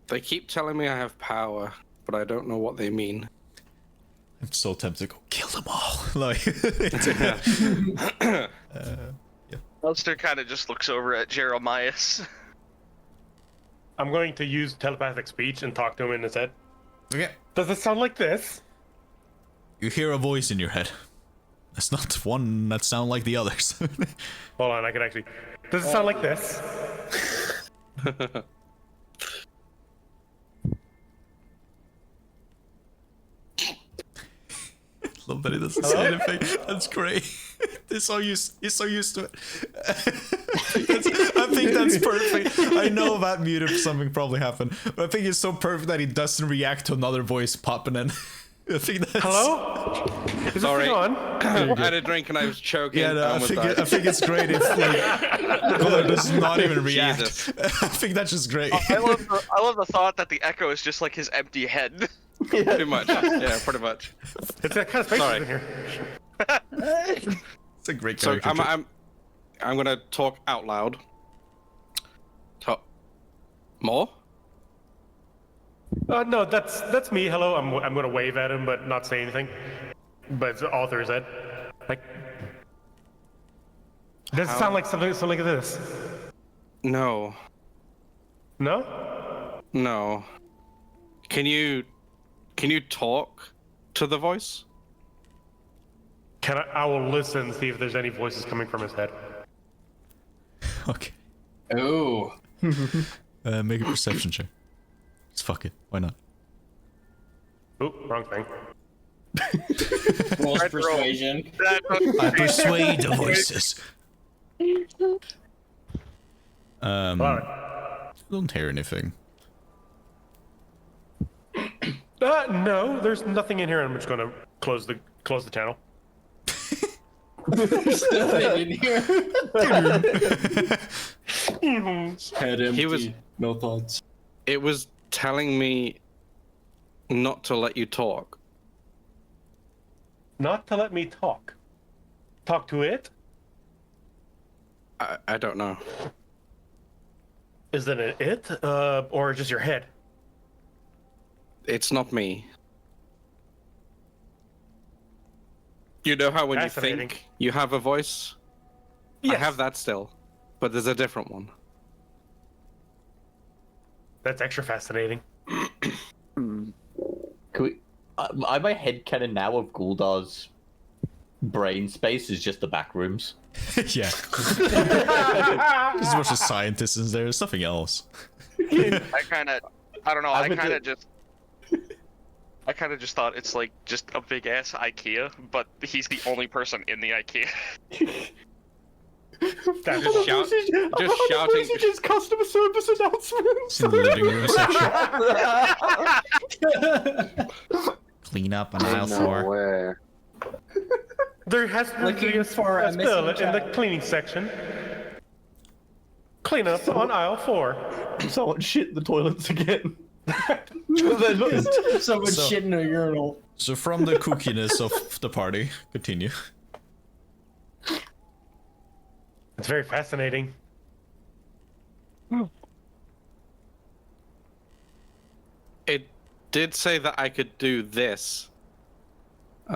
They keep telling me I have power, but I don't know what they mean. I'm so tempted to go kill them all. Like, Alistair kind of just looks over at Jeremiah. I'm going to use telepathic speech and talk to him in his head. okay. Does it sound like this? You hear a voice in your head. That's not one that sound like the others. Hold on, I can actually. Does it sound like this? Love that he doesn't say anything. That's great. He's so used to it. I think that's perfect. I know that mute if something probably happened, but I think it's so perfect that he doesn't react to another voice popping in. I think that's... Hello? Is this Sorry. thing on? I had a drink and I was choking. Yeah, no, I almost think, died. I think it's great if like Guller does not even react. Jesus. I think that's just great. I love the thought that the echo is just like his empty head. Pretty much. Yeah, pretty much. It's that kind of space Sorry. in here. It's a great So character. I'm gonna talk out loud. Talk more. No, that's me. Hello. I'm gonna wave at him, but not say anything. But it's all through his head. Like, does it sound like something like this? No. No? No. Can you talk to the voice? I will listen, see if there's any voices coming from his head. Okay. Oh. Make a perception check. Just fuck it. Why not? Oop, wrong thing. Rolls persuasion. I persuade the voices. Alright. Don't hear anything. No, there's nothing in here. I'm just gonna close the channel. There's nothing in here. Head empty. He was- No thoughts. It was telling me not to let you talk. Not to let me talk. Talk to it? I don't know. Is it an it? Or just your head? It's not me. You know how when you Fascinating. think you have a voice? I have that still, but there's a different one. That's extra fascinating. Can we? I my headcanon now of Guldar's brain space is just the back rooms. Yeah. There's a bunch of scientists in there. There's nothing else. I don't know. I I would kind of just thought it's like just a big ass IKEA, but he's the only person in the IKEA. That's Just shouting. Just customer service announcements. It's in the living room section. Clean up on aisle 4. way. There has to Looking be a for a spill missing in the child. cleaning section. Clean up on aisle 4. Someone shit in the toilets again. Someone So- shit in a urinal. So from the kookiness of the party, continue. It's very fascinating. It did say that I could do this.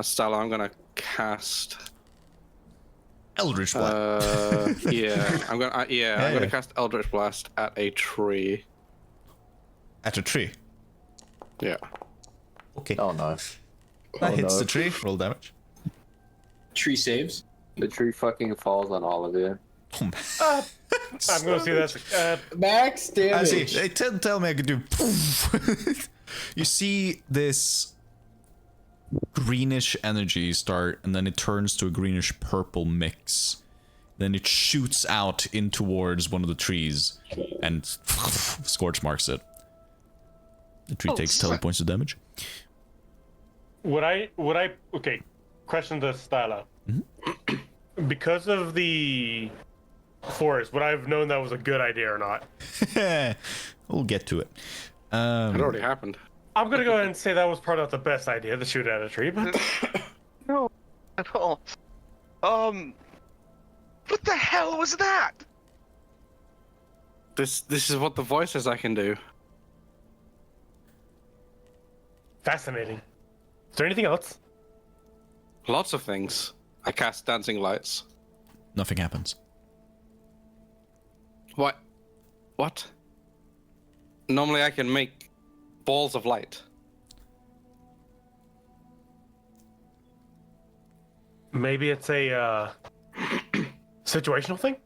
Stella, I'm gonna cast. Eldritch Blast. I'm gonna Yeah. cast Eldritch Blast at a tree. At a tree. Yeah. Okay. Oh no. That hits no. the tree. Roll damage. Tree saves. The tree fucking falls on all of you. Oh, man. I'm gonna see that. Max I damage. see. They tell me I could do. You see this greenish energy start, and then it turns to a greenish purple mix. Then it shoots out in towards one of the trees, and scorch marks it. The tree takes 10 points of damage. Would I? Okay. Question to Styla. Because of the forest, would I have known that was a good idea or not? We'll get to it. It already happened. I'm gonna go ahead and say that was probably not the best idea to shoot at a tree, but No, at all. What the hell was that? This is what the voice says I can do. fascinating. Is there anything else? Lots of things. I cast dancing lights. Nothing happens. What? What? Normally I can make balls of light. Maybe it's a situational thing.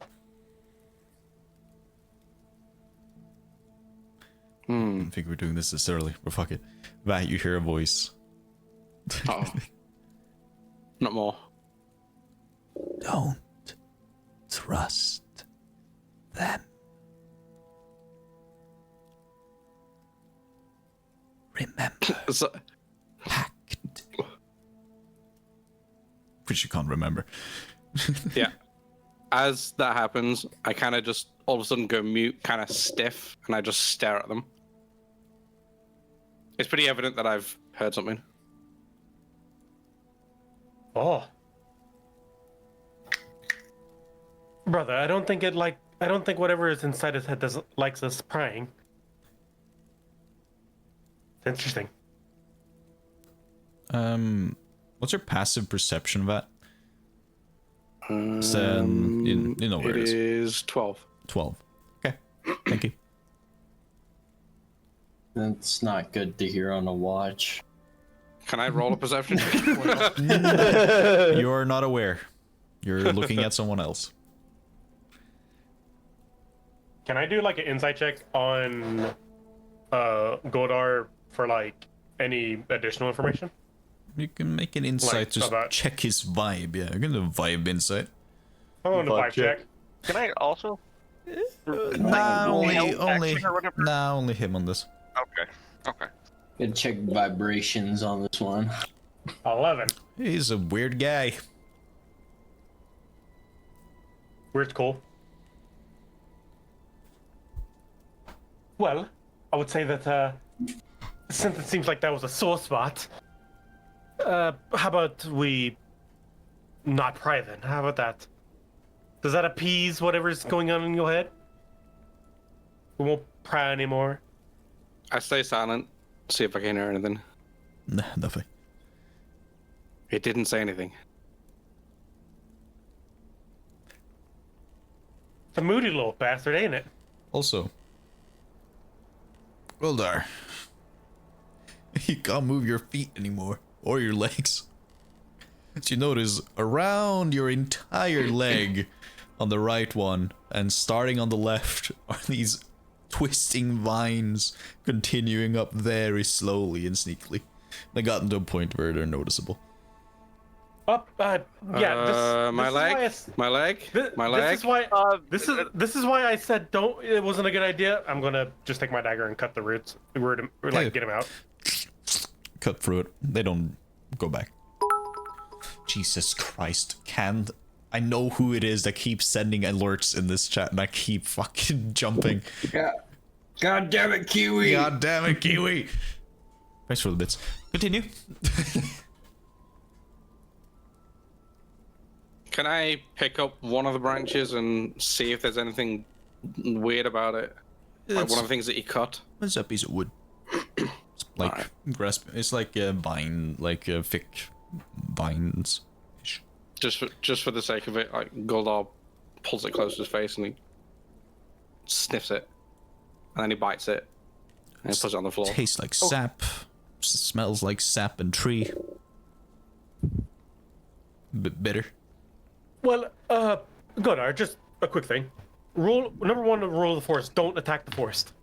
I don't think we're doing this early, but fuck it. Right, you hear a voice. Uh-oh. Not more. Don't trust them. Remember, So, pact case you can't remember. Yeah. As that happens, I kind of just all of a sudden go mute, kind of stiff, and I just stare at them. It's pretty evident that I've heard something. Oh. Brother, I don't think whatever is inside his head likes us prying. It's interesting. What's your passive perception of that? You know where it is. It is 12. 12. Okay. Thank you. That's not good to hear on a watch. Can I roll a perception? You're not aware. You're looking at someone else. Can I do like an insight check on Godar for like any additional information? You can make an insight to check his vibe. Yeah, you can do a vibe insight. I'm on the vibe check. Can I also? Only him on this. Okay. Good check vibrations on this one. 11. He's a weird guy. Weird's cool. Well, I would say that since it seems like that was a sore spot, how about we not pry then? How about that? Does that appease whatever's going on in your head? We won't pry anymore. I stay silent, see if I can hear anything. Nah, nothing. It didn't say anything. It's a moody little bastard, ain't it? Also, Goldar, you can't move your feet anymore, or your legs. As you notice, around your entire leg, on the right one, and starting on the left, are these twisting vines continuing up very slowly and sneakily. They got to a point where they're noticeable. Yeah. My leg. This is why. This is why I said don't. It wasn't a good idea. I'm gonna just take my dagger and cut the roots. Get him out. Cut through it. They don't go back. Jesus Christ! I know who it is that keeps sending alerts in this chat, and I keep fucking jumping. God damn it, Kiwi! God damn it, Kiwi! Thanks for the bits. Continue. Can I pick up one of the branches and see if there's anything weird about it? Like one of the things that you cut? It's a piece of wood. It's like grass. It's like a vine, like a thick vines. Just for the sake of it, like Goldar pulls it close to his face and he sniffs it, and then he bites it and he puts it on the floor. Tastes like sap. Smells like sap and tree. Bit bitter. Well, Gunnar, just a quick thing. Number one, the rule of the forest: don't attack the forest.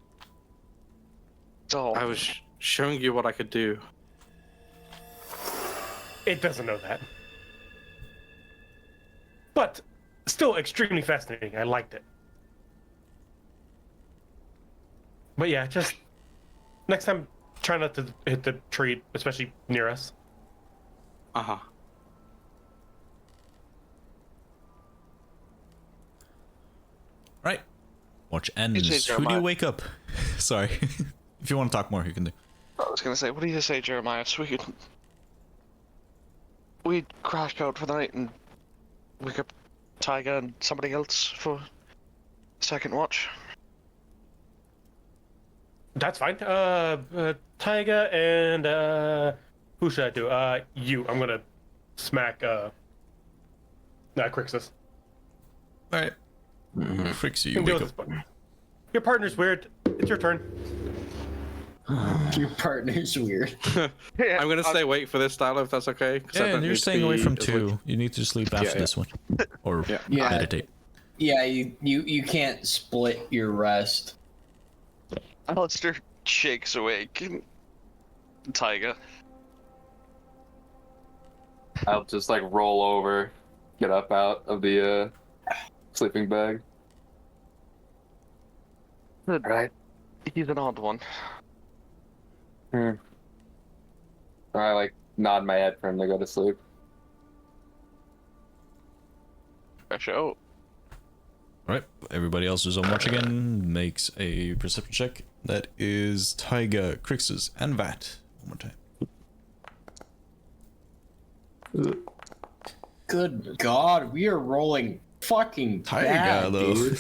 So I was showing you what I could do. It doesn't know that. But still extremely fascinating. I liked it. But yeah, just next time, try not to hit the tree, especially near us. Uh-huh. Right. Watch ends. Who do you wake up? Sorry. If you want to talk more, you can do. I was gonna say, what do you say, Jeremiah? So we crash out for the night and wake up Tyga and somebody else for second watch. That's fine. Tyga and who should I do? You. I'm gonna smack Crixus. All right. Crixus, you wake up. Your partner's weird. It's your turn. Your partner's weird. I'm gonna stay awake for this style if that's okay. Yeah, you're staying away from 2. You need to sleep after this one, or meditate. Yeah, you can't split your rest. Alistair shakes awake. Tyga. I'll just like roll over, get up out of the sleeping bag. Right. He's an odd one. I like nod my head for him to go to sleep. Fresh out. Alright, everybody else who's on watch again makes a perception check. That is Tyga, Crixus, and Vat. One more time. Good God, we are rolling fucking Tyga, bad, though. dude.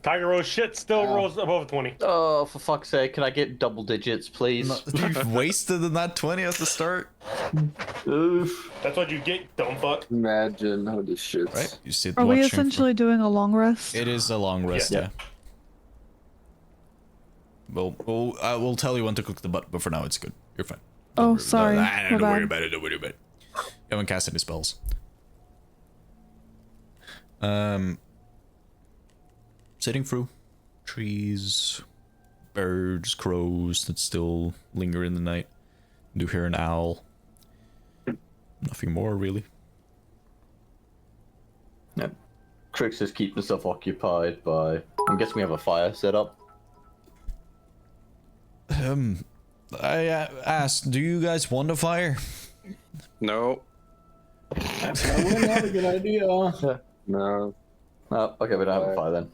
Tiger Rose shit still rolls above 20. Oh, for fuck's sake, can I get double digits, please? You've wasted in that 20 at the start. Oof. That's what you get, dumb fuck. Imagine how this shit. Right? You sit Are we watching essentially doing a long rest? It is a long rest, Yeah. yeah. We'll tell you when to click the button, but for now it's good. You're fine. Oh, sorry. My Don't worry bad. about it, don't worry about it. You haven't cast any spells. Sitting through trees, birds, crows that still linger in the night. You do hear an owl. Nothing more, really. Yep. Trix is keeping himself occupied by... I'm guessing we have a fire set up. I asked, do you guys want a fire? No. Probably not a good idea. No. Oh, okay, we don't have a fire then.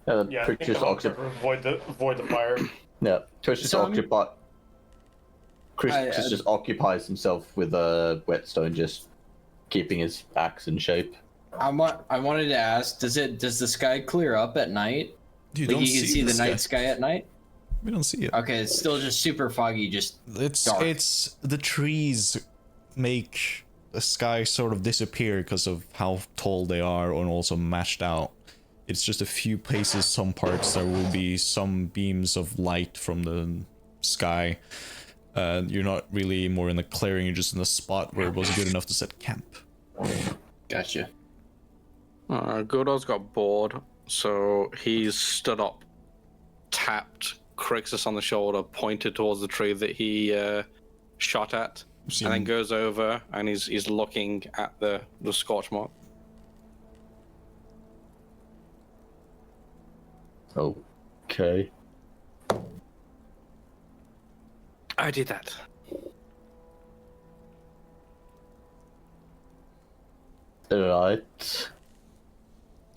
Yeah, then Yeah, I Trix think just the monks occupied. avoid the fire. Yeah, Trix just So I'm- occupied. Chris just occupies himself with a whetstone, just keeping his axe in shape. I wanted to ask, does the sky clear up at night? You Like don't you can see the night sky at night? We don't see it. Okay, it's still just super foggy, just dark. It's the trees make the sky sort of disappear because of how tall they are and also mashed out. It's just a few places, some parts there will be some beams of light from the sky. You're not really more in the clearing, you're just in a spot where it was good enough to set camp. Gotcha. Godot's got bored, so he's stood up, tapped Crixus on the shoulder, pointed towards the tree that he shot at, and then goes over and he's looking at the scorch mark. Okay. I did that. Right.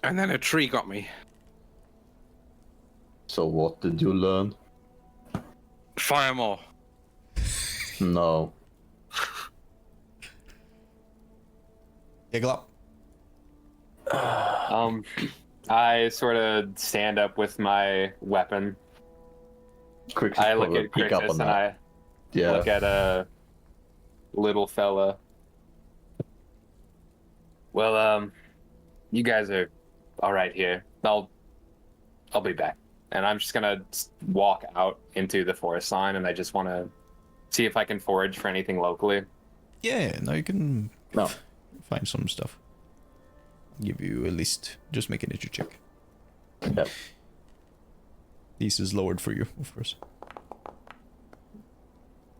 And then a tree got me. So what did you learn? Fire more. No. Giggle up. I sort of stand up with my weapon. Crix I look at pick up Crixus on and that. I look at a little fella. Well, you guys are all right here. I'll be back. And I'm just gonna walk out into the forest line, and I just want to see if I can forage for anything locally. Yeah, now you can No. find some stuff. Give you a list. Just make a nature check. Yep. This is lowered for you, of course.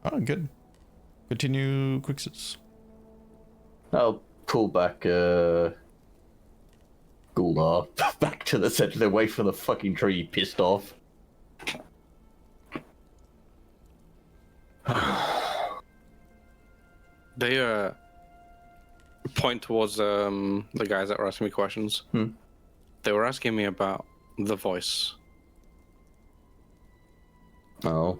Oh, good. Continue, Crixus. I'll pull back Gulnar back to the center, away from the fucking tree, pissed off. They point towards the guys that were asking me questions. They were asking me about the voice. Oh.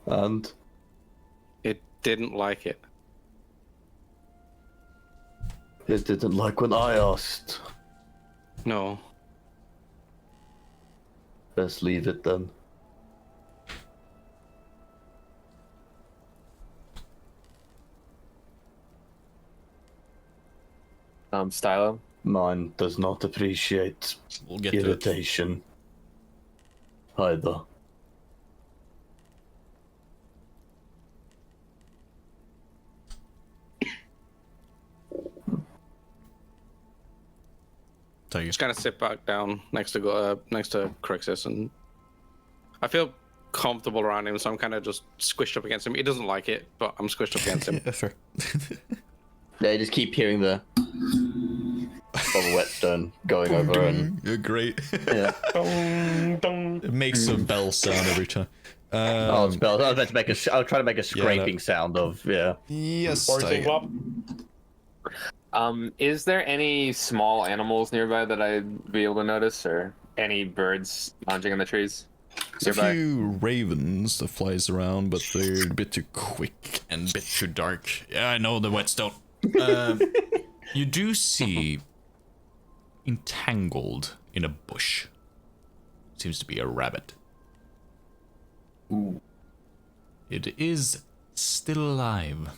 And? It didn't like it. It didn't like when I asked. No. Best leave it then. Stylo? Mine does not appreciate We'll get to it. irritation. Either. Tell you. Just kind of sit back down next to Crixus, and I feel comfortable around him, so I'm kind of just squished up against him. He doesn't like it, but I'm squished up against him. Yeah, fair. Yeah, you just keep hearing the of a whetstone going over and You're great. yeah. It makes a bell sound every time. Oh, it's bells. I was about to make a. I'll try to make a scraping that- sound of yeah. Yes, Foraging Tiger. club. Is there any small animals nearby that I'd be able to notice, or any birds lounging in the trees There's a nearby? few ravens that flies around, but they're a bit too quick and a bit too dark. Yeah, I know the whetstone. You do see entangled in a bush. Seems to be a rabbit. Ooh. It is still alive.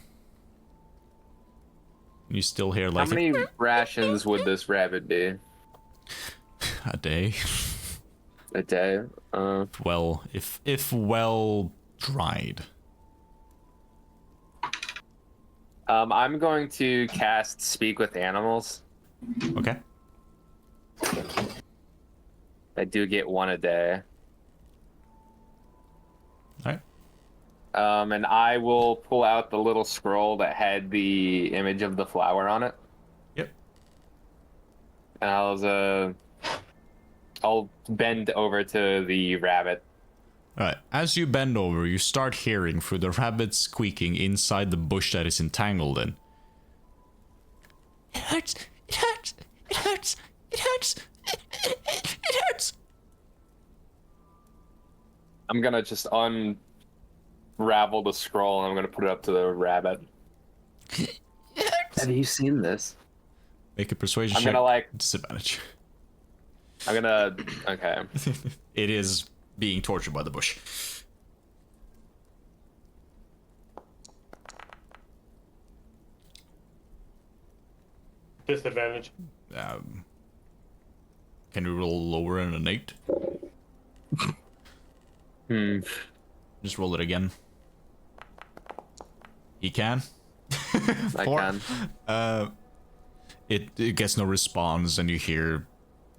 You still hear How like many rations would this rabbit be a day. a day? Well, if well dried. I'm going to cast Speak with Animals. Okay. I do get one a day. Alright. And I will pull out the little scroll that had the image of the flower on it. Yep. And I'll bend over to the rabbit. Alright. As you bend over, you start hearing through the rabbit squeaking inside the bush that is entangled in. It hurts! It hurts! It hurts! It hurts! It hurts! I'm gonna just unravel the scroll and I'm gonna put it up to the rabbit. Have you seen this? Make a persuasion I'm check. gonna like. Disadvantage. I'm gonna. Okay. It is being tortured by the bush. Disadvantage. Can you roll lower than an 8? Just roll it again. He can. I 4. can. It gets no response, and you hear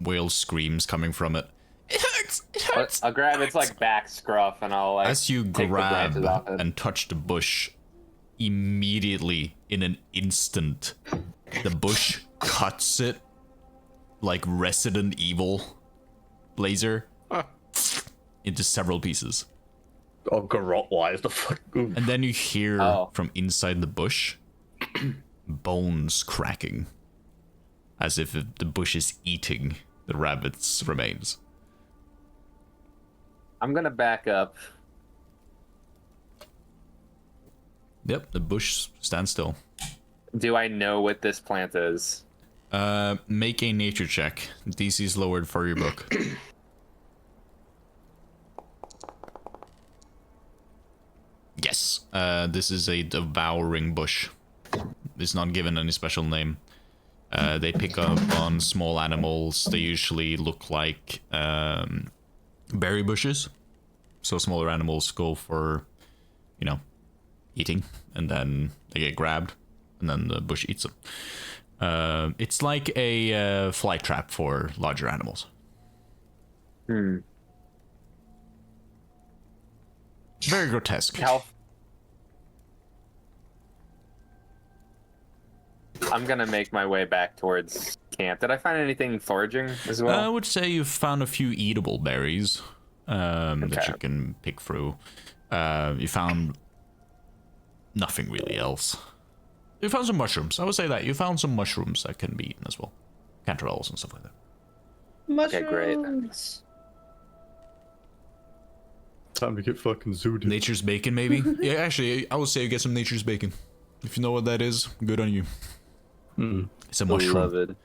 wail screams coming from it. It hurts! It hurts! I'll grab its like back scruff and I'll like. As you take the grab branches off it. and touch the bush, immediately, in an instant, the bush cuts it like Resident Evil Blazer into several pieces. Oh, garrot, why is the fuck? Ooh. And then you hear Oh. from inside the bush bones cracking, as if the bush is eating the rabbit's remains. I'm gonna back up. Yep, the bush stands still. Do I know what this plant is? Make a nature check. DC is lowered for your book. Yes, this is a devouring bush. It's not given any special name. They pick up on small animals. They usually look like berry bushes. So smaller animals go for, eating, and then they get grabbed, and then the bush eats them. It's like a fly trap for larger animals. Very grotesque. I'm gonna make my way back towards camp. Did I find anything foraging as well? I would say you've found a few eatable berries that you can pick through. You found nothing really else. You found some mushrooms. I would say that. You found some mushrooms that can be eaten as well. Cantaroules and stuff like that. Okay, great. Mushrooms. Time to get fucking zooted. Nature's bacon, maybe? Yeah, actually, I would say you get some nature's bacon. If you know what that is, good on you. It's a mushroom. Beloved.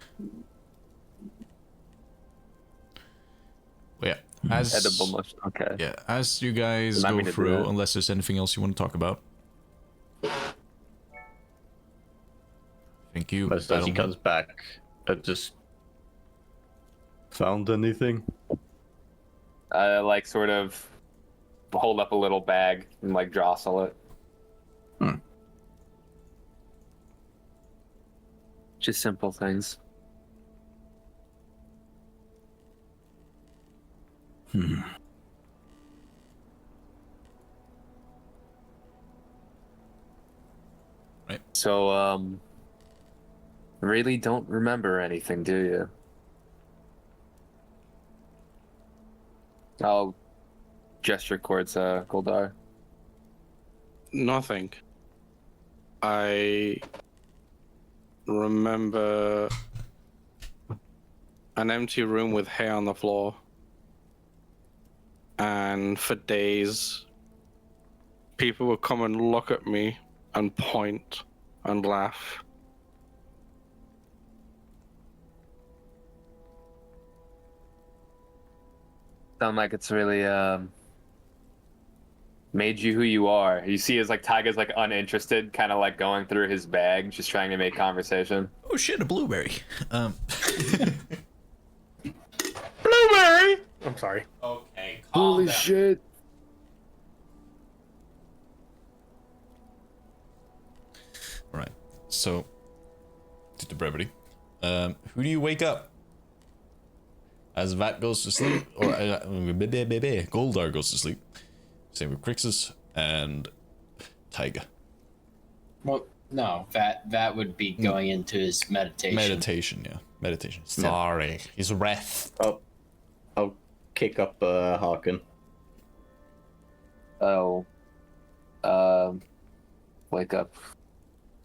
Well, yeah, as Edible mushroom. Okay. yeah, as you guys Remind go me to do through, that. unless there's anything else you want to talk about. Thank you. As he Battleman. comes back, I just found anything. Like sort of hold up a little bag and like jostle it. Just simple things. Right. So, really don't remember anything, do you? I'll gesture towards Goldar. Nothing. I remember an empty room with hair on the floor. And for days, people would come and look at me and point and laugh. Sound like it's really made you who you are. You see, as like Taiga's like uninterested, kind of like going through his bag, just trying to make conversation. Oh shit, a blueberry. Blueberry! I'm sorry. Okay, Holy shit! Right. So, to the brevity, who do you wake up? As Vat goes to sleep, or Goldar goes to sleep. Same with Crixus and Taiga. Well, no, that would be going into his meditation. Meditation. Sorry, his wrath. I'll kick up Harkin. Oh. Wake up,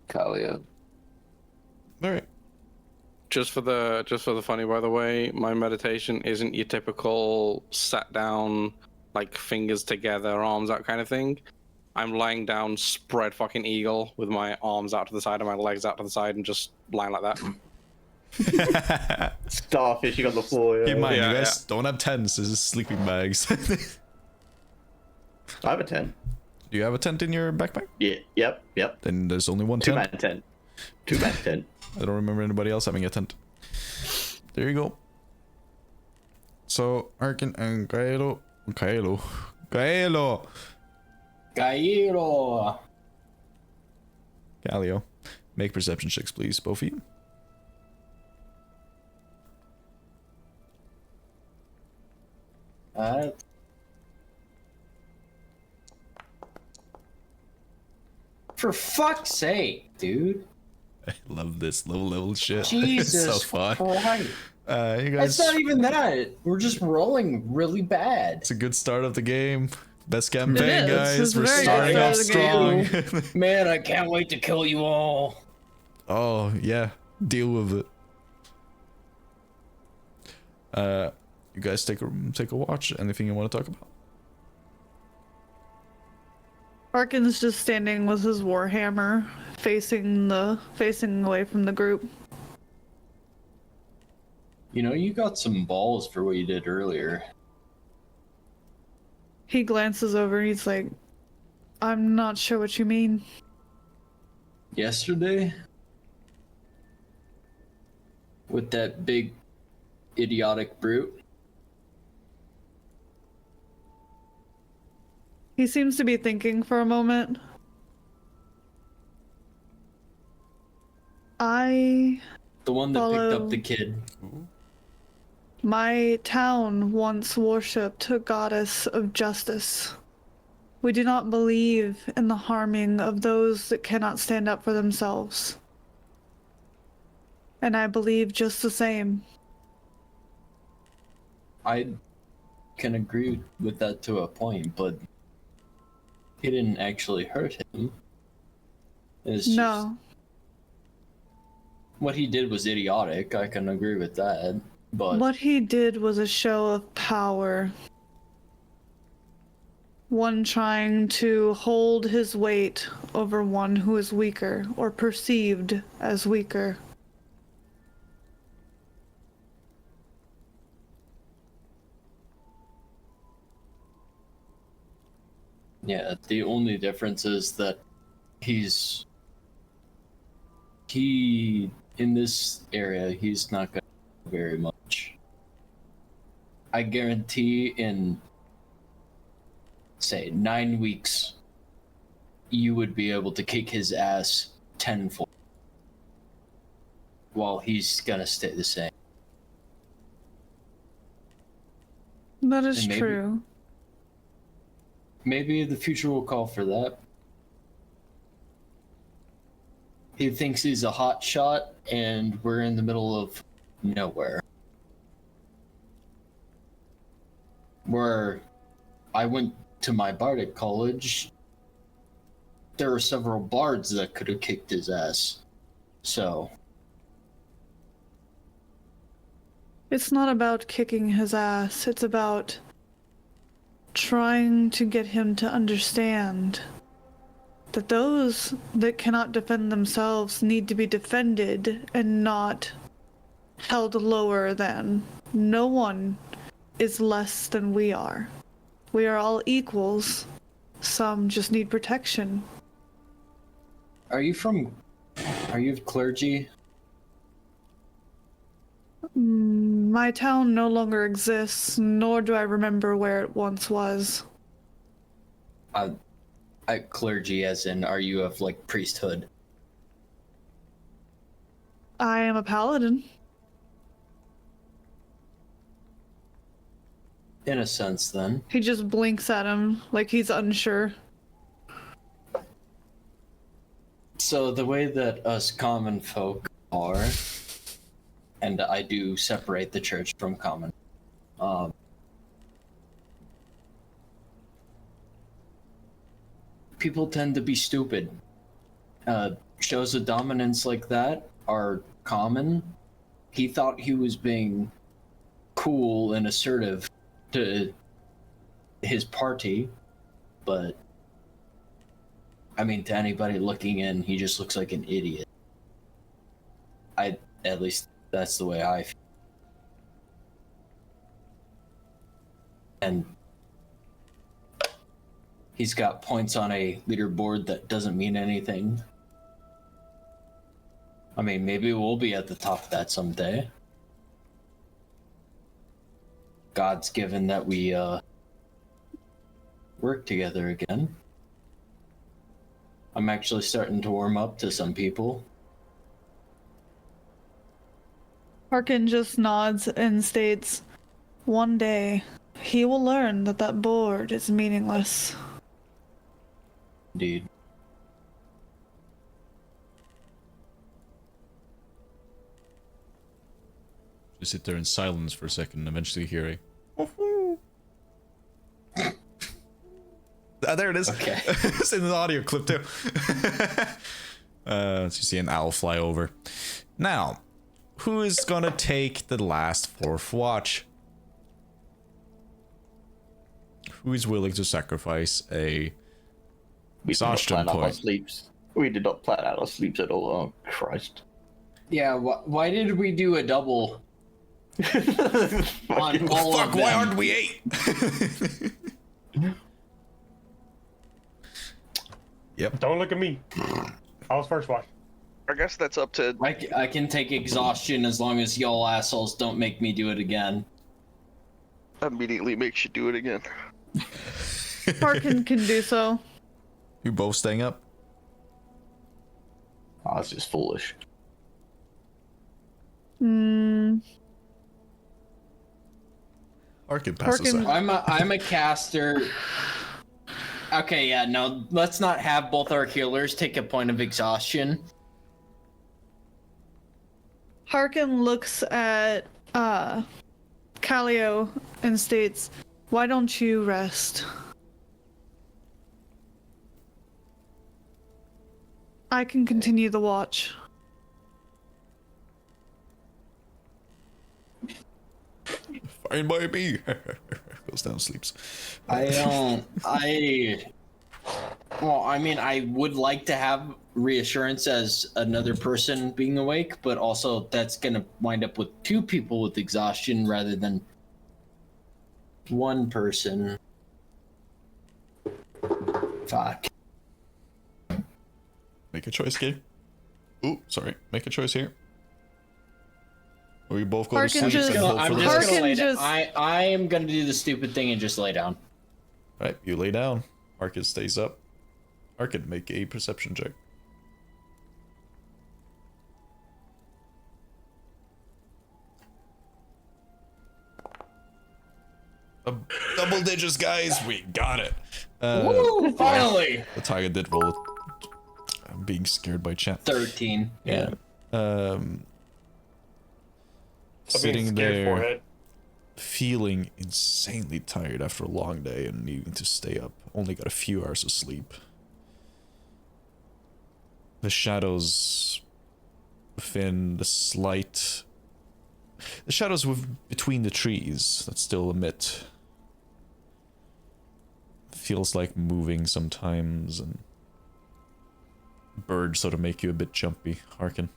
Kalia. Alright. Just for the funny, by the way, my meditation isn't your typical sat down, like fingers together, arms out kind of thing. I'm lying down, spread fucking eagle, with my arms out to the side and my legs out to the side, and just lying like that. Starfishing on the floor. Keep in mind, Yeah, you guys don't have tents, this is sleeping bags. I have a tent. Do you have a tent in your backpack? Yeah. Yep. Then there's only one Two tent. man tent. 2-man tent. I don't remember anybody else having a tent. There you go. So, Arkin and Gaelo. Gairo! Galio. Make perception checks, please, both of you. For fuck's sake, dude. I love this low level shit. Jesus It's so fun. Christ. You guys, It's not even that. We're just rolling really bad. it's a good start of the game. Best campaign, is. guys. It's We're very starting good off start of strong. Man, I can't wait to kill you all. Oh yeah, deal with it. You guys take a watch. Anything you want to talk about? Arkin's just standing with his warhammer, facing away from the group. You know, you got some balls for what you did earlier. He glances over. He's like, "I'm not sure what you mean." Yesterday? With that big, idiotic brute? He seems to be thinking for a moment. The one that picked Follow- up the kid. My town once worshipped a goddess of justice. We do not believe in the harming of those that cannot stand up for themselves. And I believe just the same. I can agree with that to a point, but he didn't actually hurt him. It's just- No. what he did was idiotic. I can agree with that, but What he did was a show of power. One trying to hold his weight over one who is weaker or perceived as weaker. yeah, the only difference is that he in this area he's not gonna do very much. I guarantee in say 9 weeks you would be able to kick his ass tenfold while he's gonna stay the same. That is And maybe- true. Maybe the future will call for that. He thinks he's a hot shot, and we're in the middle of nowhere. Where I went to my bardic college, there were several bards that could have kicked his ass. So, It's not about kicking his ass. It's about trying to get him to understand that those that cannot defend themselves need to be defended and not held lower than. No one is less than we are. We are all equals. Some just need protection. Are you of clergy? My town no longer exists, nor do I remember where it once was. Clergy as in, are you of, like, priesthood? I am a paladin. In a sense, then. He just blinks at him like he's unsure. So the way that us common folk are, and I do separate the church from common, people tend to be stupid. Shows of dominance like that are common. He thought he was being cool and assertive to his party, but I mean, to anybody looking in, he just looks like an idiot. At least that's the way I feel. And he's got points on a leaderboard that doesn't mean anything. I mean, maybe we'll be at the top of that someday. God's given that we work together again. I'm actually starting to warm up to some people. Harkin just nods and states, one day, he will learn that that board is meaningless. Indeed. Just sit there in silence for a second and eventually hear a... Ah, there it is. Okay. It's in the audio clip too. So you see an owl fly over. Now, who is gonna take the last fourth watch? Who is willing to sacrifice a exhaustion point? We did not plan out our sleeps at all. Oh, Christ. Yeah, why did we do a double? On all Fuck, of why them? aren't we 8? Yep. Don't look at me. I was first watch. I guess that's up to. I can take exhaustion as long as y'all assholes don't make me do it again. Immediately makes you do it again. Harkin can do so. You both staying up? Oh, that's just foolish. Arkin passes Harkin- out. I'm a caster. Okay, yeah, no, let's not have both our healers take a point of exhaustion. Harkin looks at Callio and states, why don't you rest? I can continue the watch. Fine by me. Goes down, sleeps. Well, I mean, I would like to have reassurance as another person being awake, but also that's gonna wind up with 2 people with exhaustion rather than 1 person. Fuck. Make a choice, kid. Ooh, sorry. Make a choice here. Or you both go Harkin to sleep just- and hope I'm for the just best. gonna lay Harkin down. just- I am gonna do the stupid thing and just lay down. Right, you lay down. Arkin stays up. Arkin, make a perception check. Double digits, guys. We got it. Woo! Finally. The tiger did roll. I'm being scared by chat. 13. Yeah. I'm Sitting being scared there, forehead. feeling insanely tired after a long day and needing to stay up. Only got a few hours of sleep. The shadows within the slight... The shadows between the trees that still emit feels like moving sometimes, and birds sort of make you a bit jumpy, Harkin.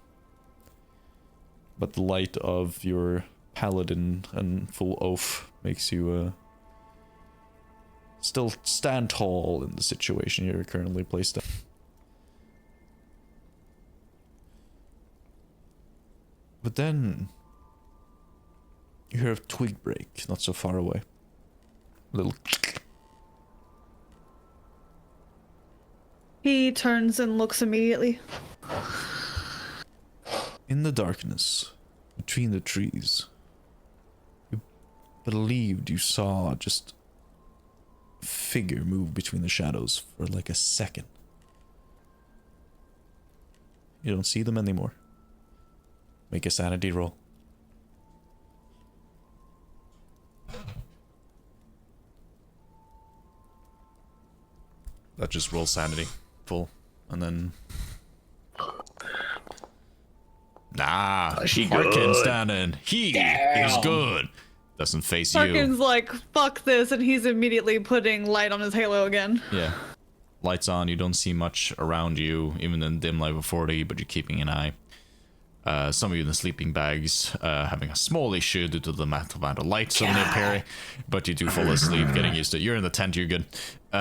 But the light of your paladin and full oath makes you still stand tall in the situation you're currently placed in. But then you hear a twig break not so far away. A little. He turns and looks immediately. In the darkness, between the trees, you believed you saw just a figure move between the shadows for like a second. You don't see them anymore. Make a sanity roll. That just rolls sanity full, and then She Harkin's good. standing. He is good. Doesn't face you. Harkin's like, fuck this, and he's immediately putting light on his halo again. Yeah. Lights on, you don't see much around you, even in dim light of 40, but you're keeping an eye. Some of you in the sleeping bags having a small issue due to the amount of light suddenly appearing, but you do fall asleep, getting used to it. You're in the tent, you're good. Me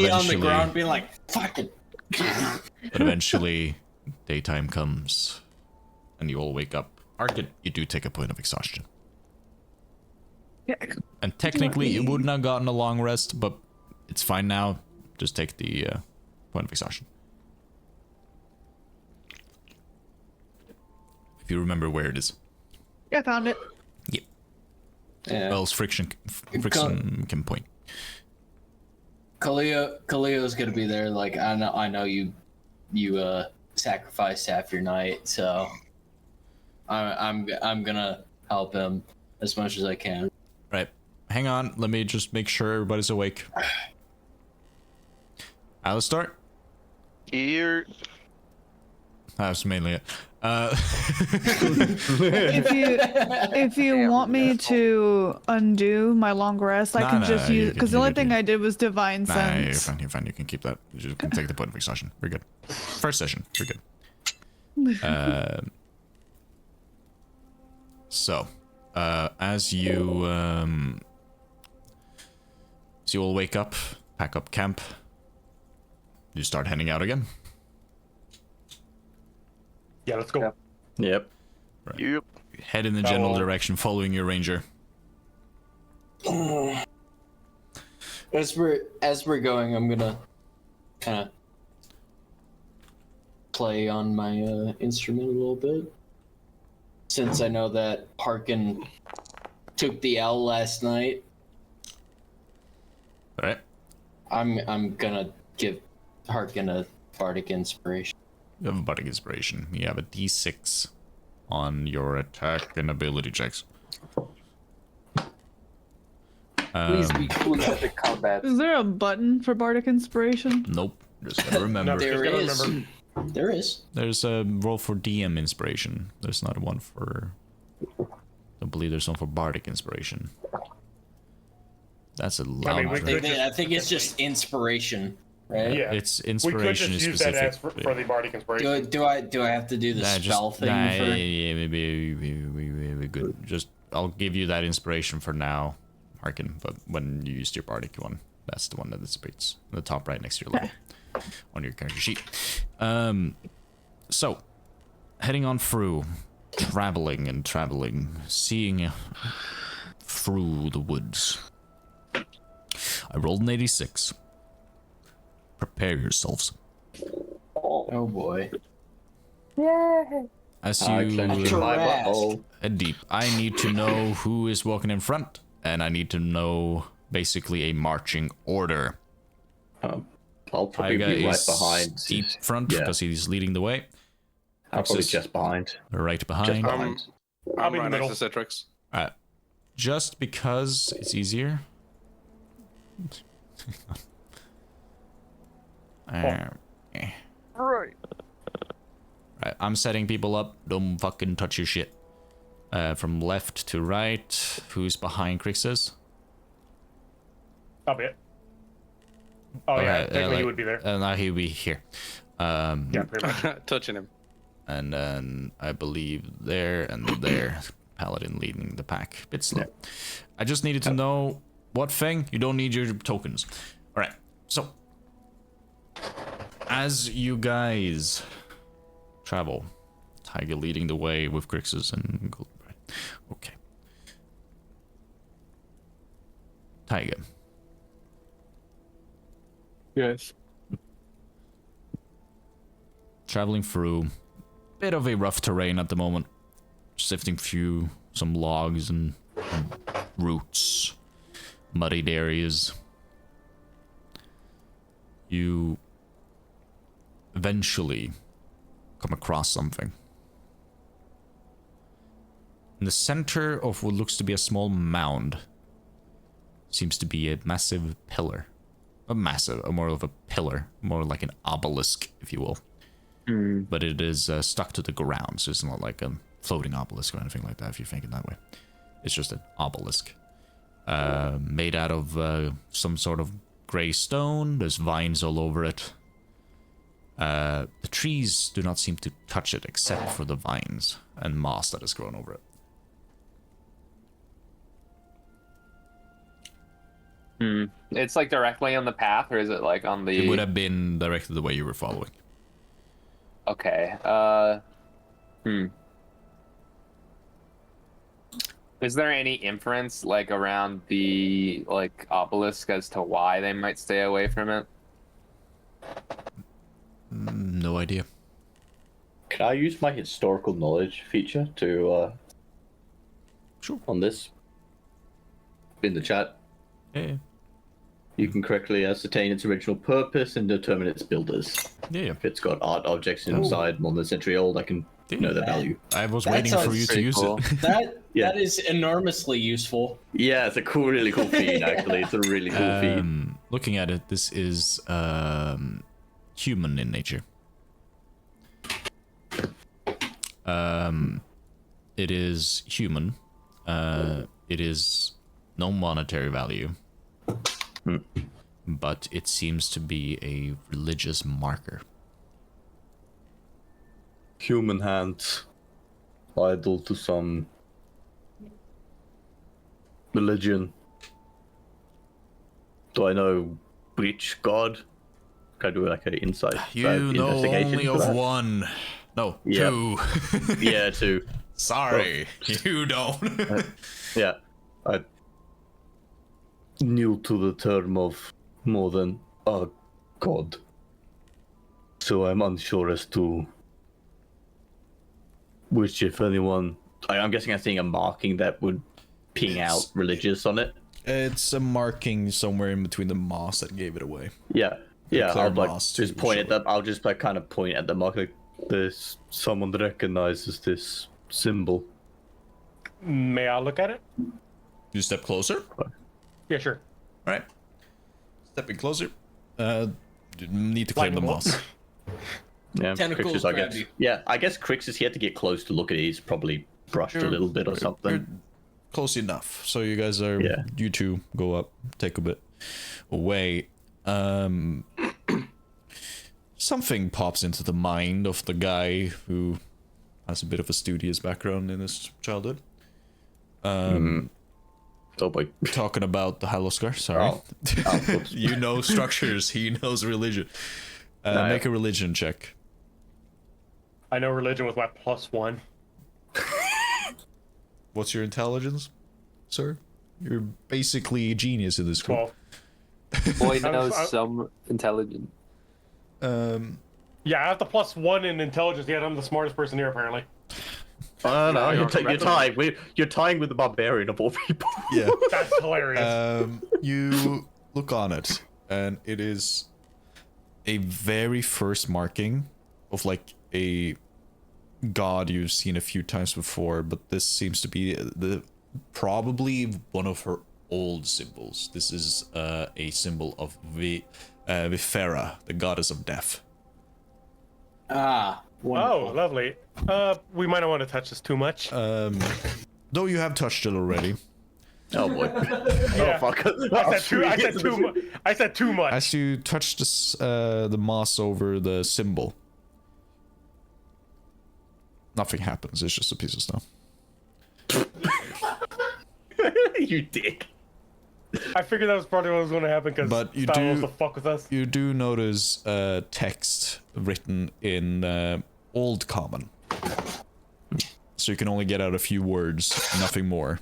on the ground being like, fuck it. But eventually, daytime comes, and you all wake up. Arkin, you do take a point of exhaustion. Yeah. And technically, you wouldn't have gotten a long rest, but it's fine now. Just take the point of exhaustion. If you remember where it is. I found it. Yep. Yeah. Well, friction can point. Kaleo's gonna be there. Like I know you sacrificed half your night, so I'm gonna help him as much as I can. Right. Hang on. Let me just make sure everybody's awake. Alistar? Here. That's mainly it. If you want me to undo my long rest, I can just use, because the only thing I did was divine sense. You're fine. You can keep that. You can take the point of exhaustion. We're good. First session. We're good. So, as you all wake up, pack up camp, you start heading out again. Yeah, let's go. Yep. Right. Yep. Head in the general direction, following your ranger. As we're going, I'm gonna kind of play on my instrument a little bit, since I know that Harkin took the L last night. All right. I'm gonna give Harkin a bardic inspiration. You have a bardic inspiration. You have a D6 on your attack and ability checks. Please be cool at the combat. Is there a button for bardic inspition? Nope. Just gotta remember. There gotta is. remember. There is. There's a roll for DM inspiration. There's not one for... I don't believe there's one for bardic inspiration. That's a loud we drink. could I think it's just inspiration, right? Yeah. It's We could inspiration just is use that specific. as for the bardic inspiration. Do I have to do the spell thing for? Yeah, maybe we good. Just I'll give you that inspiration for now, Harkin. But when you used your bardic one, that's the one that dissipates. On the top right next to your level on your character sheet. So heading on through, traveling, seeing through the woods. I rolled an 86. Prepare yourselves. Oh boy. As I you clenched my butthole. head deep, I need to know who is walking in front, and I need to know basically a marching order. I'll probably Tyga be right is behind. deep front Yeah. because he's leading the way. I'll probably Texas, just behind. right Just behind. behind. I'll be in right the next middle. to Citrix. Just because it's easier. Right. Right, I'm setting people up. Don't fucking touch your shit. From left to right. Who's behind Crixus? I'll be it. Oh yeah, technically he would be there. Now he'll be here. Yeah, pretty much. Touching him. And then I believe there and there. Paladin leading the pack. Bit slow. I just needed to know what thing. You don't need your tokens. Alright, so as you guys travel, Tiger leading the way with Crixus and Goldbright. Okay. Tiger. Yes. Traveling through bit of a rough terrain at the moment. Sifting through some logs and roots, muddied areas. You eventually come across something. In the center of what looks to be a small mound seems to be a massive pillar. More of a pillar, more like an obelisk, if you will. But it is stuck to the ground, so it's not like a floating obelisk or anything like that, if you're thinking that way. It's just an obelisk. Made out of some sort of gray stone. There's vines all over it. The trees do not seem to touch it, except for the vines and moss that has grown over it. It's like directly on the path, or is it like on the... It would have been directly the way you were following. Okay, Is there any inference, like, around the, like, obelisk as to why they might stay away from it? No idea. Can I use my historical knowledge feature to, Sure. on this? In the chat. Yeah. You can correctly ascertain its original purpose and determine its builders. Yeah. If it's got art objects inside more than a century old, I can know their value. I was That waiting for sounds you to pretty use cool. it. That is enormously useful. Yeah, it's a cool, really cool feed, actually. It's a really cool feed. Looking at it, this is human in nature. It is human. It is no monetary value. But it seems to be a religious marker. Human hands. Idol to some religion. Do I know which god? Can I do like an insight You know investigation only for of that? one. No, Yeah. two. Yeah, two. Sorry, you don't. Yeah. I new to the term of more than a god. So I'm unsure as to which, if anyone... I'm guessing I'm seeing a marking that would ping out religious on it. It's a marking somewhere in between the moss that gave it away. Yeah. Yeah, Declare I'll like moss just to point at show them. I'll just like kind of point at the mark like this. Someone recognizes this symbol. May I look at it? You step closer. Yeah, sure. All right. Stepping closer. You need to clear the Lightning moss. Yeah, Tentacles Crixus, I grab guess. you. Yeah, I guess Crixus, he had to get close to look at it. He's probably brushed a little bit or You're something. close enough. So you guys are. Yeah. You two go up. Take a bit away. Something pops into the mind of the guy who has a bit of a studious background in his childhood. Oh boy. Talking about the Haloscar, sorry. Oops. You know structures, he knows religion. Make a religion check. I know religion with my +1. What's your intelligence, sir? You're basically a genius in this group. 12. Boy knows I'm- some intelligent. Yeah, I have the +1 in intelligence, yet I'm the smartest person here, apparently. Oh no, Yeah, you're tying. You're tying with the barbarian of all people. Yeah. That's hilarious. You look on it, and it is a very first marking of like a god you've seen a few times before, but this seems to be probably one of her old symbols. This is a symbol of Vifera, the goddess of death. Ah, Oh, lovely. We might not want to touch this too much. Though you have touched it already. Oh boy. Yeah. Oh fuck. I said too much. As you touch this, the moss over the symbol, nothing happens. It's just a piece of snow. You dick. I figured that was probably what was going to happen because Star wants to fuck with us. You do notice text written in Old Common, so you can only get out a few words, nothing more,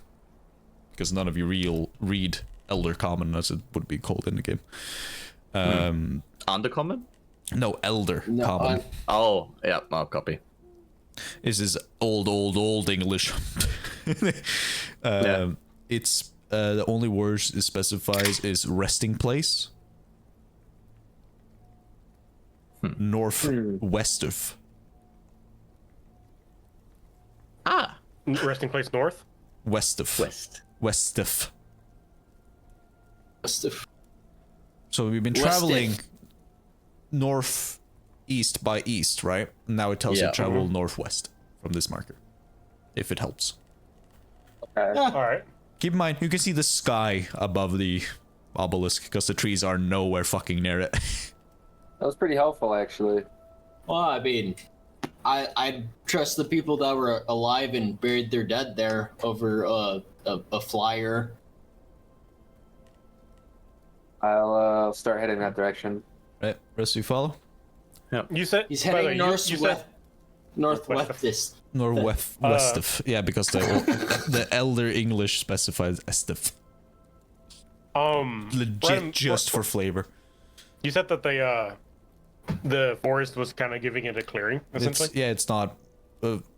because none of you read Elder Common as it would be called in the game. Undercommon? No, Elder Common. Oh, yeah, I'll copy. This is old English. It's the only words it specifies is resting place, northwest of. Resting place north? West of. West of. So we've been traveling north east by east, right? Now it tells you to travel northwest from this marker, if it helps. Okay. All right. Keep in mind, you can see the sky above the obelisk because the trees are nowhere fucking near it. That was pretty helpful, actually. Well, I mean, I trust the people that were alive and buried their dead there over a flyer. I'll start heading that direction. Right, rest of you follow? Yeah. You said He's heading northwest. West of. Yeah, because the Elder English specifies Estef. Legit just for flavor. You said that the forest was kind of giving it a clearing, essentially? It's not...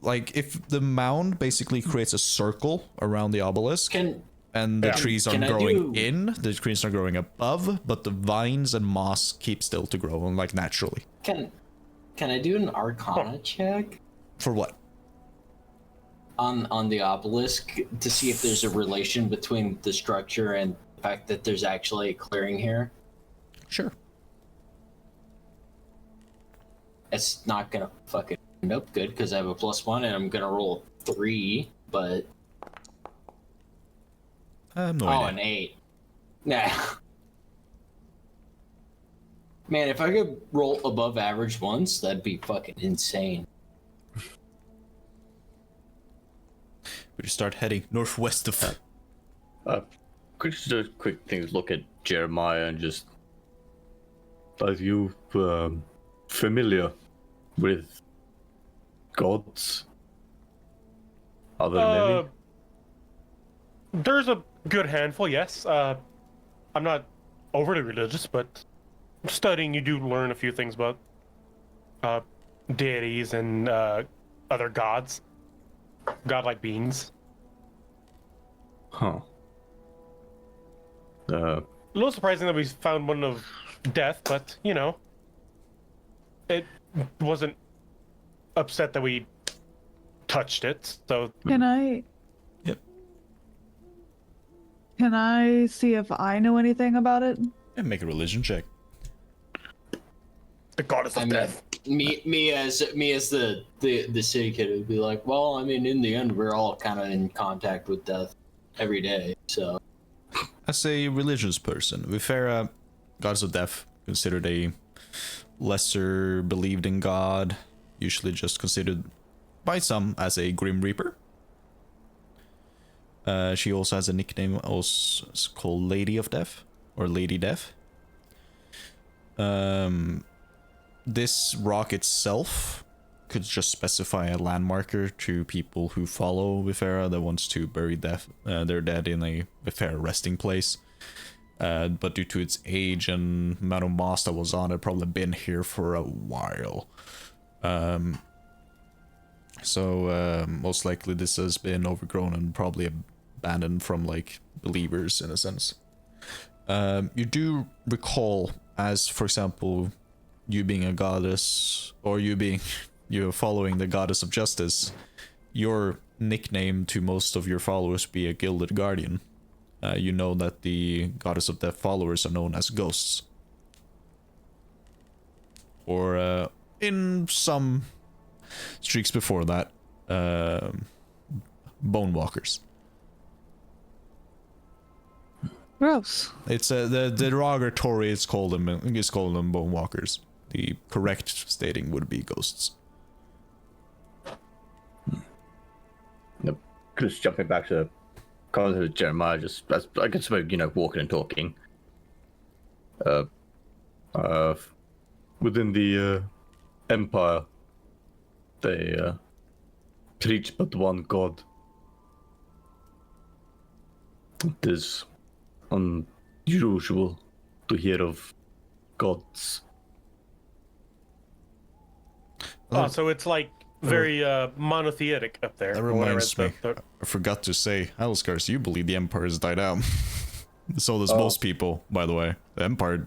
like, if the mound basically creates a circle around the obelisk, and the trees are growing the trees are growing above, but the vines and moss keep still to grow, like, naturally. Can I do an Arcana check? For what? On the obelisk to see if there's a relation between the structure and the fact that there's actually a clearing here. Sure. It's not gonna fucking end up good because I have a +1 and I'm gonna roll 3, but no idea. An 8. Nah. Man, if I could roll above average once, that'd be fucking insane. We just start heading northwest of. Could you do a quick thing? Look at Jeremiah and just. Are you familiar with gods? Are there many? There's a good handful, yes. I'm not overly religious, but studying, you do learn a few things about deities and other gods, godlike beings. Huh. A little surprising that we found one of death, but you know, it wasn't upset that we touched it. So Can I? Yep. Can I see if I know anything about it? And make a religion check. The goddess of death. Me as the city kid would be like, well, I mean, in the end, we're all kind of in contact with death every day, so. As a religious person, Vifera, goddess of death, considered a lesser believed in god, usually just considered by some as a Grim Reaper. She also has a nickname also called Lady of Death, or Lady Death. This rock itself could just specify a landmarker to people who follow Vifera that wants to bury their dead in a Vifera resting place. But due to its age and amount of moss that was on it, probably been here for a while. So most likely this has been overgrown and probably abandoned from like believers in a sense. You do recall, as for example, you being a goddess, or you're following the goddess of justice, your nickname to most of your followers be a gilded guardian. You know that the goddess of death followers are known as ghosts. Or in some Streaks before that, bone walkers. Gross. It's the derogatory is called them bone walkers. The correct stating would be ghosts. Nope. Just jumping back to Jeremiah, just as I guess about, you know, walking and talking. Within the empire, they preach but one god. It is unusual to hear of gods. Oh, so it's like very monotheistic up there. That or whatever reminds me. the- I forgot to say, Aliscars, you believe the Empire has died out. So does most people, by the way. The Empire,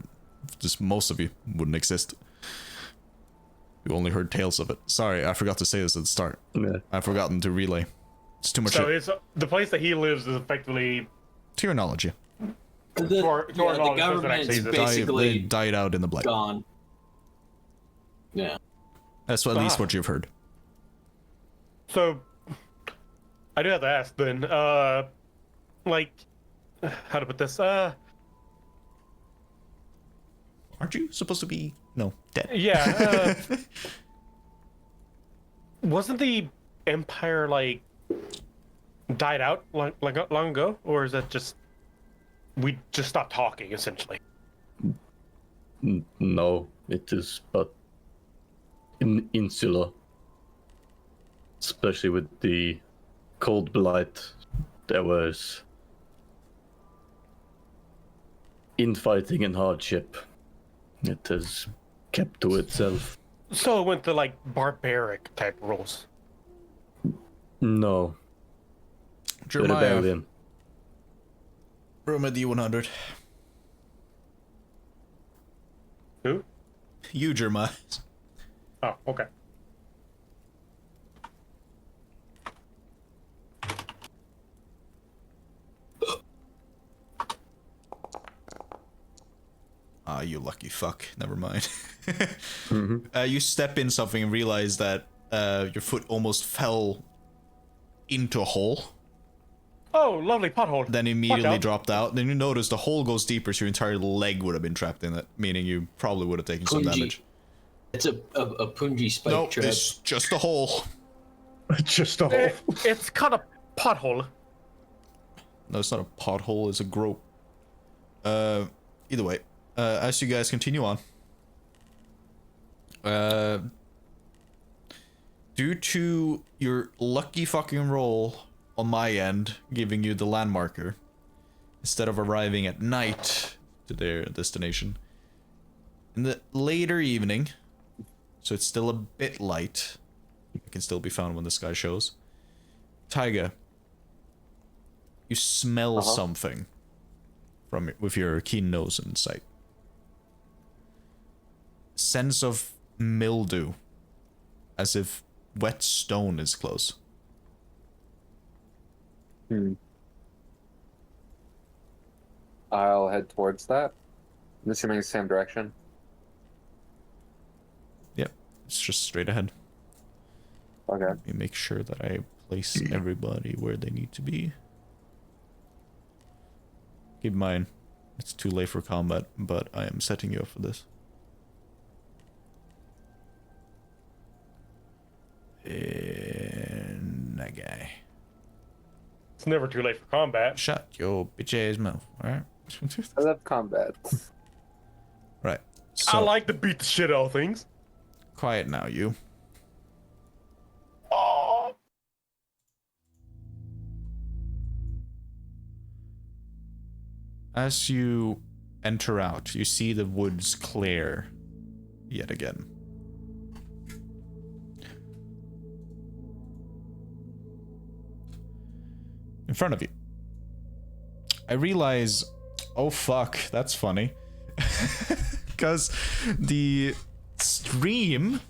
just most of you, wouldn't exist. You only heard tales of it. Sorry, I forgot to say this at the start. Yeah. I've forgotten to relay. It's too much So shit. it's the place that he lives is effectively To your knowledge, yeah. to our the knowledge, doesn't government actually is exist. basically They died out in the blight. gone. Yeah. That's at least what you've heard. So I do have to ask then, like, how to put this? Aren't you supposed to be, no, dead? Yeah. Wasn't the Empire like died out long ago, or is that just we just stopped talking essentially? No, it is but insular. Especially with the cold blight, there was infighting and hardship. It has kept to itself. So it went to like barbaric type rules. No, the Jeremiah, rebellion. room at D100. Who? You, Jeremiah. Oh, okay. Ah, you lucky fuck. Never mind. You step in something and realize that your foot almost fell into a hole, Oh, lovely pothole. then immediately Watch out. dropped out. Then you notice the hole goes deeper, so your entire leg would have been trapped in it, meaning you probably would have taken some Punji. damage. It's a punji spike Nope, trap. it's just a hole. Just a hole. It's called a pothole. No, it's not a pothole, it's a grope. Either way, as you guys continue on, due to your lucky fucking roll on my end, giving you the landmarker, instead of arriving at night to their destination, in the later evening, so it's still a bit light, it can still be found when the sky shows, Taiga, you smell something from with your keen nose and sight. Sense of mildew, as if wet stone is close. I'll head towards that. I'm assuming the same direction. Yep, it's just straight ahead. Okay. Let me make sure that I place everybody where they need to be. Keep in mind, it's too late for combat, but I am setting you up for this. And that guy. It's never too late for combat. Shut your bitch ass mouth, alright? I love combat. Right. I So, like to beat the shit out of things. quiet now, you. Oh. As you enter out, you see the woods clear yet again. In front of you. I realize, oh fuck, that's funny. Because the stream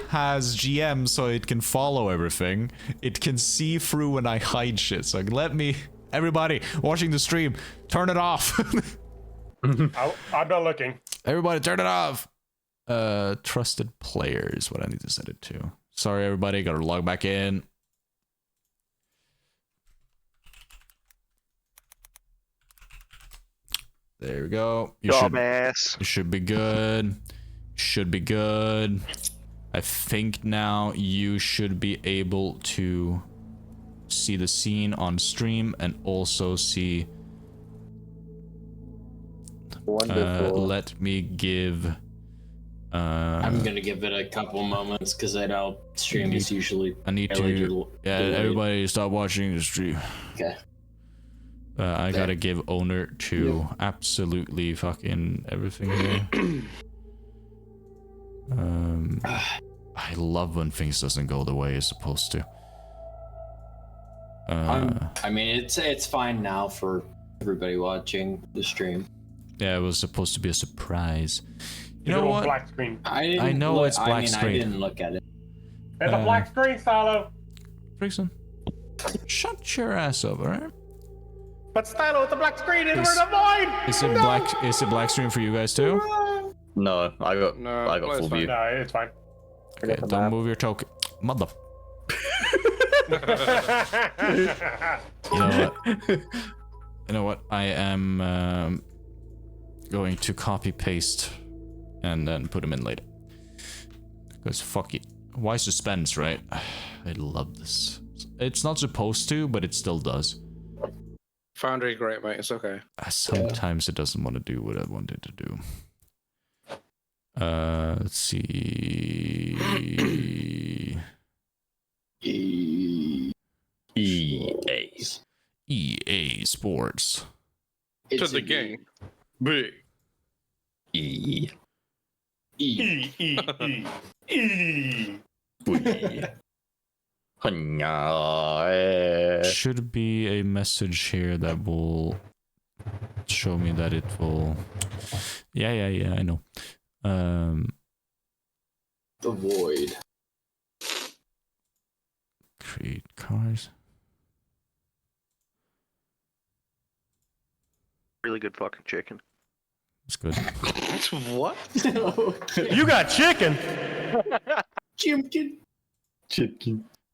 has GM so it can follow everything. It can see through when I hide shit. So let me, everybody watching the stream, turn it off. I'm not looking. Everybody turn it off. Trusted player is what I need to set it to. Sorry, everybody. Gotta log back in. There we go. You should be good. Should be good. I think now you should be able to see the scene on stream and also see. Wonderful. Let me give. I'm gonna give it a couple moments because I know stream is usually. I need fairly to. Yeah, delayed. everybody stop watching the stream. Okay. I gotta give owner to absolutely fucking everything here. I love when things doesn't go the way it's supposed to. I mean, it's fine now for everybody watching the stream. Yeah, it was supposed to be a surprise. You It's know a what? black screen. I know look, it's black I screen. didn't look at it. It's a black screen, Stylo. Frickson, shut your ass up, alright? But Stylo, it's a black screen and we're in a void. Is it black? Is it black stream for you guys too? No, I got it's full fine. view. No, it's fine. Okay, don't move your token, mother. You know what? You know what? I am going to copy paste and then put them in later. Because fuck it. Why suspense, right? I love this. It's not supposed to, but it still does. Foundry, great, mate. It's okay. Sometimes it doesn't want to do what I want it to do. Let's see. EA Sports. To the game. Big. E. Should be a message here that will show me that it will. Yeah, I know. The void. Create cars. Really good fucking chicken. It's good. What? You got chicken. Chicken.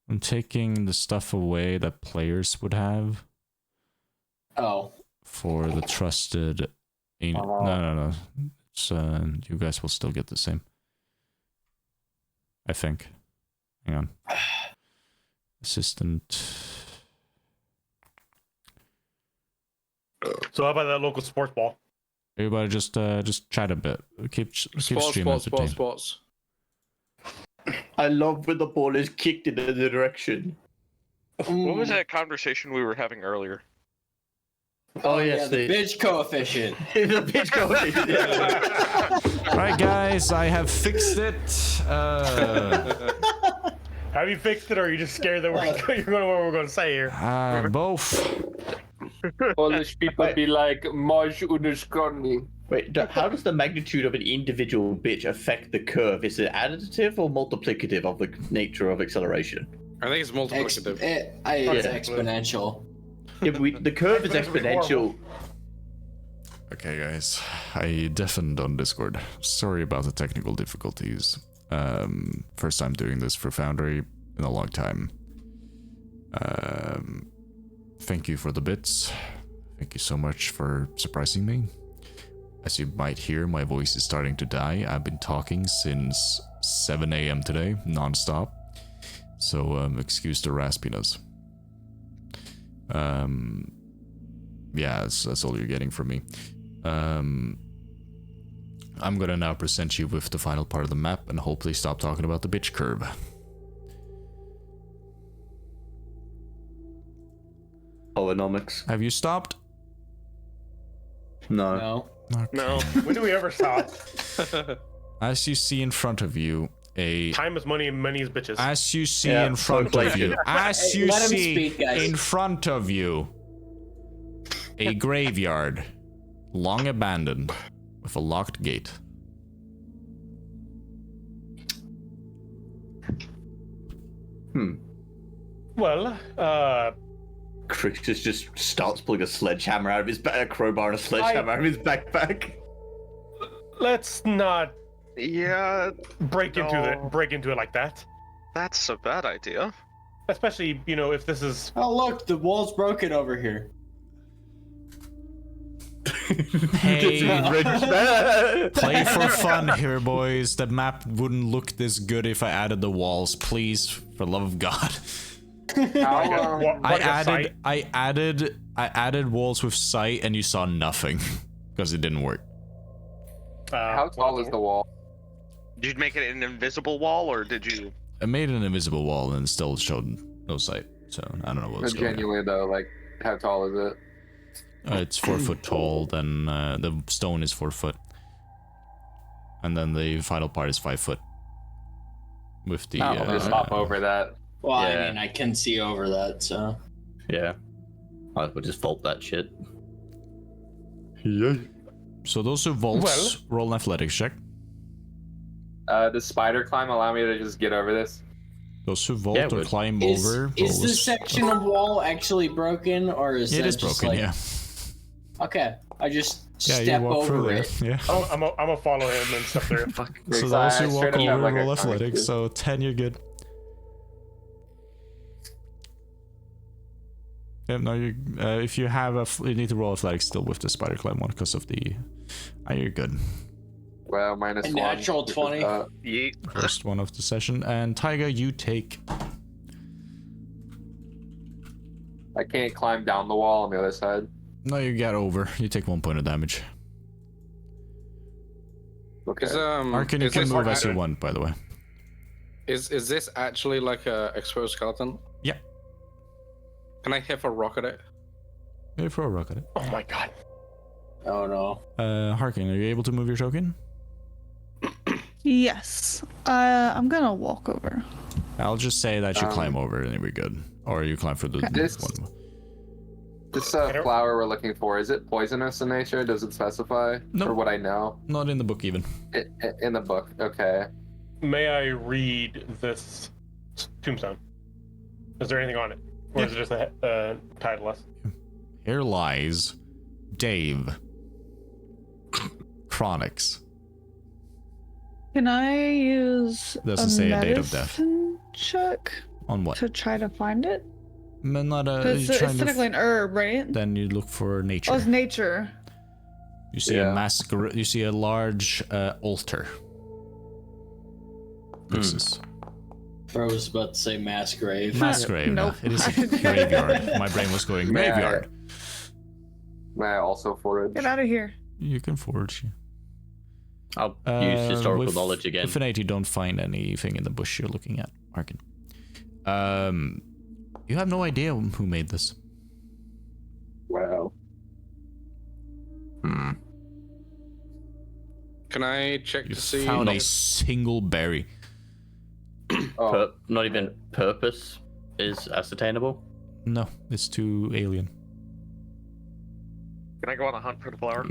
I'm taking the stuff away that players would have Oh. for the trusted. No. It's you guys will still get the same. I think. Hang on. Assistant. So how about that local sports ball? Everybody just chat a bit. Keep stream entertained. Sports. I love when the ball is kicked in the direction. What was that conversation we were having earlier? Oh yes, yeah, the bitch coefficient. the bitch coefficient. Right, guys, I have fixed it. Have you fixed it, or are you just scared that you're going what we're going to say here? Both. Polish people be like, Moj unuszkodni. Wait, how does the magnitude of an individual bitch affect the curve? Is it additive or multiplicative of the nature of acceleration? I think it's multiplicative. It's exponential. Yeah, the curve is exponential. Okay, guys, I deafened on Discord. Sorry about the technical difficulties. First time doing this for Foundry in a long time. Thank you for the bits. Thank you so much for surprising me. As you might hear, my voice is starting to die. I've been talking since 7 a.m. today, non-stop. So, excuse the raspiness. Yeah, that's all you're getting from me. I'm gonna now present you with the final part of the map and hopefully stop talking about the bitch curve. Holonomics. Have you stopped? No. No. Okay. No. When do we ever stop? As you see in front of you, Time is money and money is bitches. As you see Yeah, in front of you, as you let him see speak, guys. in front of you, a graveyard, long abandoned, with a locked gate. Well, Crixus just starts pulling a sledgehammer out of his back, a crowbar and a sledgehammer out of his backpack. let's not Yeah. break into it like that. That's a bad idea. Especially, you know, if this is Oh look, the wall's broken over here. Hey, play for fun here, boys. The map wouldn't look this good if I added the walls. Please, for the love of God. How, I added walls with sight, and you saw nothing because it didn't work. how tall is the wall? Did you make it an invisible wall, or did you? I made an invisible wall and still showed no sight. So I don't know what's going on. Genuinely though, like how tall is it? It's 4 foot tall. Then the stone is 4 foot, and then the final part is 5 foot. With the Just hop over that. Well, Yeah. I mean, I can see over that, so. Yeah. I would just fault that shit. So those who vaults, roll an athletics check. Does spider climb allow me to just get over this? Those who vault Yeah, or but- climb Is over. this roll a section of wall actually broken, or is It that is just broken, like... yeah. Okay, I just Yeah, you step walk through over there. it. Yeah. I'm gonna follow him and stuff there. So I those who walk straight up have, over like, a roll comic athletics. too. So 10, you're good. Yeah, no, you. If you have you need to roll athletics still with the spider climb one because of the. You're good. Well, minus A 1. natural which is, 20. Yeet. First one of the session, and Taiga, you take. I can't climb down the wall on the other side. No, you get over. You take 1 point of damage. Okay. Arkin, you is can this move like- as you want, by the way. Is this actually like a exposed skeleton? Yeah. Can I hit a rock at it? You throw a rock at it. Oh my god. Oh no. Harkin, are you able to move your token? Yes. I'm gonna walk over. I'll just say that you climb over and we're good. Or you climb for the This- one. This flower we're looking for, is it poisonous in nature? Does it specify? Nope. For what I know? Not in the book even. In the book, okay. May I read this tombstone? Is there anything on it? Or is it just a title? Here lies Dave. Chronics. Can I use Doesn't say a date of death. medicine check On what? to try to find it? Not a. Because you're it's trying to technically an herb, right? then you look for nature. Oh, it's nature. You see a masquerade. You see a large altar. This is I was about to say mass grave. mass grave. Nope. It is a graveyard. My brain was going graveyard. May I also forage? Get out of here. You can forge. I'll use historical With knowledge again. Infinite, you don't find anything in the bush you're looking at, Arkin. You have no idea who made this. Wow. Can I check You to see? found a single berry. Oh, Not even purpose is ascertainable. No, it's too alien. Can I go on a hunt for the flower?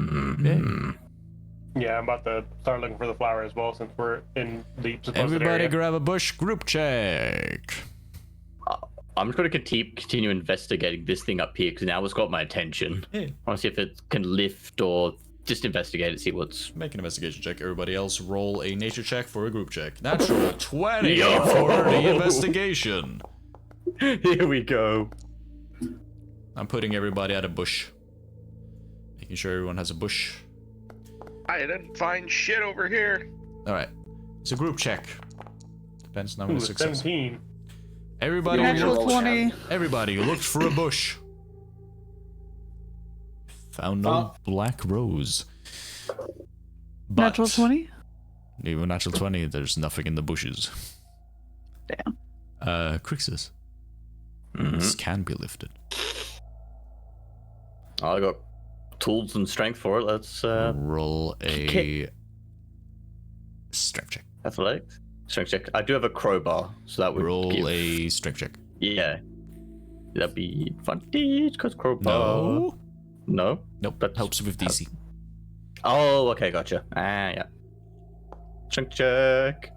Yeah, I'm about to start looking for the flower as well since we're in the supposed Everybody area. grab a bush. Group check. I'm just going to continue investigating this thing up here because now it's got my attention. Yeah. I want to see if it can lift or just investigate it, see what's. Make an investigation check. Everybody else roll a nature check for a group check. Natural 20 Yo! for the investigation. Here we go. I'm putting everybody at a bush. Making sure everyone has a bush. I didn't find shit over here. Alright. It's a group check. Depends on how Ooh, many success. 17. Everybody, Natural look, 20. everybody looked for a bush. Found no black rose. But Natural 20? even natural 20, there's nothing in the bushes. Damn. Crixus. This can be lifted. I got tools and strength for it. Let's Roll a strength check. athletics. Strength check. I do have a crowbar, so that would Roll give... a strength check. Yeah. That'd be advantage because crowbar. No. No. Nope, that helps with DC. Oh, okay, gotcha. Yeah. Strength check.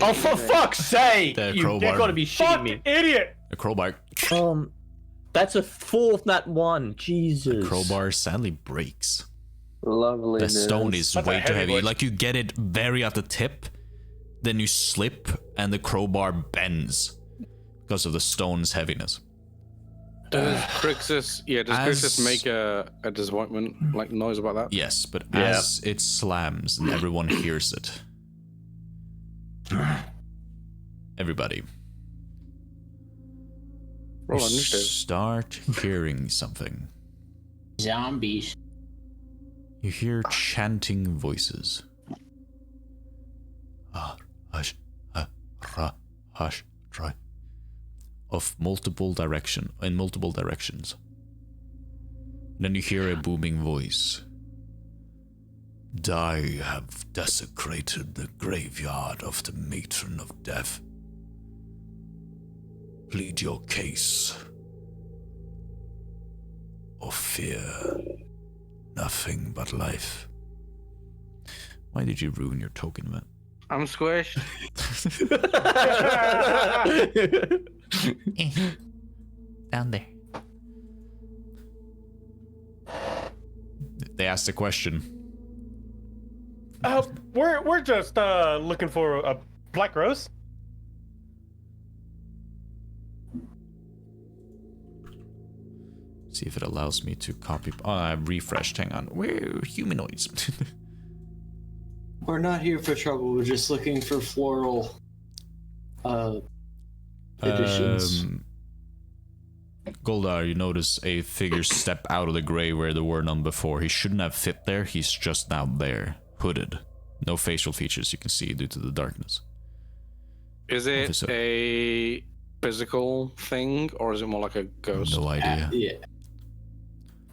Oh, for fuck's sake! The You've crowbar. got to be shitting me. Idiot! A crowbar. That's a fourth nat one. Jesus. The crowbar sadly breaks. lovely. The stone is That's a way too heavy heavy. one. Like you get it very at the tip, then you slip and the crowbar bends because of the stone's heaviness. Does Crixus, Crixus make a disappointment like noise about that? Yes, but as it slams and everyone hears it. Everybody. Roll You initiative. start hearing something. Zombies. You hear chanting voices. Hush, hush, try. In multiple directions. Then you hear a booming voice. I have desecrated the graveyard of the Matron of Death. Plead your case. Or fear nothing but life. Why did you ruin your token event? I'm squished. Down there. They asked a question. We're just looking for a black rose. See if it allows me to copy. Oh, I refreshed. Hang on. We're humanoids. We're not here for trouble. We're just looking for floral additions. Goldar, you notice a figure step out of the gray where there were none before. He shouldn't have fit there. He's just now there, hooded. No facial features you can see due to the darkness. Is it Officer. a physical thing or is it more like a ghost? No idea. Yeah.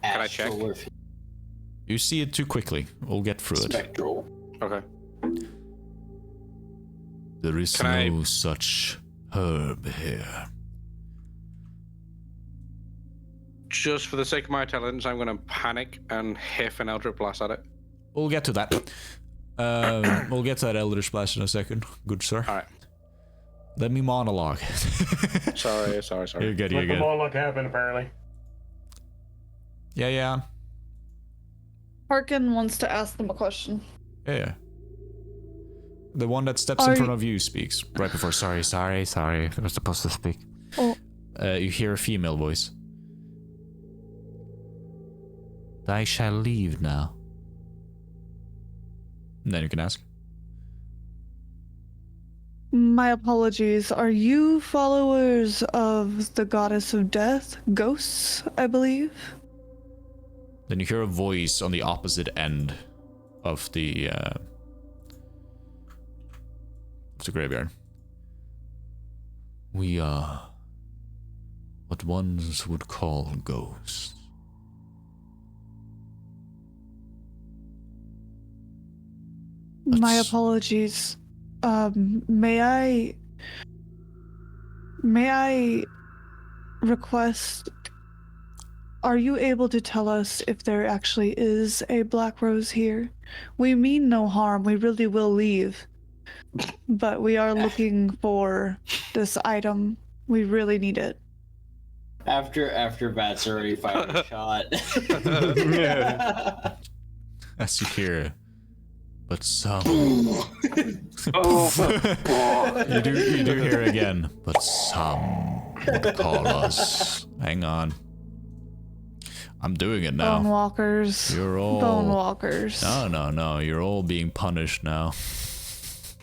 Can I check? Astral or You see it too quickly. We'll get through it. spectral. Okay. There is Can no such herb here. Just for the sake of my intelligence, I'm going to panic and hiff an Eldritch Blast at it. We'll get to that. We'll get to that Eldritch Blast in a second. Good sir. All right. Let me monologue. Sorry. You're good, you're Let the good. monologue happen, apparently. Yeah. Harkin wants to ask them a question. Yeah. The one that steps in front of you speaks. Right before, sorry. I was supposed to speak. Oh. You hear a female voice. I shall leave now. And then you can ask. My apologies. Are you followers of the goddess of death? Ghosts, I believe? Then you hear a voice on the opposite end of the graveyard. We are what ones would call ghosts. My That's- apologies. May I request, are you able to tell us if there actually is a black rose here? We mean no harm, we really will leave. But we are looking for this item. We really need it. After Bat's already fired a shot. As you hear, but some. You do hear again, but some would call us. Hang on. I'm doing it now. Bone walkers. You're all. Bone walkers. No. You're all being punished now.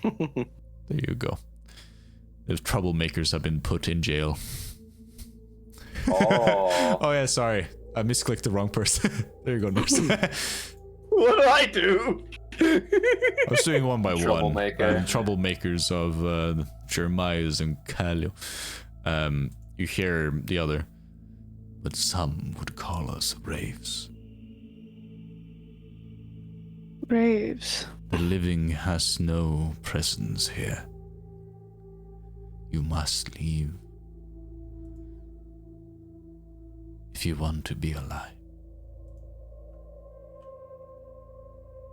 There you go. Those troublemakers have been put in jail. Oh yeah, sorry. I misclicked the wrong person. There you go, Nurse. What did I do? I was doing one by one. Troublemaker. Troublemakers of Jeremiah's and Calio. You hear the other. But some would call us raves. Braves. The living has no presence here. You must leave. If you want to be alive.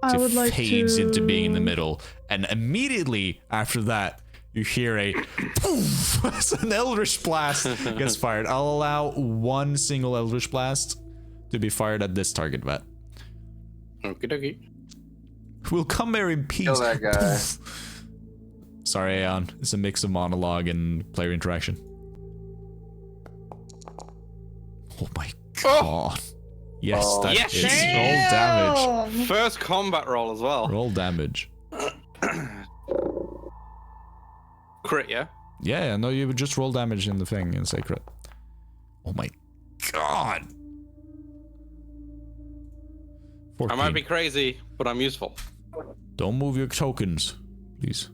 I It would like fades to... into being in the middle, and immediately after that, you hear a poof as an Eldritch Blast gets fired. I'll allow one single Eldritch Blast to be fired at this target, Vat. Okie dokie. We'll come there in peace. Kill that guy. Sorry, Aeon. It's a mix of monologue and player interaction. Oh my god. Yes, Oh, that yes! is roll damage. First combat roll as well. Roll damage. Crit, yeah? Yeah, no, you would just roll damage in the thing and say crit. Oh my god. 14. I might be crazy, but I'm useful. Don't move your tokens, please.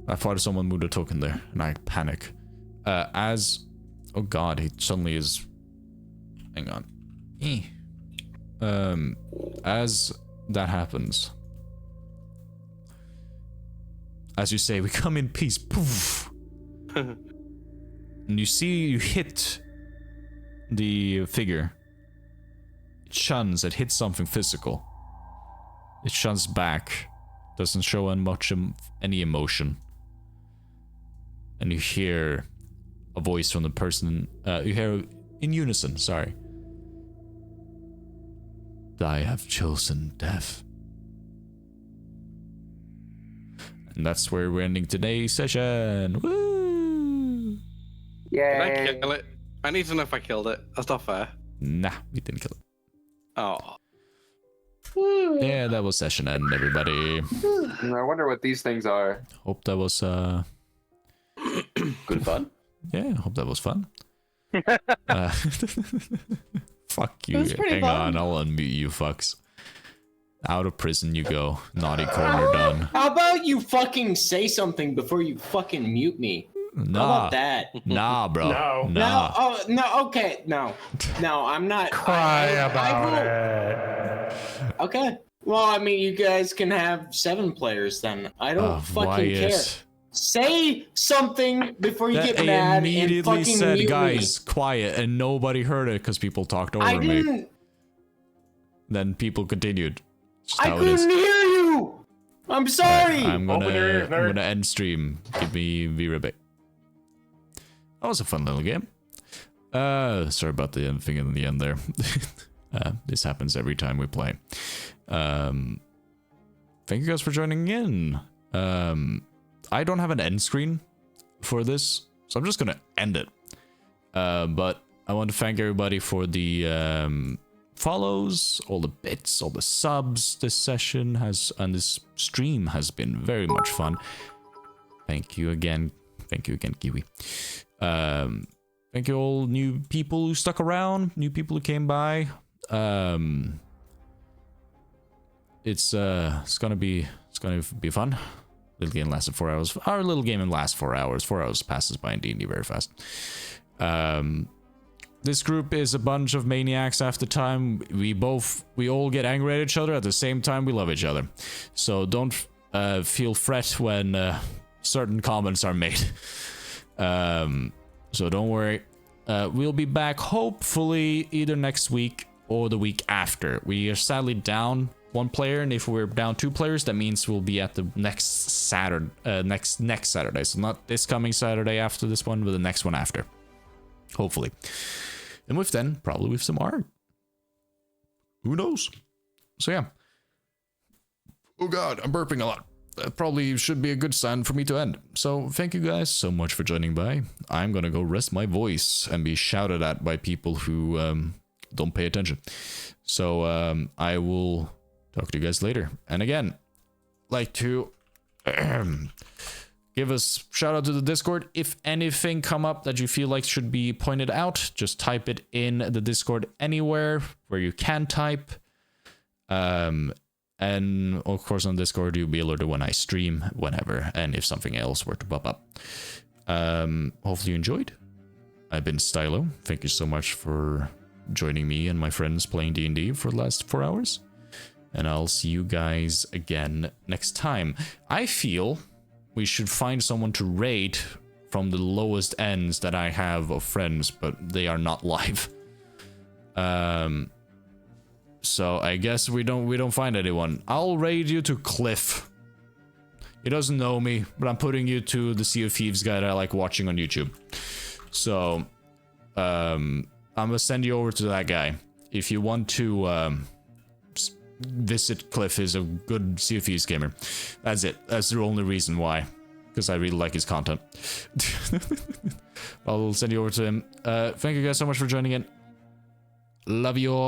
I thought someone moved a token there, and I panic. Oh god, he suddenly is... Hang on. As that happens... As you say, we come in peace. Poof! And you see, you hit the figure. It shuns, it hits something physical. It shuns back. Doesn't show any emotion. And you hear a voice from the person, you hear in unison, sorry. I have chosen death. And that's where we're ending today's session. Woo! Did I kill it? I need to know if I killed it. That's not fair. Nah, we didn't kill it. Oh. Yeah, that was session end, everybody. I wonder what these things are. Hope that was Good fun. yeah, hope that was fun. Fuck you. It was pretty Hang fun. on, I'll unmute you fucks. Out of prison you go. Naughty corner done. How about you fucking say something before you fucking mute me? How Nah. about that? Nah, bro. No. Nah. No, oh no, okay, no, I'm not. Cry I about will- it. Okay, well, I mean, you guys can have 7 players then. I don't fucking care. Say something before you That get I mad and immediately fucking said, mute guys, quiet, and nobody heard it because people talked over me. I me. didn't. Then people continued. Just I how it is. couldn't hear you. I'm sorry. I'm Open your ears, nerd. gonna end stream. Give me V-Ribbit. That was a fun little game. Sorry about the thing in the end there. This happens every time we play. Thank you guys for joining in. I don't have an end screen for this, so I'm just gonna end it. But I want to thank everybody for the follows, all the bits, all the subs. This session and this stream has been very much fun. Thank you again. Thank you again, Kiwi. Thank you all new people who stuck around, new people who came by. It's gonna be fun. Little game lasted 4 hours. Our little game lasts 4 hours. 4 hours passes by in D&D very fast. This group is a bunch of maniacs after time. We all get angry at each other. At the same time, we love each other. So don't feel fret when certain comments are made. So don't worry. We'll be back hopefully either next week or the week after. We are sadly down 1 player, and if we're down 2 players, that means we'll be at the next Saturday, next Saturday. So not this coming Saturday after this one, but the next one after. Hopefully. And with then, probably with some art. Who knows? So yeah. Oh god, I'm burping a lot. That probably should be a good sign for me to end. So thank you guys so much for joining by. I'm gonna go rest my voice and be shouted at by people who don't pay attention. So I will talk to you guys later. And again, like to give us shout out to the Discord. If anything come up that you feel like should be pointed out, just type it in the Discord anywhere where you can type. And of course on Discord you'll be alerted when I stream whenever, and if something else were to pop up. Hopefully you enjoyed. I've been Stylo. Thank you so much for joining me and my friends playing D&D for the last 4 hours. And I'll see you guys again next time. I feel we should find someone to raid from the lowest ends that I have of friends, but they are not live. So I guess we don't find anyone. I'll raid you to Cliff. He doesn't know me, but I'm putting you to the Sea of Thieves guy that I like watching on YouTube. So I'm gonna send you over to that guy. If you want to visit Cliff, is a good Sea of Thieves gamer. That's it. That's the only reason why. because I really like his content. I'll send you over to him. Thank you guys so much for joining in. Love you all.